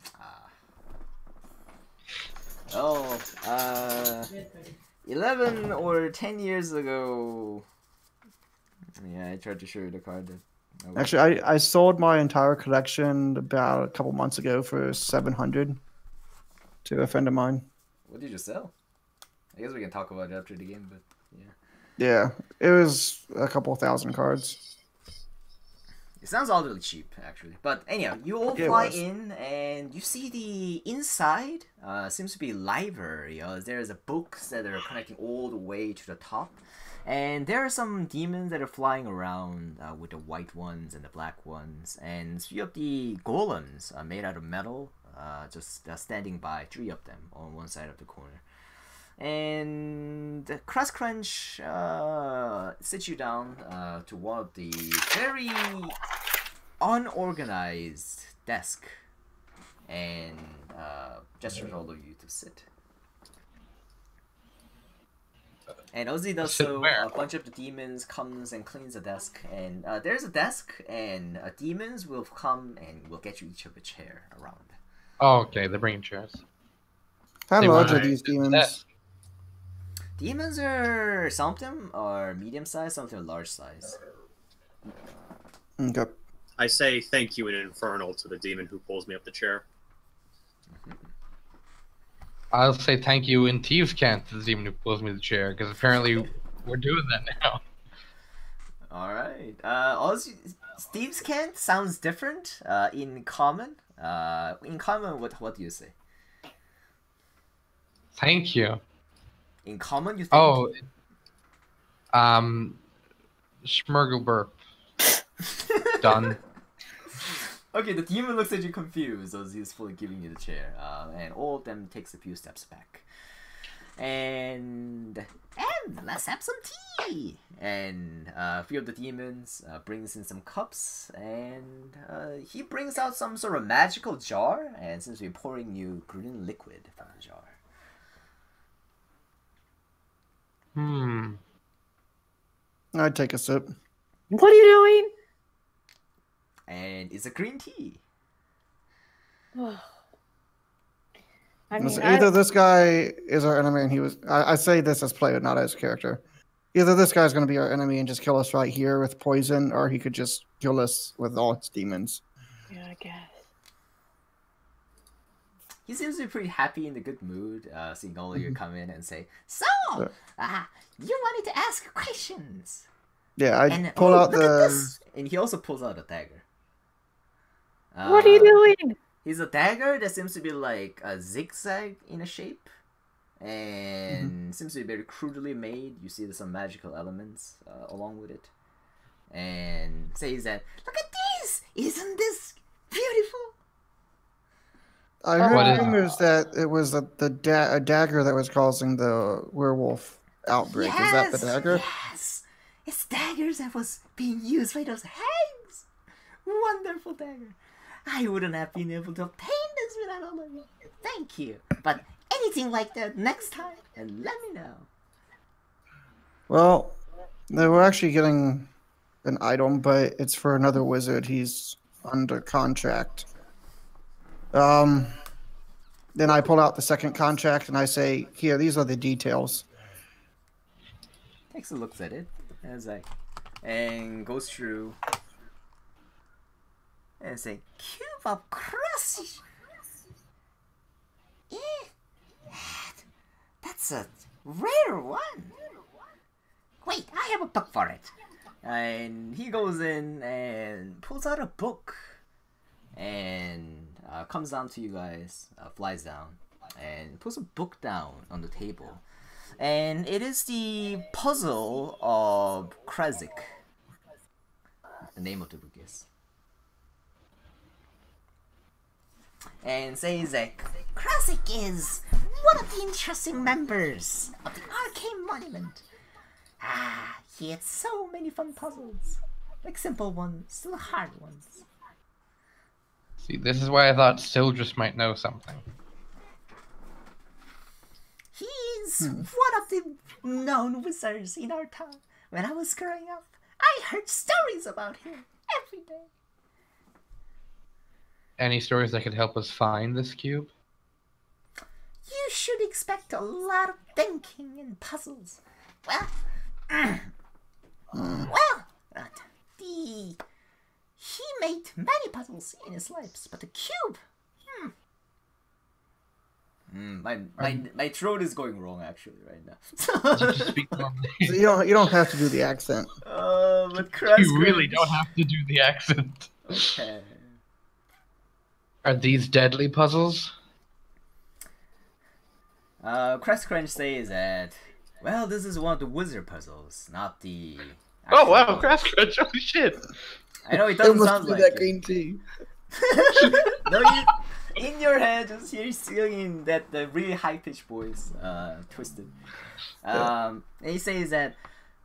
11 or 10 years ago. Yeah, I tried to show you the card. Actually, I sold my entire collection about a couple months ago for $700 to a friend of mine. What did you sell? I guess we can talk about it after the game, but yeah. Yeah, it was a couple thousand cards. It sounds oddly cheap, actually. But anyhow, you all fly in, and you see the inside seems to be library. There's books that are connecting all the way to the top. And there are some demons that are flying around with the white ones and the black ones. And 3 of the golems are made out of metal, just standing by, 3 of them on one side of the corner. And Crunch sits you down to one of the very unorganized desk and gestures all of you to sit. And Ozzy does so. A bunch of the demons comes and cleans the desk, and there's a desk, and demons will come and will get you each of a chair around. Oh, okay, they're bringing chairs. How large are these demons? Demons are, some of them are medium size, some of them are large size. Okay. I say thank you in Infernal to the demon who pulls me up the chair. I'll say thank you in Thieves' Cant to the demon who pulls me the chair, because apparently we're doing that now. Alright. Thieves' Cant sounds different in common. In common, what do you say? Thank you. In common, you think? Oh, Schmurgelburp. Done. Okay, the demon looks at you confused as he's fully giving you the chair, and all of them takes a few steps back. And let's have some tea. And a few of the demons brings in some cups, and he brings out some sort of magical jar, and seems to be pouring you green liquid from the jar. I'd take a sip. What are you doing? And it's a green tea. I mean, Either this guy is our enemy and he was... I say this as player, not as character. Either this guy's going to be our enemy and just kill us right here with poison, or he could just kill us with all his demons. Yeah, I guess. He seems to be pretty happy, in a good mood, seeing all of you come in and say, "So, you wanted to ask questions." Yeah, I pull out the... And he also pulls out a dagger. What are you doing? He's a dagger that seems to be like a zigzag in a shape. And seems to be very crudely made. You see there's some magical elements along with it. And says that, "Look at this! Isn't this beautiful?" I heard rumors that it was a dagger that was causing the werewolf outbreak. Yes, is that the dagger? Yes! It's daggers that was being used by those hags! Wonderful dagger. I wouldn't have been able to obtain this without all of you. Thank you. But anything like that next time, and let me know. Well, we're actually getting an item, but it's for another wizard. He's under contract. Then I pull out the second contract and I say, "Here, these are the details. takes a look at it, and goes through and say, "Cube of crust. That's a rare one. Wait, I have a book for it." And he goes in and pulls out a book and comes down to you guys, flies down, and puts a book down on the table. And it is the Puzzle of Krazik. The name of the book is. And says that Krazik is one of the interesting members of the Arcane Monument. He had so many fun puzzles. Like simple ones, still hard ones. See, this is why I thought Sildress might know something. He's one of the known wizards in our town. When I was growing up, I heard stories about him every day. Any stories that could help us find this cube? You should expect a lot of thinking and puzzles. Well, he made many puzzles in his lives, but the cube. My throat is going wrong actually right now. So you don't have to do the accent. But you really don't have to do the accent. Okay. Are these deadly puzzles? Crest Crunch says that, well, this is one of the wizard puzzles, not the. Oh wow, Crest Crunch! Holy shit! I know it doesn't sound like that it. green tea. No, you, in your head, just hear singing that the really high pitched voice, twisted. And he says that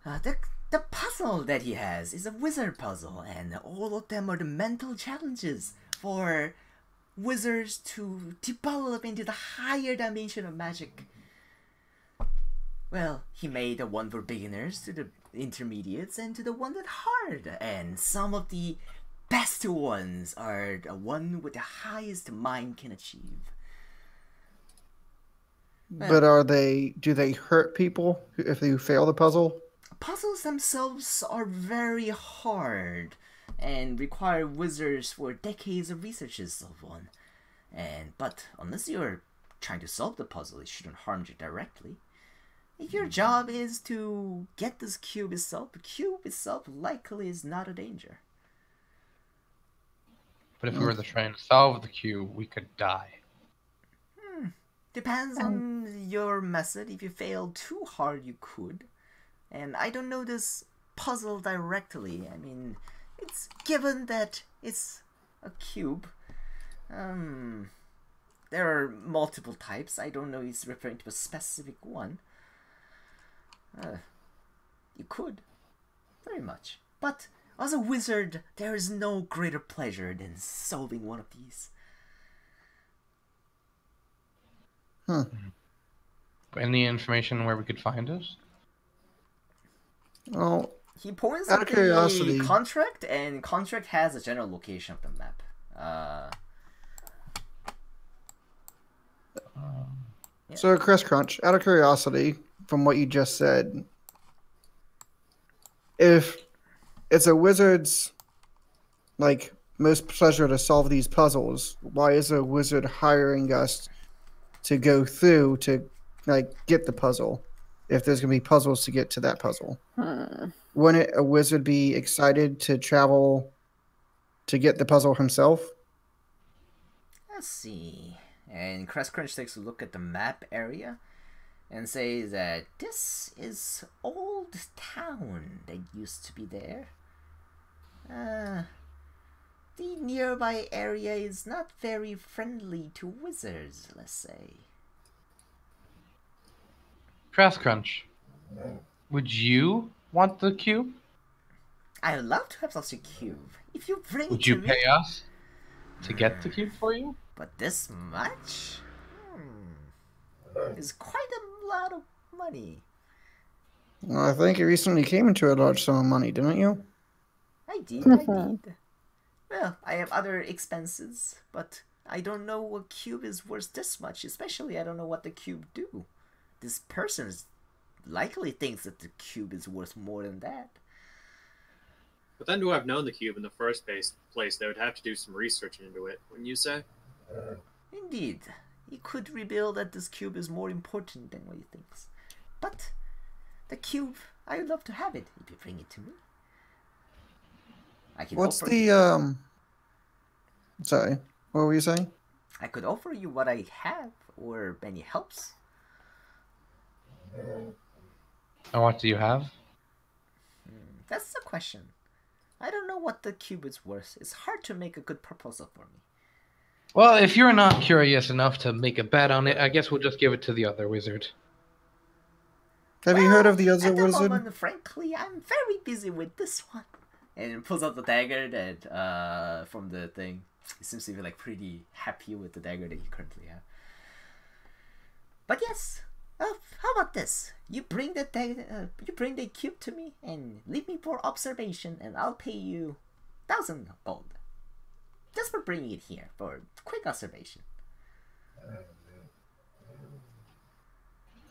the puzzle that he has is a wizard puzzle, and all of them are the mental challenges for wizards to develop into the higher dimension of magic. Well, he made the one for beginners, to the intermediates, and to the one that hard. And some of the best ones are the one with the highest mind can achieve. But do they hurt people if you fail the puzzle? Puzzles themselves are very hard and require wizards for decades of research and so on. But unless you're trying to solve the puzzle, it shouldn't harm you directly. If your job is to get this cube itself, the cube itself likely is not a danger. But if we were to try and solve the cube, we could die. Depends on your method. If you fail too hard, you could. And I don't know this puzzle directly. I mean, it's given that it's a cube. There are multiple types. I don't know if he's referring to a specific one. You could. Very much. But as a wizard, there is no greater pleasure than solving one of these. Any information where we could find it? Well, he points out at of curiosity, the contract, and contract has a general location of the map. Yeah. So, Chris Crunch, out of curiosity, from what you just said, if it's a wizard's most pleasure to solve these puzzles, why is a wizard hiring us to go through to get the puzzle if there's gonna be puzzles to get to that puzzle? Wouldn't a wizard be excited to travel to get the puzzle himself? Let's see. And Crest Crunch takes a look at the map area and says that this is old town that used to be there. The nearby area is not very friendly to wizards, let's say. Crest Crunch, would you want the cube? I would love to have such a cube. If you bring it Would to you me. pay us to get the cube for you? But this much? Is quite a lot of money. Well, I think you recently came into a large sum of money, didn't you? I did. Well, I have other expenses, but I don't know a cube is worth this much. Especially, I don't know what the cube do. This person is likely thinks that the cube is worth more than that. But then to have known the cube in the first place, they would have to do some research into it, wouldn't you say? Indeed. He could reveal that this cube is more important than what he thinks. But the cube, I would love to have it if you bring it to me. I can What's offer the Sorry, what were you saying? I could offer you what I have, or any helps. And what do you have? That's the question. I don't know what the cube is worth. It's hard to make a good proposal for me. Well, if you're not curious enough to make a bet on it, I guess we'll just give it to the other wizard. Have you heard of the other at the wizard? moment, frankly, I'm very busy with this one. And pulls out the dagger that from the thing. He seems to be like pretty happy with the dagger that you currently have. But yes, how about this? You bring the dagger, you bring the cube to me and leave me for observation, and I'll pay you 1,000 gold just for bringing it here for quick observation.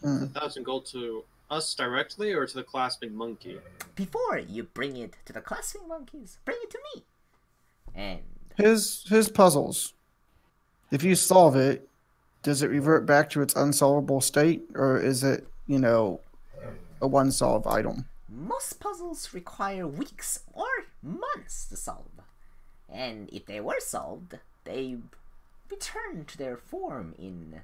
1,000 gold to us directly, or to the Clasping Monkey? Before you bring it to the Clasping Monkeys, bring it to me. And His puzzles. If you solve it, does it revert back to its unsolvable state, or is it, you know, a one-solve item? most puzzles require weeks or months to solve. And if they were solved, they return to their form in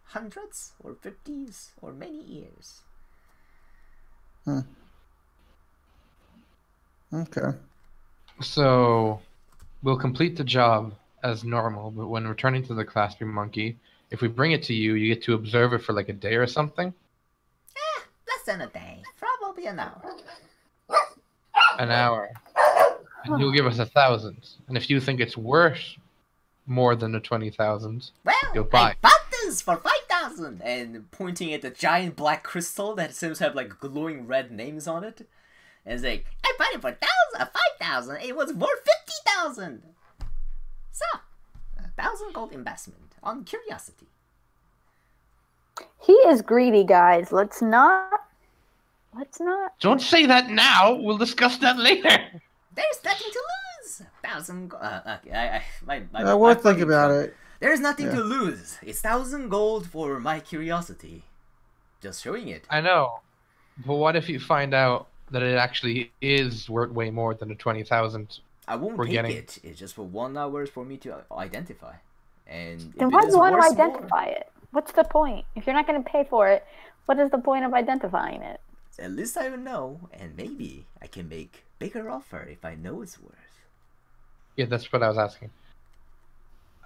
hundreds or 50s or many years. Okay. So, we'll complete the job as normal, but when returning to the Clasping Monkey, if we bring it to you, you get to observe it for like a day or something? Less than a day. Probably an hour. An hour. And you'll give us 1,000. And if you think it's worth more than the 20,000, Well, you'll buy. I bought this for 5,000! And pointing at the giant black crystal that seems to have like glowing red names on it. And it's like, I bought it for 5,000. It was worth 50,000. So, 1,000 gold investment on curiosity. He is greedy, guys. Let's not. Don't say that now. We'll discuss that later. There's nothing to lose. 1,000. We'll think about it. There's nothing to lose. It's 1,000 gold for my curiosity. Just showing it. I know. But what if you find out that it actually is worth way more than the 20,000? I won't we're take getting? it. It's just for 1 hour for me to identify. And Then why do you want to identify it? What's the point? If you're not going to pay for it, what is the point of identifying it? At least I will know, and maybe I can make bigger offer if I know it's worth. Yeah, that's what I was asking.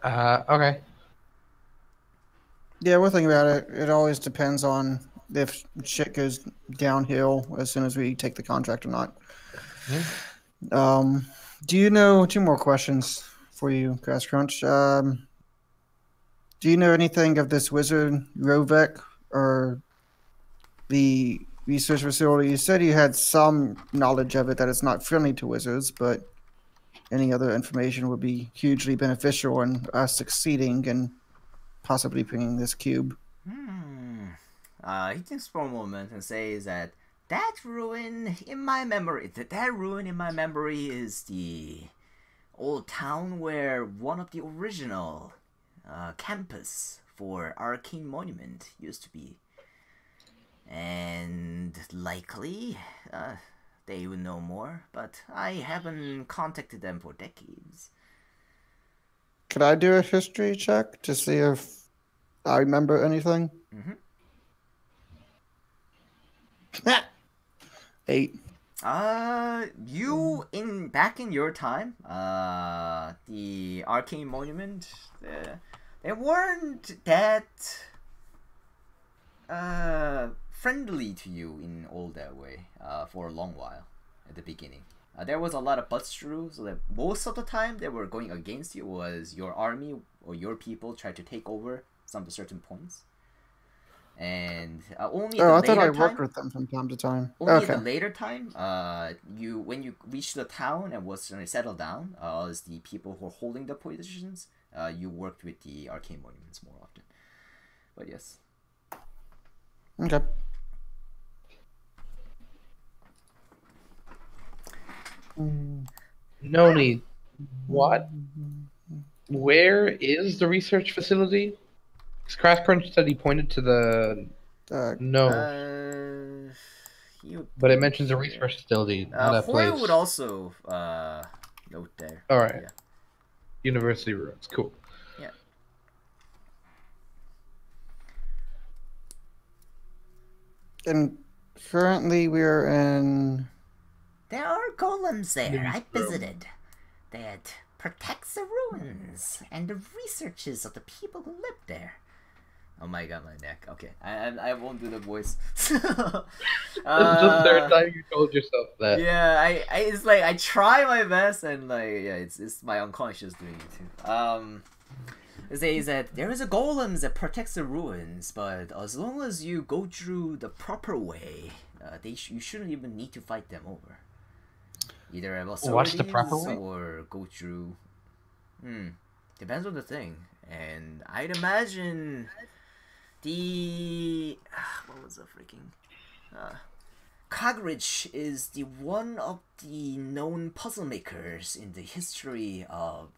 Okay. Yeah, we'll think about it. It always depends on if shit goes downhill as soon as we take the contract or not. Yeah. Do you know, 2 more questions for you, Grass Crunch. Do you know anything of this wizard, Rovek, or the research facility? You said you had some knowledge of it, that it's not friendly to wizards, but any other information would be hugely beneficial in us succeeding and possibly bringing this cube. He thinks for a moment and says that ruin in my memory is the old town where one of the original campus for Arcane Monument used to be. And likely, they would know more, but I haven't contacted them for decades. Could I do a history check to see if I remember anything? 8. Back in your time, the Arcane Monument, they weren't that friendly to you in all that way for a long while at the beginning. There was a lot of butts through, so that most of the time they were going against you was your army or your people tried to take over some certain points. And only I thought I worked with them from time to time. Only at the later time, when you reached the town and was settled down, as the people who were holding the positions, you worked with the Arcane Monuments more often. But yes. Okay. Noni, what? Where is the research facility? Because Crash Crunch said he pointed to the... no. But it mentions a research facility, not a place. Horn would also note there. Alright. Yeah. University ruins. Cool. Yeah. And currently we're in... There are golems there. I visited. That protects the ruins and the researches of the people who live there. Oh my god, my neck. Okay, I won't do the voice. This is the third time you told yourself that. Yeah, it's like I try my best and like yeah, it's my unconscious doing it too. It says that there is a golem that protects the ruins, but as long as you go through the proper way, you shouldn't even need to fight them over. Either have What's the proper way? Or go through. Depends on the thing, and I'd imagine the what was the freaking Cogridge is the one of the known puzzle makers in the history of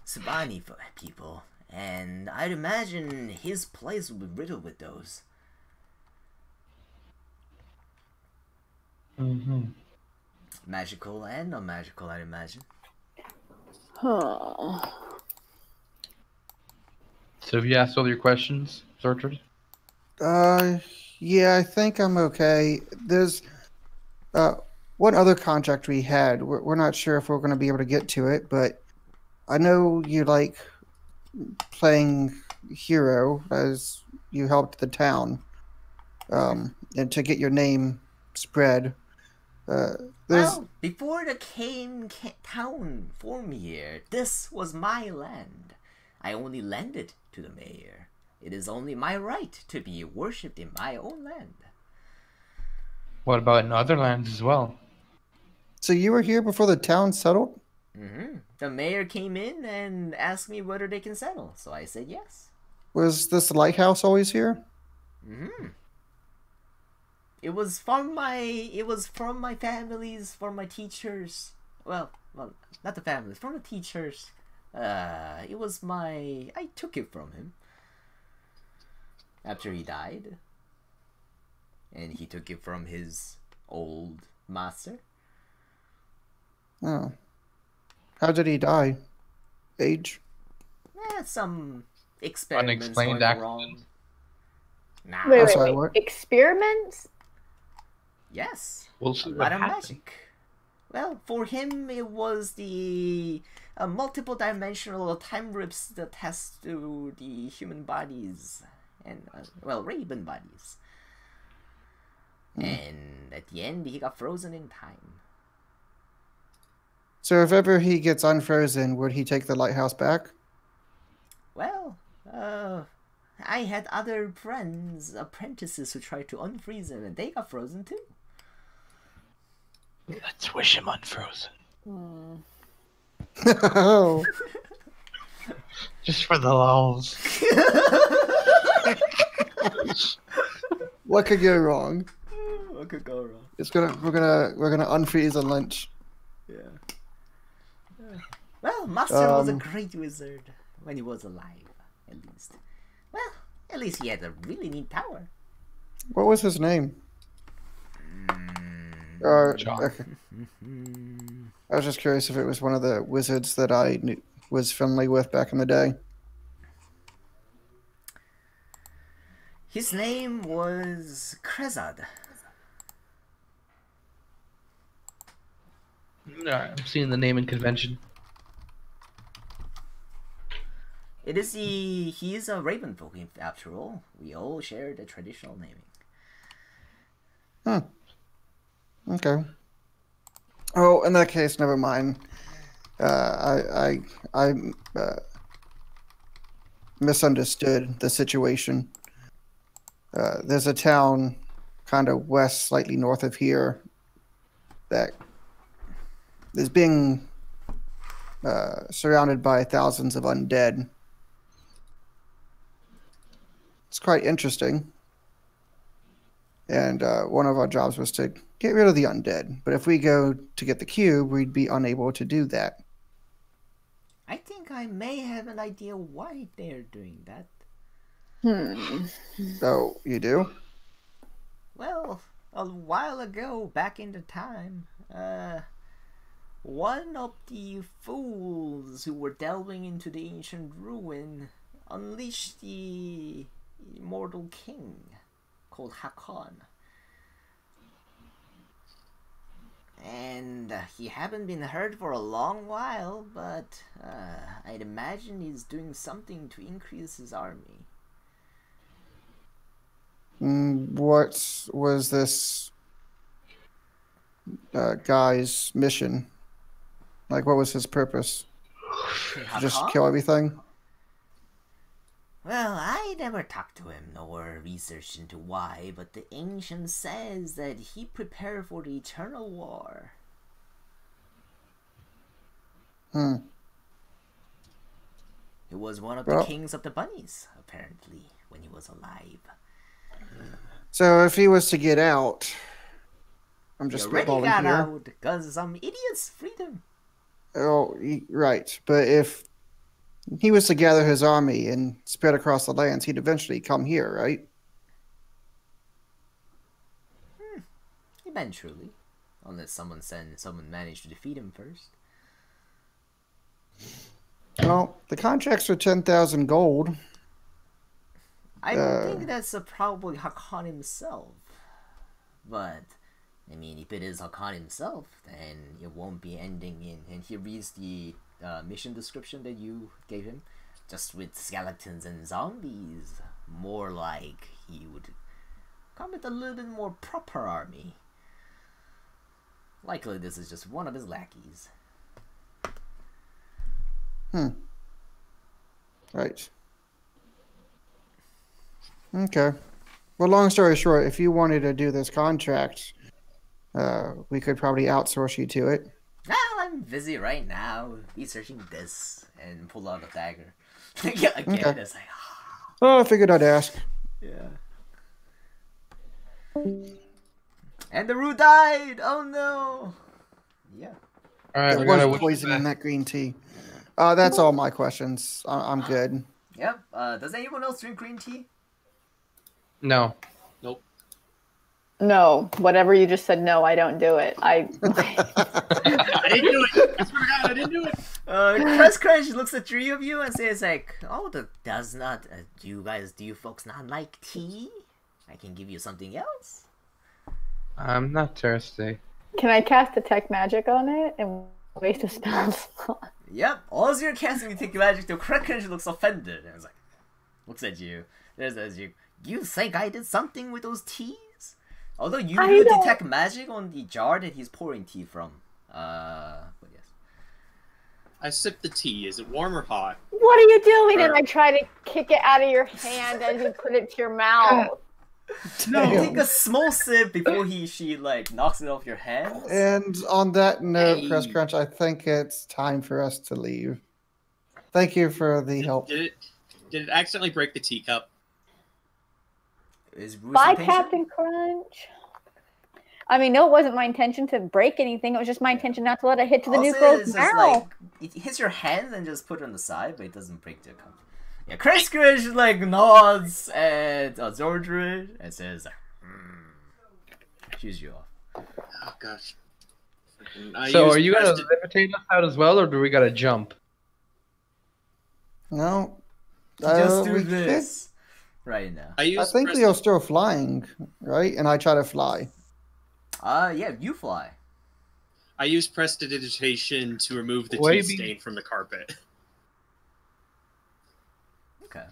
Sabani people, and I'd imagine his place would be riddled with those. Magical and non-magical, I'd imagine. Huh. So have you asked all your questions, Zortrid? Yeah, I think I'm okay. There's one other contract we had. We're not sure if we're going to be able to get to it, but I know you like playing hero as you helped the town, and to get your name spread. Well, before the town formed here, this was my land. I only lend it to the mayor. It is only my right to be worshipped in my own land. What about in other lands as well? So you were here before the town settled? The mayor came in and asked me whether they can settle, so I said yes. Was this lighthouse always here? It was from my families, from my teachers. Well, not the families, from the teachers. I took it from him after he died, and he took it from his old master. Oh. How did he die? Age? Some experiments Unexplained going accident. wrong. Nah. Wait. Experiments? Yes. We'll see a what lot of happens. magic. Well, for him, it was the multiple dimensional time rips that has to the human bodies and Raven bodies. And at the end, he got frozen in time. So if ever he gets unfrozen, would he take the lighthouse back? Well, I had other friends, apprentices, who tried to unfreeze him, and they got frozen too. Let's wish him unfrozen. Oh. Just for the lulz. What could go wrong? What could go wrong? We're gonna unfreeze and lynch. Yeah. Well, Master was a great wizard when he was alive, at least. Well, at least he had a really neat tower. What was his name? John. Okay. I was just curious if it was one of the wizards that I was friendly with back in the day. His name was Krezad. I'm seeing the name in convention. He is a raven folk, after all. We all share the traditional naming. Okay. Oh, in that case, never mind. I misunderstood the situation. There's a town kind of west, slightly north of here, that is being surrounded by thousands of undead. It's quite interesting. And one of our jobs was to get rid of the undead. But if we go to get the cube, we'd be unable to do that. I think I may have an idea why they're doing that. Oh, you do? Well, a while ago, back in the time, one of the fools who were delving into the ancient ruin unleashed the immortal king called Hakon. And he hadn't been heard for a long while, but I'd imagine he's doing something to increase his army. What was this guy's mission? Like, what was his purpose? Just kill everything? Well, I never talked to him nor researched into why, but the ancient says that he prepared for the eternal war. He was one of the kings of the bunnies, apparently, when he was alive. So if he was to get out, I'm just spitballing here. Out because some idiots freed him. Oh, right. But if he was to gather his army and spread across the lands, he'd eventually come here, right? Eventually. Unless someone managed to defeat him first. Well, the contracts are 10,000 gold. I don't think that's probably Hakon himself. But, I mean, if it is Hakon himself, then it won't be ending in... And he reads the mission description that you gave him. Just with skeletons and zombies. More like he would come with a little bit more proper army. Likely this is just one of his lackeys. Right. Okay. Well, long story short, if you wanted to do this contract, we could probably outsource you to it. Well, I'm busy right now researching this and pull out a dagger. Again, okay. It's like... Oh, I figured I'd ask. Yeah. And the root died! Oh no! Yeah. Alright, there was poison in that green tea. That's all my questions. I'm good. Yep. Does anyone else drink green tea? No. Nope. No. Whatever you just said, no, I don't do it. I didn't do it. I swear to God, I didn't do it. Crunch looks at three of you and says like, "Oh, does not do you folks not like tea? I can give you something else." I'm not thirsty. Can I cast detect magic on it and waste a spell slot? Yep. All you're casting detect magic, the Crunch looks offended and is like, looks at you. There's you. You think I did something with those teas? Although you do detect magic on the jar that he's pouring tea from. But yes. I sip the tea. Is it warm or hot? What are you doing? And I try to kick it out of your hand as you put it to your mouth. No, take a small sip before she like knocks it off your hand. And on that note, Crunch, I think it's time for us to leave. Thank you for the help. Did it accidentally break the teacup? Bye, Captain Crunch. I mean, no, it wasn't my intention to break anything. It was just my intention not to let it hit to the new girl's mouth. Like, it hits your hand and just put it on the side, but it doesn't break the cup. Yeah, Crunch like nods at Zordred and says, "Choose you off." Oh gosh. So, are you gonna levitate us out as well, or do we gotta jump? No. Just do this right now. I think we are still flying, right? And I try to fly. Yeah, you fly. I use prestidigitation to remove the tea stain from the carpet. Okay.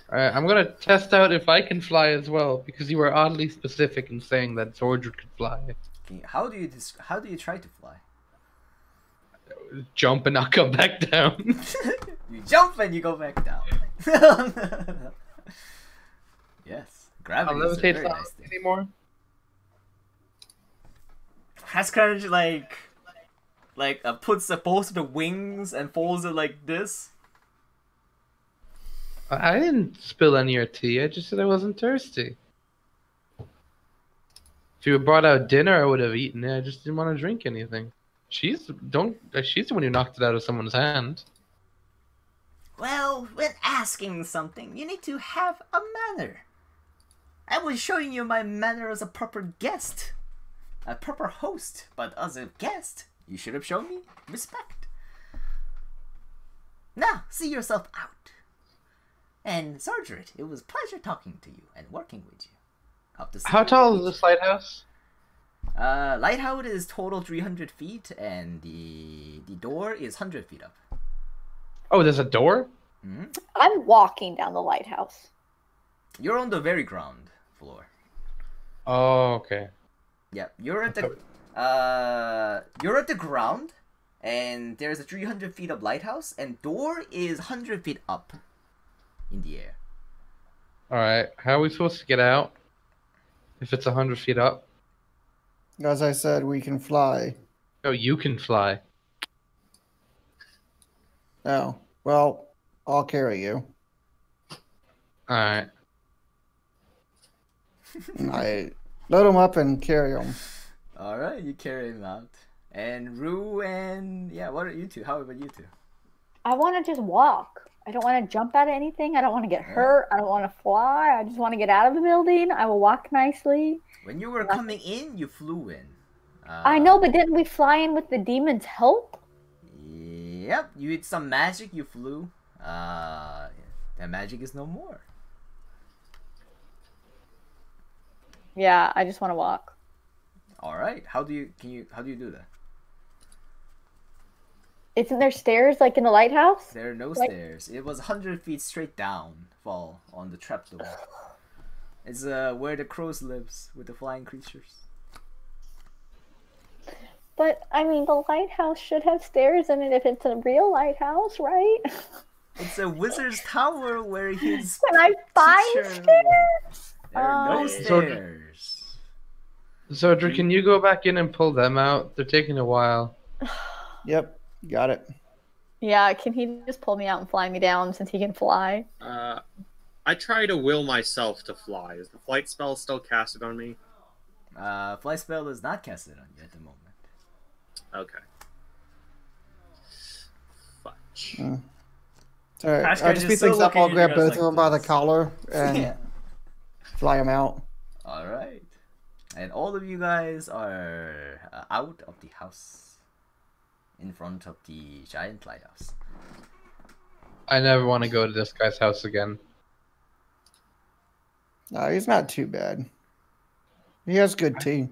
Alright, I'm gonna test out if I can fly as well, because you were oddly specific in saying that Zordred could fly. How do you try to fly? Jump and not come back down. You jump and you go back down. Yes, gravity is a very nice thing. Anymore. Crunch like puts both of the wings and folds it like this. I didn't spill any of your tea. I just said I wasn't thirsty. If you had brought out dinner, I would have eaten it. I just didn't want to drink anything. She's the one who knocked it out of someone's hand. Well, when asking something, you need to have a manner. I was showing you my manner as a proper guest. A proper host, but as a guest, you should have shown me respect. Now, see yourself out. And Sergeant, it was a pleasure talking to you and working with you. Hope to see How you tall in is the this lighthouse? lighthouse is total 300 feet, and the door is 100 feet up. Oh, there's a door? Mm-hmm. I'm walking down the lighthouse. You're on the very ground floor. Oh, okay. Yeah, you're at the ground, and there's a 300 feet up lighthouse, and door is 100 feet up in the air. Alright, how are we supposed to get out? If it's 100 feet up? As I said, we can fly. Oh, you can fly. Oh, well, I'll carry you. Alright. I load them up and carry them. Alright, you carry him out. And Rue and... yeah, what are you two? How about you two? I want to just walk. I don't want to jump out of anything. I don't want to get hurt. I don't want to fly. I just want to get out of the building. I will walk nicely. When you were coming in, you flew in. I know, but didn't we fly in with the demon's help? Yep, you did some magic, you flew. That magic is no more. Yeah, I just want to walk. Alright, how do you do that? Isn't there stairs like in the lighthouse? There are no stairs. It was 100 feet straight down fall on the trapdoor. It's where the crows lives with the flying creatures. But, I mean, the lighthouse should have stairs in it if it's a real lighthouse, right? It's a wizard's tower where his Can I find teacher... stairs? There are no Okay. stairs. Zodra, can you go back in and pull them out? They're taking a while. Yep, got it. Yeah, can he just pull me out and fly me down since he can fly? I try to will myself to fly. Is the flight spell still casted on me? Flight spell is not casted on you at the moment. Okay. Fudge. Alright, Ash I'll guy just just speed so things up. looking I'll at you grab guys both like of them by the this. collar and Yeah. fly them out. Alright. And all of you guys are out of the house. In front of the giant lighthouse. I never want to go to this guy's house again. No, he's not too bad. He has good tea.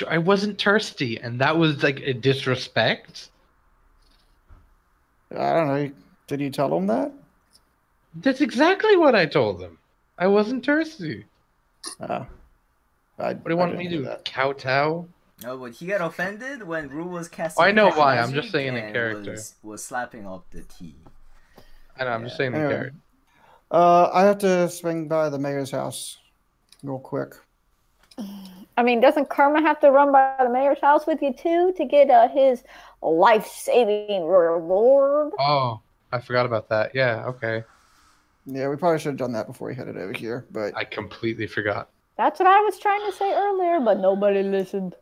I wasn't thirsty, and that was like a disrespect. I don't know. Did you tell him that? That's exactly what I told him. I wasn't thirsty. What What do you want me to do? Kowtow? No, but he got offended when Rue was casting. I know why, magic I'm just saying in and character. Was slapping up the tea. I know, I'm just saying the Anyway. character. I have to swing by the mayor's house real quick. I mean, doesn't Karma have to run by the mayor's house with you too to get his life-saving reward? Oh, I forgot about that. Yeah, okay. Yeah, we probably should have done that before we headed over here, but I completely forgot. That's what I was trying to say earlier, but nobody listened.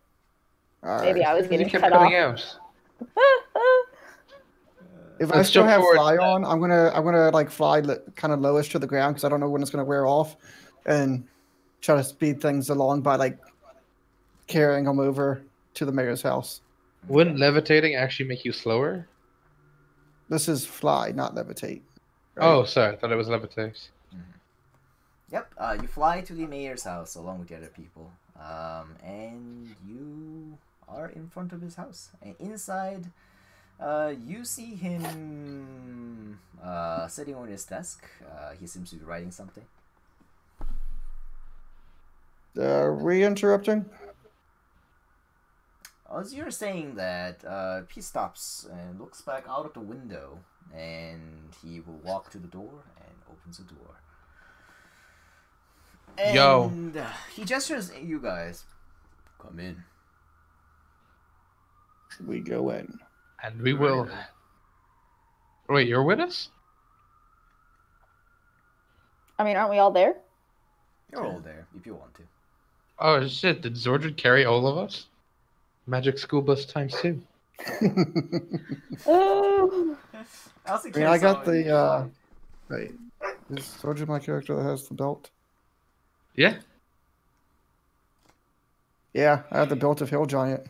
all Maybe right. I was He getting kept cut coming off. out. If I Let's still jump have forward. fly on, I'm gonna like fly kind of lowest to the ground because I don't know when it's gonna wear off, and try to speed things along by like carrying them over to the mayor's house. Wouldn't levitating actually make you slower? This is fly, not levitate. right? Oh, sorry. I thought it was levitate. Yep, you fly to the mayor's house along with the other people. And you are in front of his house. And inside, you see him sitting on his desk. He seems to be writing something. Re-interrupting? As you're saying that, he stops and looks back out of the window, and he will walk to the door and opens the door. And Yo. He gestures at you guys. Come in. We go in. And we will. Wait, you're with us? I mean, aren't we all there? You're all there if you want to. Oh shit! Did Zordred carry all of us? Magic school bus times 2. Oh. I got the wait. Is Soldier my character that has the belt? Yeah. Yeah, I have the belt of Hill Giant.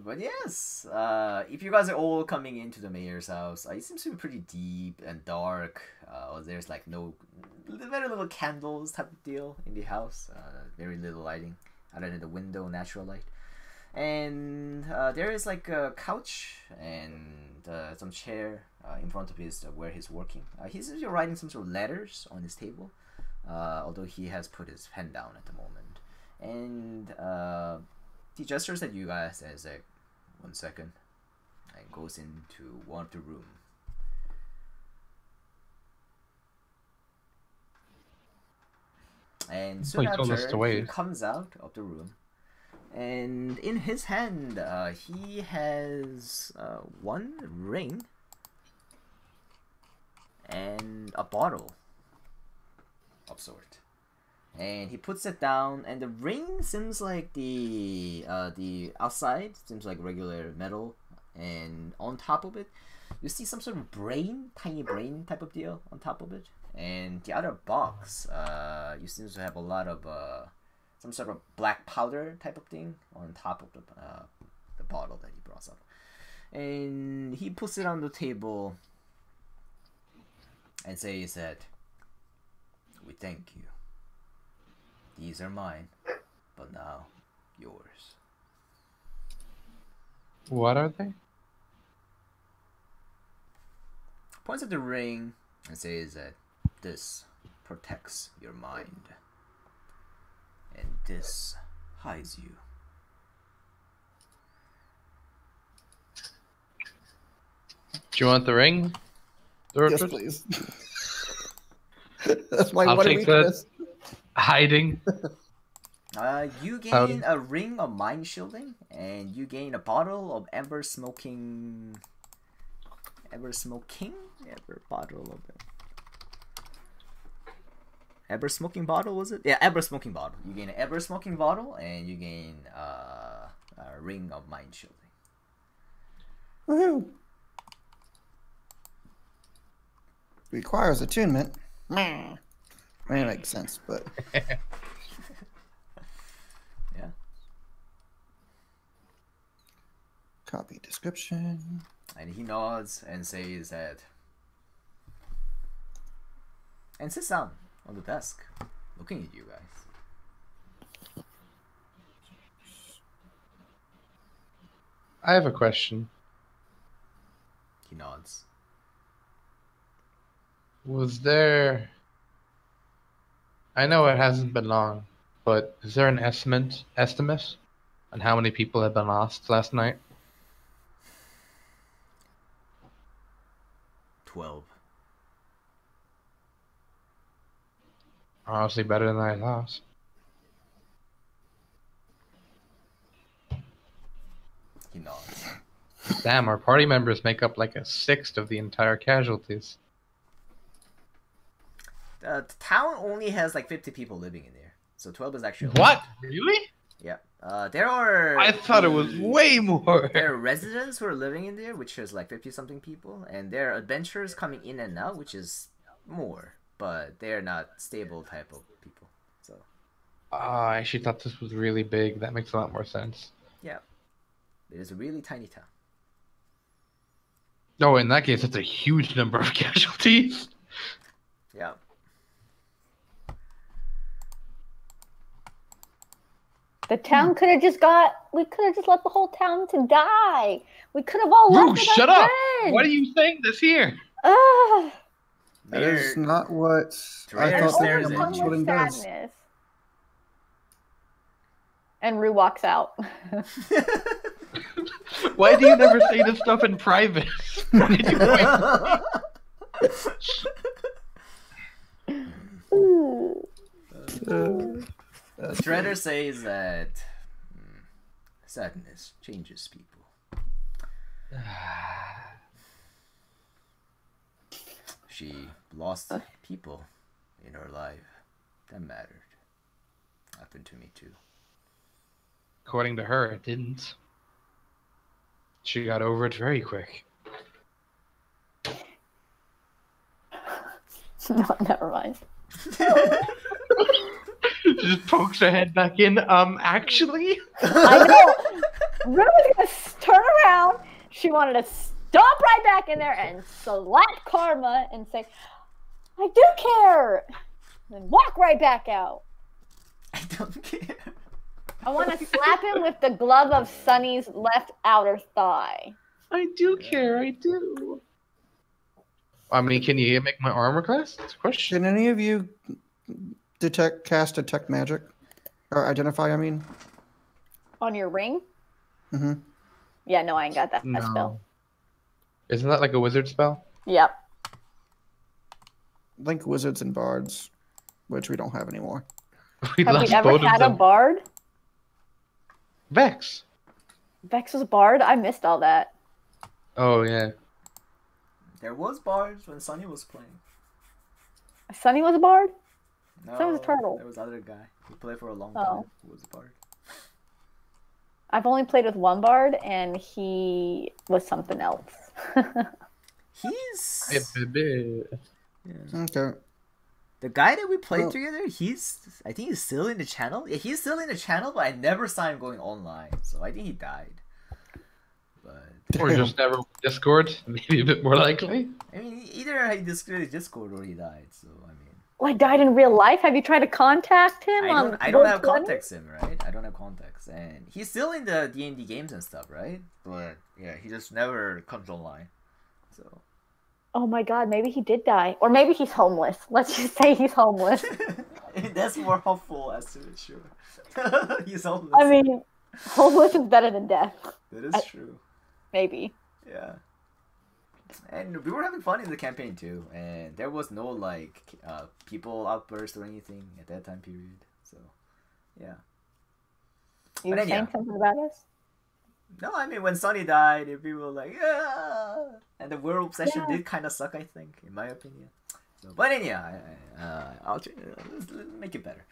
But yes, if you guys are all coming into the mayor's house, it seems to be pretty deep and dark. There's like very little candles type of deal in the house. Very little lighting, other than the window, natural light. And there is like a couch and some chair in front of his where he's working. He's writing some sort of letters on his table, although he has put his pen down at the moment. And he gestures at you guys as like 1 second, and goes into one of the room. And soon after, he comes out of the room, and in his hand, he has one ring and a bottle of sort. And he puts it down, and the ring seems like the outside seems like regular metal, and on top of it, you see some sort of tiny brain type of deal on top of it. And the other box, you seem to have a lot of some sort of black powder type of thing on top of the bottle that he brought up. And he puts it on the table and says that, "We thank you. These are mine, but now yours." What are they? Points at the ring and says that this protects your mind, and this hides you. Do you want the ring? Yes, please. That's my I'll one take weakness. Hiding. You gain a ring of mind shielding, and you gain a bottle of ever smoking bottle, was it? Yeah, ever smoking bottle. You gain an ever smoking bottle, and you gain a ring of mind shielding. Woohoo! Requires attunement. Meh. I mean, it makes sense, but yeah. Copy description. And he nods and says that, and sits down on the desk, looking at you guys. I have a question. He nods. Was there... I know it hasn't been long, but is there an estimate on how many people have been lost last night? 12. Honestly, better than I thought. He nods. Damn, our party members make up like 1/6 of the entire casualties. The town only has like 50 people living in there, so 12 is actually What? Really? Yeah. There are... I thought it was way more. There are residents who are living in there, which is like 50-something people, and there are adventurers coming in and out, which is more, but they're not stable type of people. So. I actually thought this was really big. That makes a lot more sense. Yeah. It is a really tiny town. Oh, in that case, it's a huge number of casualties. Yeah. The town could have just we could have just let the whole town to die. We could have all left. Shut up! What are you saying this here? Ugh. That is not what I thought stares the at you. shooting does. Sadness. And Rue walks out. Why do you never say this stuff in private? Why do you wait? Shredder says that sadness changes people. She lost people in her life, that mattered. Happened to me too. According to her, it didn't. She got over it very quick. No, never mind. Just pokes her head back in. Actually? I know. Rue was gonna turn around. She wanted to stomp right back in there and slap Karma and say, I do care! And then walk right back out. I don't care. I want to slap him with the glove of Sunny's left outer thigh. I do care, I do. I mean, can you make my armor class? That's a question. Can any of you cast detect magic? Or identify, I mean? On your ring? Mm-hmm. Yeah, no, I ain't got that No. spell. Isn't that like a wizard spell? Yep. Link wizards and bards, which we don't have anymore. Have we ever had a bard? Vex. Vex was a bard? I missed all that. Oh, yeah. There was bards when Sunny was playing. Sunny was a bard? No, So was a turtle. There was other guy who played for a long time who was a bard. I've only played with one bard, and he was something else. He's... Yeah. Okay. The guy that we played together, I think he's still in the channel. Yeah, he's still in the channel, but I never saw him going online. So I think he died. But Or just never Discord, maybe a bit more likely. I mean, either he discorded Discord or he died. So I mean, Well, he died in real life? Have you tried to contact him? I don't have contacts him, right? I don't have contacts, and he's still in the D&D games and stuff, right? But yeah, he just never comes online. So. Oh my god, maybe he did die. Or maybe he's homeless. Let's just say he's homeless. That's more hopeful estimate, sure. He's homeless. I mean, homeless is better than death. That is true. Maybe. Yeah. And we were having fun in the campaign too, and there was no like people outburst or anything at that time period. So, yeah. You were saying something about us? No, I mean when Sunny died, people were like, yeah, and the werewolf session did kind of suck, I think, in my opinion. So, but anyhow, I'll let's make it better.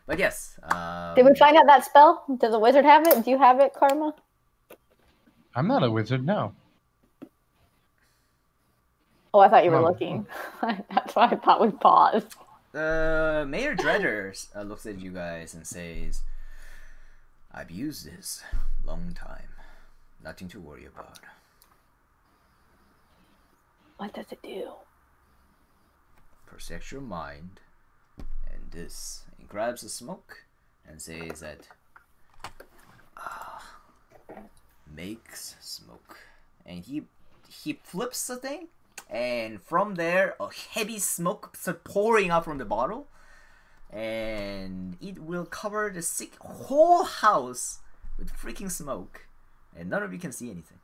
But yes. Did we find out that spell? Does the wizard have it? Do you have it, Karma? I'm not a wizard, no. Oh, I thought you were looking. That's why I thought we paused. Mayor Dredder looks at you guys and says, I've used this long time. Nothing to worry about. What does it do? Protects your mind. And this. He grabs the smoke and says that makes smoke. And he flips the thing, and from there a heavy smoke starts pouring out from the bottle, and it will cover the whole house with freaking smoke, and none of you can see anything.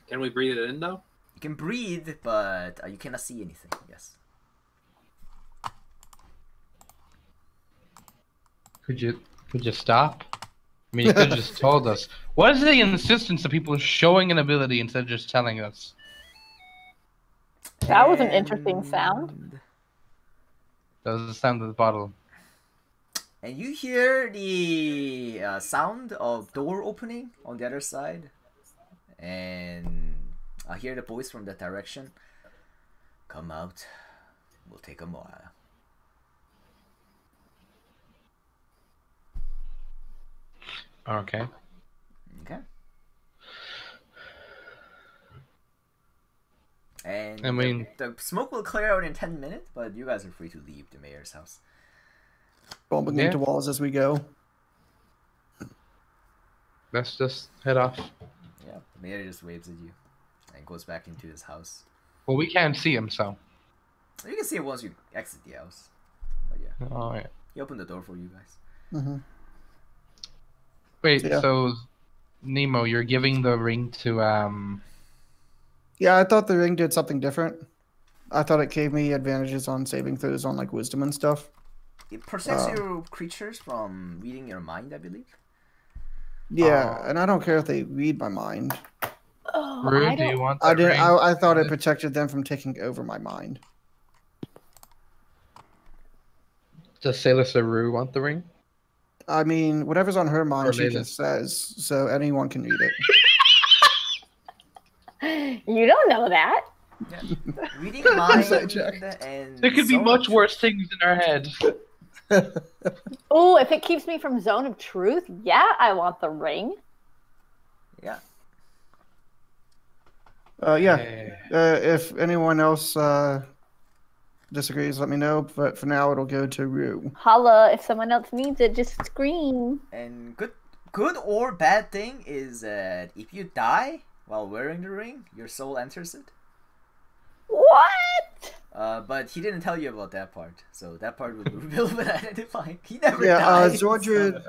Can we breathe it in though? You can breathe, but you cannot see anything. Yes. Could you stop? I mean, you could have just told us. What is the insistence of people showing an ability instead of just telling us? That was an interesting sound. That was the sound of the bottle. And you hear the sound of door opening on the other side. And I hear the voice from that direction. Come out. We'll take a while. Okay. Okay. And I mean, the smoke will clear out in 10 minutes, but you guys are free to leave the mayor's house. Bumping into walls as we go. Let's just head off. Yeah, the mayor just waves at you and goes back into his house. Well, we can't see him, so. You can see it once you exit the house. But yeah. Oh, yeah. He opened the door for you guys. Mm-hmm. Wait, so Nemo, you're giving the ring to Yeah, I thought the ring did something different. I thought it gave me advantages on saving throws on like wisdom and stuff. It protects your creatures from reading your mind, I believe. Yeah, and I don't care if they read my mind. Oh, Rue, do you want that ring? I thought it protected them from taking over my mind. Does Sailor Saru want the ring? I mean, whatever's on her mind, Or she Layla. just says, so anyone can read it. You don't know that. Yeah. Reading mind Jack. and There could be Zone much of worse things in our heads. Oh, if it keeps me from Zone of Truth, yeah, I want the ring. Yeah. If anyone else disagrees, let me know. But for now, it'll go to Rue. Holla, if someone else needs it, just scream. And good or bad thing is that if you die while wearing the ring, your soul enters it. What? But he didn't tell you about that part, so that part would be real bit identifying. He never Yeah, died. Zordred.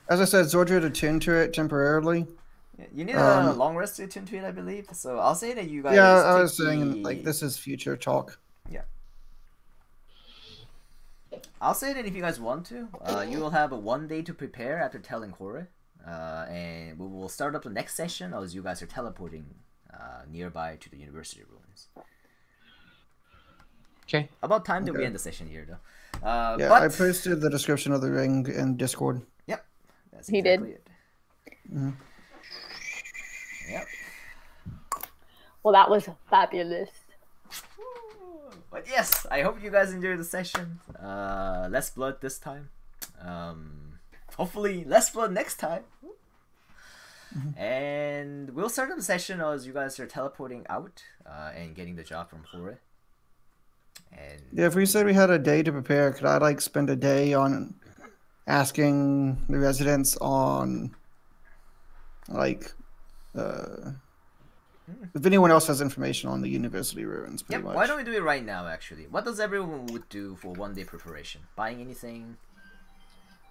As I said, Zordred attuned to it temporarily. You need a long rest to attune to it, I believe. So I'll say that you guys. Yeah, I was saying like this is future talk. Yeah. I'll say that if you guys want to, you will have a 1 day to prepare after telling Kore, and we will start up the next session as you guys are teleporting nearby to the university ruins. Okay. About time that we end the session here, though. Yeah, but... I posted the description of the ring in Discord. Yep. That's He exactly did. it. Mm-hmm. Yep. Well, that was fabulous. But yes, I hope you guys enjoyed the session. Less blood this time. Hopefully less blood next time. Mm-hmm. And we'll start the session as you guys are teleporting out and getting the job from Kore. And yeah, if we said we had a day to prepare, could I like spend a day on asking the residents on like if anyone else has information on the university ruins, pretty much. Why don't we do it right now, actually? What does everyone would do for 1 day preparation? Buying anything?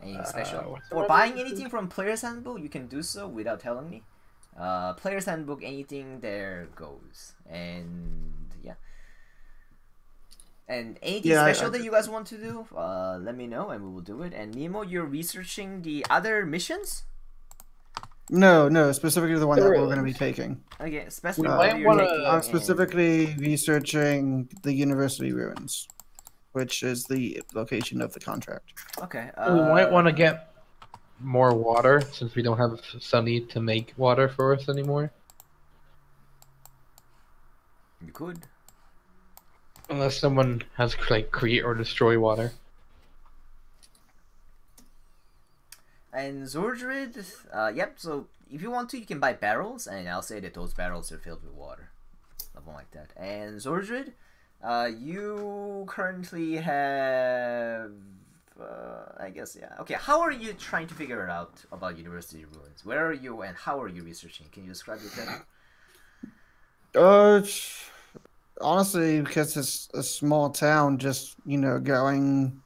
Anything special? Or buying anything from Player's Handbook, you can do so without telling me. Player's Handbook, anything there goes. And yeah. And anything special that you guys want to do, let me know and we will do it. And Nemo, you're researching the other missions? No, specifically the one that we're going to be taking. Okay, specifically I'm specifically researching the university ruins, which is the location of the contract. Okay. We might want to get more water since we don't have Sunny to make water for us anymore. You could. Unless someone has like create or destroy water. And Zordred, yep, so if you want to, you can buy barrels, and I'll say that those barrels are filled with water. Something like that. And Zordred, you currently have, I guess, yeah. Okay, how are you trying to figure it out about University Ruins? Where are you and how are you researching? Can you describe it better? Honestly, because it's a small town, just, going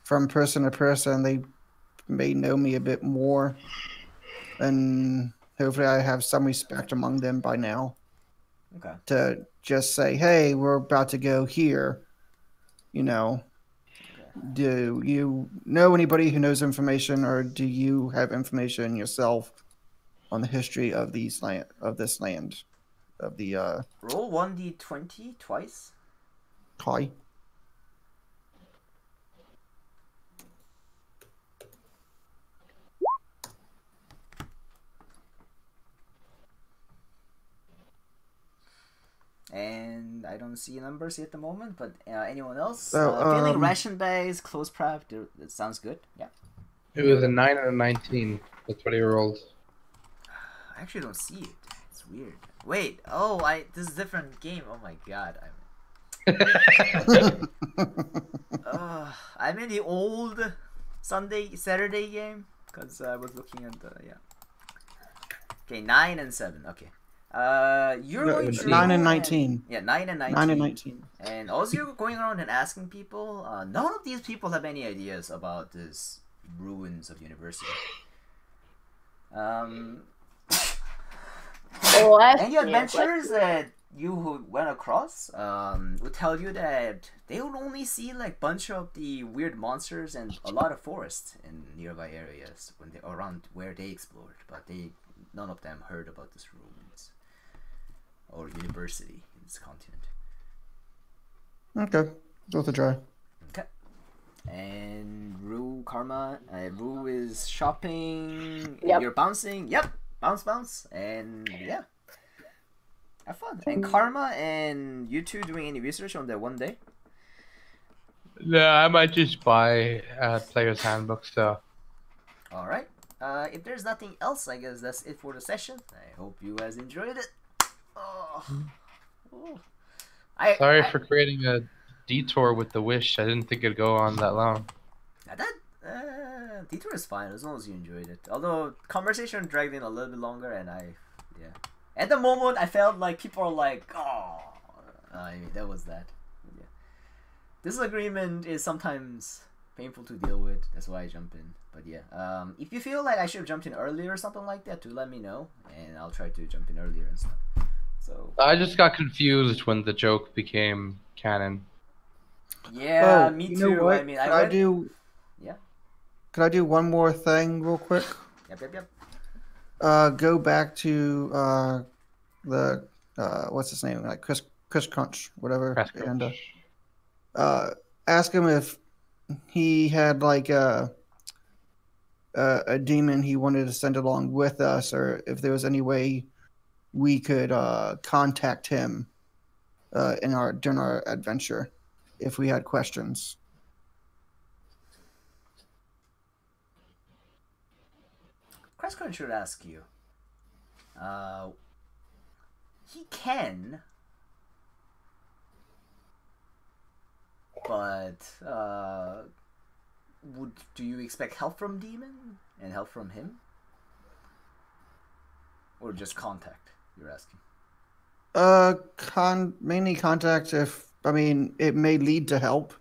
from person to person, they may know me a bit more, and hopefully I have some respect among them by now. Okay. To just say, hey, we're about to go here. Okay. Do you know anybody who knows information, or do you have information yourself on the history of this land? Roll 1d20 twice. Kai. And I don't see numbers at the moment, but anyone else? Feeling ration bags, clothes prep, that sounds good. Yeah. It was a 9 and a 19. That's what he rolled. I actually don't see it. It's weird. Wait, this is a different game. Oh my god. I'm in the old Saturday game because I was looking at the Okay, 9 and 7. Okay. You're going to 9 and 19. 9 and 19. 9 and 19. And also you're going around and asking people. None of these people have any ideas about this ruins of university. Any adventurers that you went across would tell you that they would only see like bunch of the weird monsters and a lot of forests in nearby areas when they around where they explored, but none of them heard about this ruins or university in this continent. Okay, worth a try. Okay. And Rue, Karma, Rue is shopping. Yep. You're bouncing. Yep. Bounce. And yeah. Have fun. And Karma and you two doing any research on that one day? No, I might just buy a player's handbook, so. Alright. If there's nothing else, I guess that's it for the session. I hope you guys enjoyed it. Oh. Sorry for creating a detour with the wish. I didn't think it'd go on that long. Detour is fine as long as you enjoyed it. Although conversation dragged in a little bit longer, and at the moment I felt like people are like, oh, that was that. Yeah. Disagreement is sometimes painful to deal with. That's why I jump in. But yeah, if you feel like I should have jumped in earlier or something like that, do let me know, and I'll try to jump in earlier and stuff. So I just got confused when the joke became canon. Yeah, me too. Know what? I mean, Could I do one more thing real quick? Yep. Go back to the what's his name? Like Chris Crunch, whatever. And ask him if he had like a demon he wanted to send along with us, or if there was any way we could contact him during our adventure if we had questions. Crestcoin should ask you. He can, but do you expect help from Demon and help from him, or just contact? You're asking. Mainly contact. It may lead to help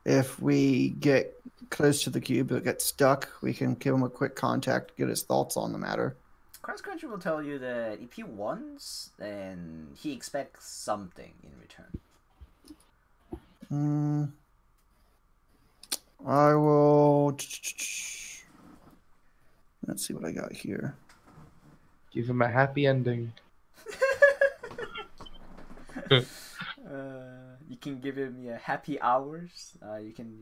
if we get close to the cube but get stuck. We can give him a quick contact, get his thoughts on the matter. Crosscountry will tell you that if he wants, then he expects something in return. I will. Let's see what I got here. Give him a happy ending. You can give him happy hours. You can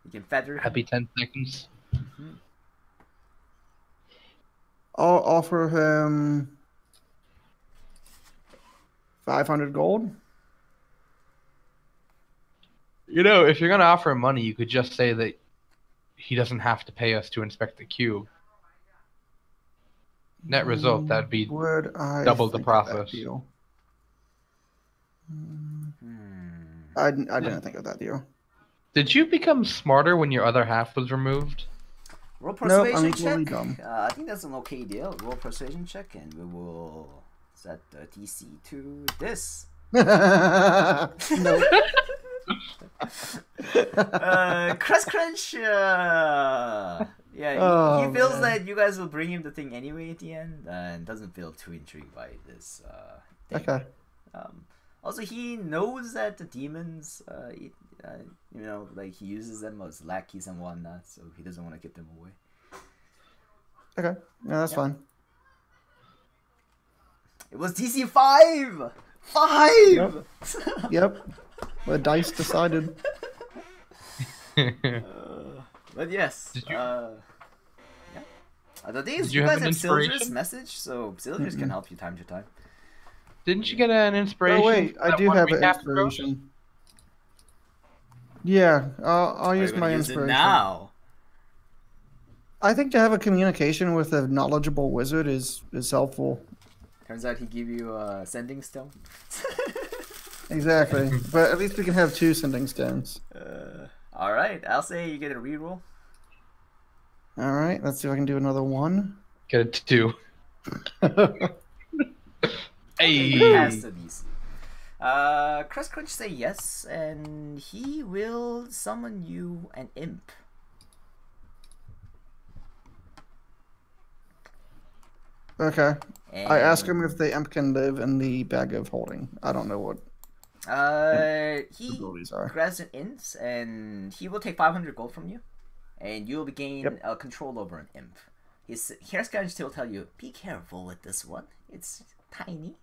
You can feather happy 10 seconds. Mm-hmm. I'll offer him 500 gold. You know, if you're gonna offer him money, you could just say that he doesn't have to pay us to inspect the cube. Net result, that'd be double the process. I didn't think of that deal. Did you become smarter when your other half was removed? Roll persuasion I'm check. dumb. I think that's an okay deal. Roll persuasion check, and we will set the DC to this. No. Crunch. He feels that you guys will bring him the thing anyway at the end, and doesn't feel too intrigued by this. Thing. Okay. Also, he knows that the demons, like he uses them as lackeys and whatnot, so he doesn't want to give them away. Okay, yeah, that's fine. It was DC 5! 5! Yep. The dice decided. But yes. Did you... The thing is, you guys have Silver's message, so Silver's can help you time to time. Didn't you get an inspiration? Oh wait, I do have an inspiration. Yeah, I'll use my inspiration. Now. I think to have a communication with a knowledgeable wizard is helpful. Turns out he gave you a sending stone. Exactly, but at least we can have 2 sending stones. All right, I'll say you get a reroll. All right, let's see if I can do another 1. Get a 2. Hey. He has the DC. Crunch say yes, and he will summon you an imp. Okay. And I ask him if the imp can live in the bag of holding. I don't know what he grabs an int, and he will take 500 gold from you, and you will gain control over an imp. Here's going to still tell you, be careful with this one. It's tiny,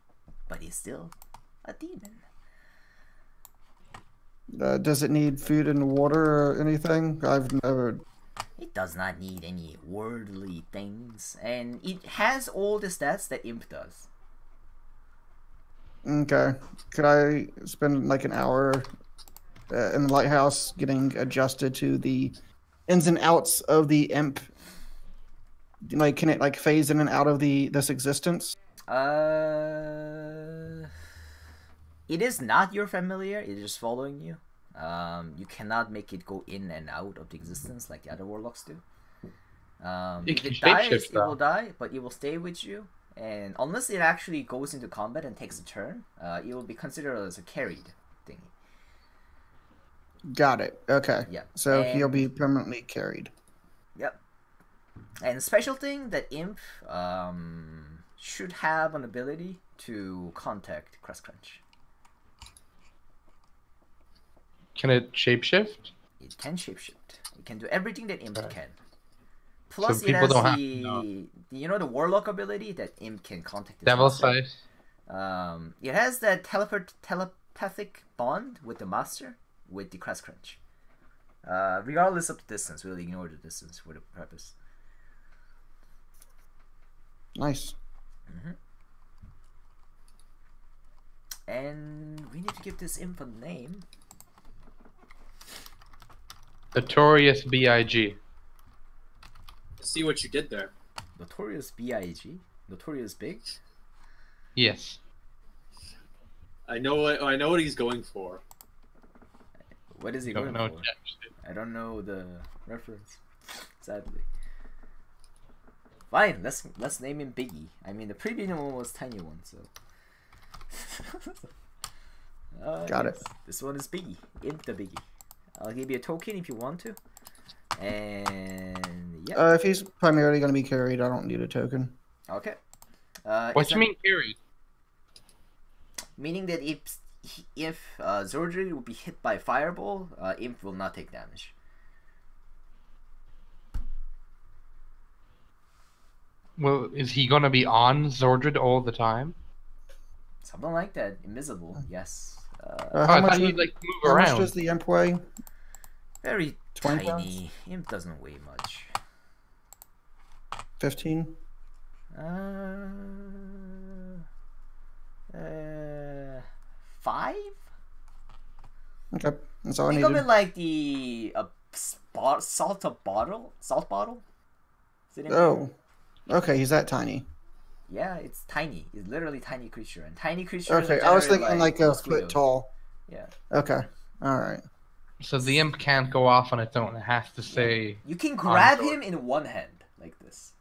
but he's still a demon. Does it need food and water or anything? I've never. It does not need any worldly things, and it has all the stats that Imp does. Okay. Could I spend like an hour in the lighthouse getting adjusted to the ins and outs of the Imp? Like, can it like phase in and out of this existence? It is not your familiar. It is just following you. You cannot make it go in and out of the existence like the other warlocks do. If it dies, it will die, but it will stay with you. And unless it actually goes into combat and takes a turn, it will be considered as a carried thing. Got it. Okay. Yeah. So he'll be permanently carried. Yep. And special thing that Imp should have an ability to contact Crunch. Can it shapeshift? It can shapeshift. It can do everything that Imp can. Plus, so it has the Warlock ability that Imp can contact the Devil master. Sight. It has that telepathic bond with the master, with the Crunch. Regardless of the distance, we'll ignore the distance for the purpose. Nice. And we need to give this Imp a name. Notorious B.I.G. See what you did there. Notorious B.I.G. Notorious Big. Yes. I know what he's going for. What is he going for? I don't know the reference. Sadly. Fine, let's name him Biggie. I mean, the previous one was Tiny One, so. Got it. This one is Biggie. Imp the Biggie. I'll give you a token if you want to. And yeah. If he's primarily going to be carried, I don't need a token. Okay. What do you mean carried? Meaning that if Zordred will be hit by Fireball, Imp will not take damage. Well, is he gonna be on Zordred all the time? Something like that. Invisible, yes. How much he'd like move around. How much does the Imp weigh? Very 20 tiny. pounds? Imp doesn't weigh much. 15? 5? Okay, that's all I Think needed. of it like the salt bottle. Oh, okay, he's that tiny. Yeah, it's tiny. It's literally tiny creature, and tiny creature. Okay, I was thinking like a foot tall. Yeah. Okay, all right. So the Imp can't go off on its own. It has to stay. You can grab him in one hand like this.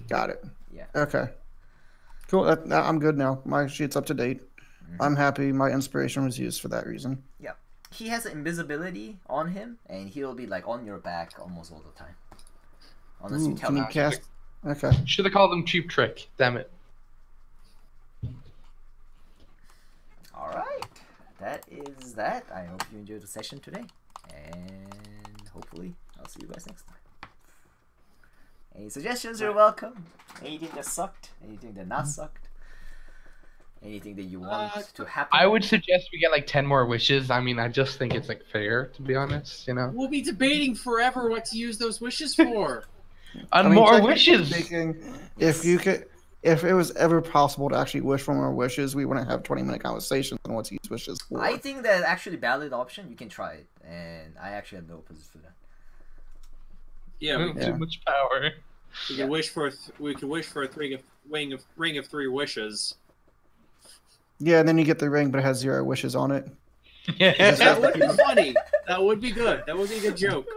Got it. Yeah. Okay. Cool. I'm good now. My sheet's up to date. I'm happy. My inspiration was used for that reason. Yeah. He has invisibility on him, and he'll be like on your back almost all the time. Unless you tell can him. you cast? Okay. Should have called him Cheap Trick. Damn it. All right. That is that. I hope you enjoyed the session today, and hopefully I'll see you guys next time. Any suggestions are welcome. Anything that sucked, anything that not sucked, anything that you want to happen. I would suggest we get like 10 more wishes. I mean, I just think it's like fair, to be honest. You know. We'll be debating forever what to use those wishes for. More wishes. Speaking, if it was ever possible to actually wish for more wishes, we wouldn't have 20-minute conversations on what to use wishes for. I think that actually valid option. You can try it, and I actually have no opposition for that. Yeah, Too much power. We could wish for a ring of 3 wishes. Yeah, and then you get the ring, but it has 0 wishes on it. Yeah. That would be funny. That would be good. That would be a good joke.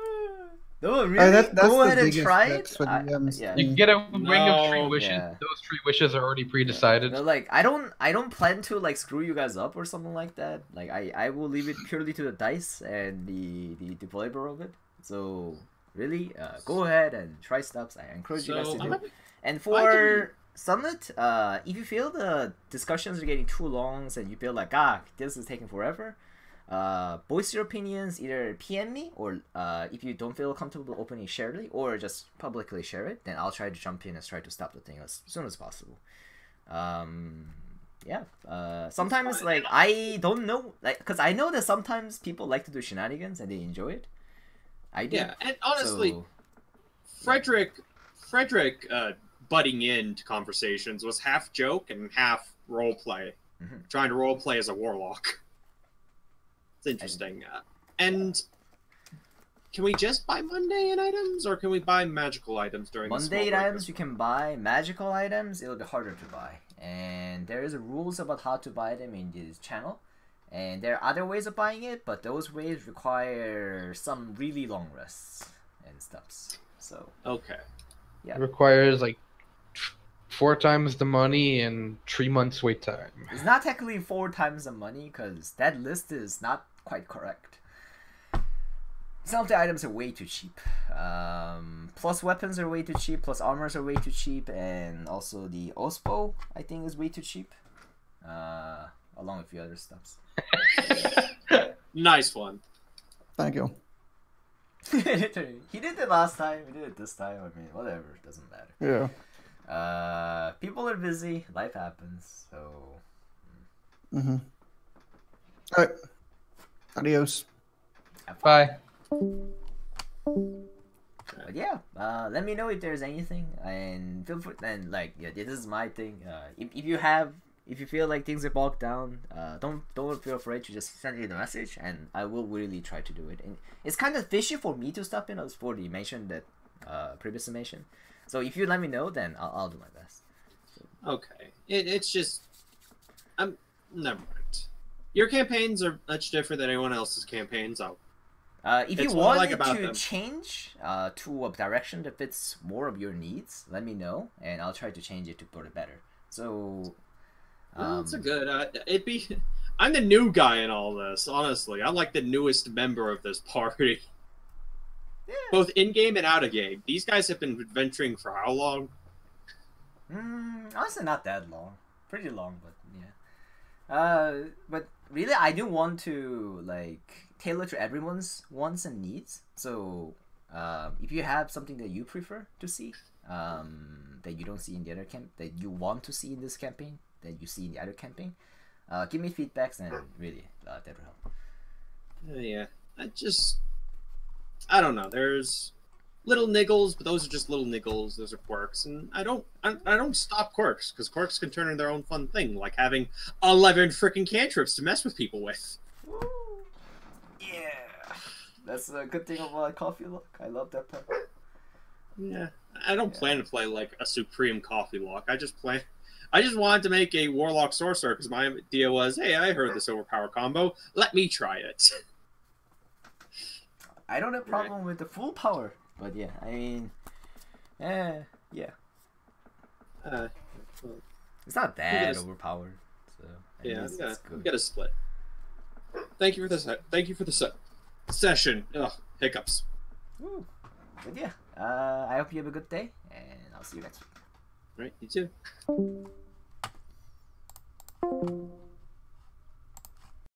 No, really? That's Go ahead the and try it. fix for DMs. Yeah. You can get a ring of 3 wishes. Yeah. Those 3 wishes are already pre-decided. No, like I don't plan to like screw you guys up or something like that. Like I will leave it purely to the dice and the flavor of it. So really, go ahead and try stuff. I encourage you guys to do. And for Sunlit, if you feel the discussions are getting too long and you feel like this is taking forever, voice your opinions. Either PM me or if you don't feel comfortable opening sharedly or just publicly share it, then I'll try to jump in and try to stop the thing as soon as possible. yeah. Sometimes like I don't know, like, because I know that sometimes people like to do shenanigans and they enjoy it. I do. Yeah, and honestly, So, Frederick butting into conversations was half joke and half role play, trying to role play as a warlock. It's interesting. And can we just buy mundane items, or can we buy magical items during the mundane items you can buy. Magical items it'll be harder to buy, and there is rules about how to buy them in this channel. And there are other ways of buying it, but those ways require some really long rests and stuffs. So okay, yeah, it requires like 4 times the money and 3 months wait time. it's not technically 4 times the money because that list is not quite correct. Some of the items are way too cheap. Plus weapons are way too cheap. Plus armors are way too cheap, and also the Ospo I think is way too cheap. Along with a few other stuffs. nice one. Thank you. He did it last time. He did it this time. I mean, whatever. It doesn't matter. Yeah. People are busy. Life happens. So. All right. Adios. Bye. But yeah, let me know if there's anything, and feel free. And like, yeah, this is my thing. If you feel like things are bogged down, don't feel afraid to just send me the message, and I will really try to do it. And it's kind of fishy for me to stop in as for the mention that previous mention. So if you let me know, then I'll do my best. Okay, it's just never mind. Your campaigns are much different than anyone else's campaigns. If you want to change to a direction that fits more of your needs, let me know, and I'll try to change it to put it better. So. That's a good. I'm the new guy in all this. Honestly, I'm like the newest member of this party, both in game and out of game. These guys have been adventuring for how long? Honestly, not that long. Pretty long, but yeah. But really, I do want to like tailor to everyone's wants and needs. So, if you have something that you prefer to see, that you don't see in the other that you want to see in this campaign, that you see in the other campaign, give me feedbacks, and really that will help. Yeah, I don't know. There's little niggles, but those are just little niggles. Those are quirks, and I don't stop quirks because quirks can turn into their own fun thing, like having 11 freaking cantrips to mess with people with. Woo. Yeah, that's a good thing about Coffee Lock. I love that part. Yeah, I don't plan to play like a supreme Coffee Lock. I just wanted to make a Warlock Sorcerer because my idea was, hey, I heard this overpower combo. Let me try it. I don't have a problem with the full power, but yeah, I mean, yeah. It's not that overpowered. So yeah, we got a split. Thank you for this. Thank you for the session. Ugh, hiccups. Woo. But yeah, I hope you have a good day, and I'll see you next week. All right, you too.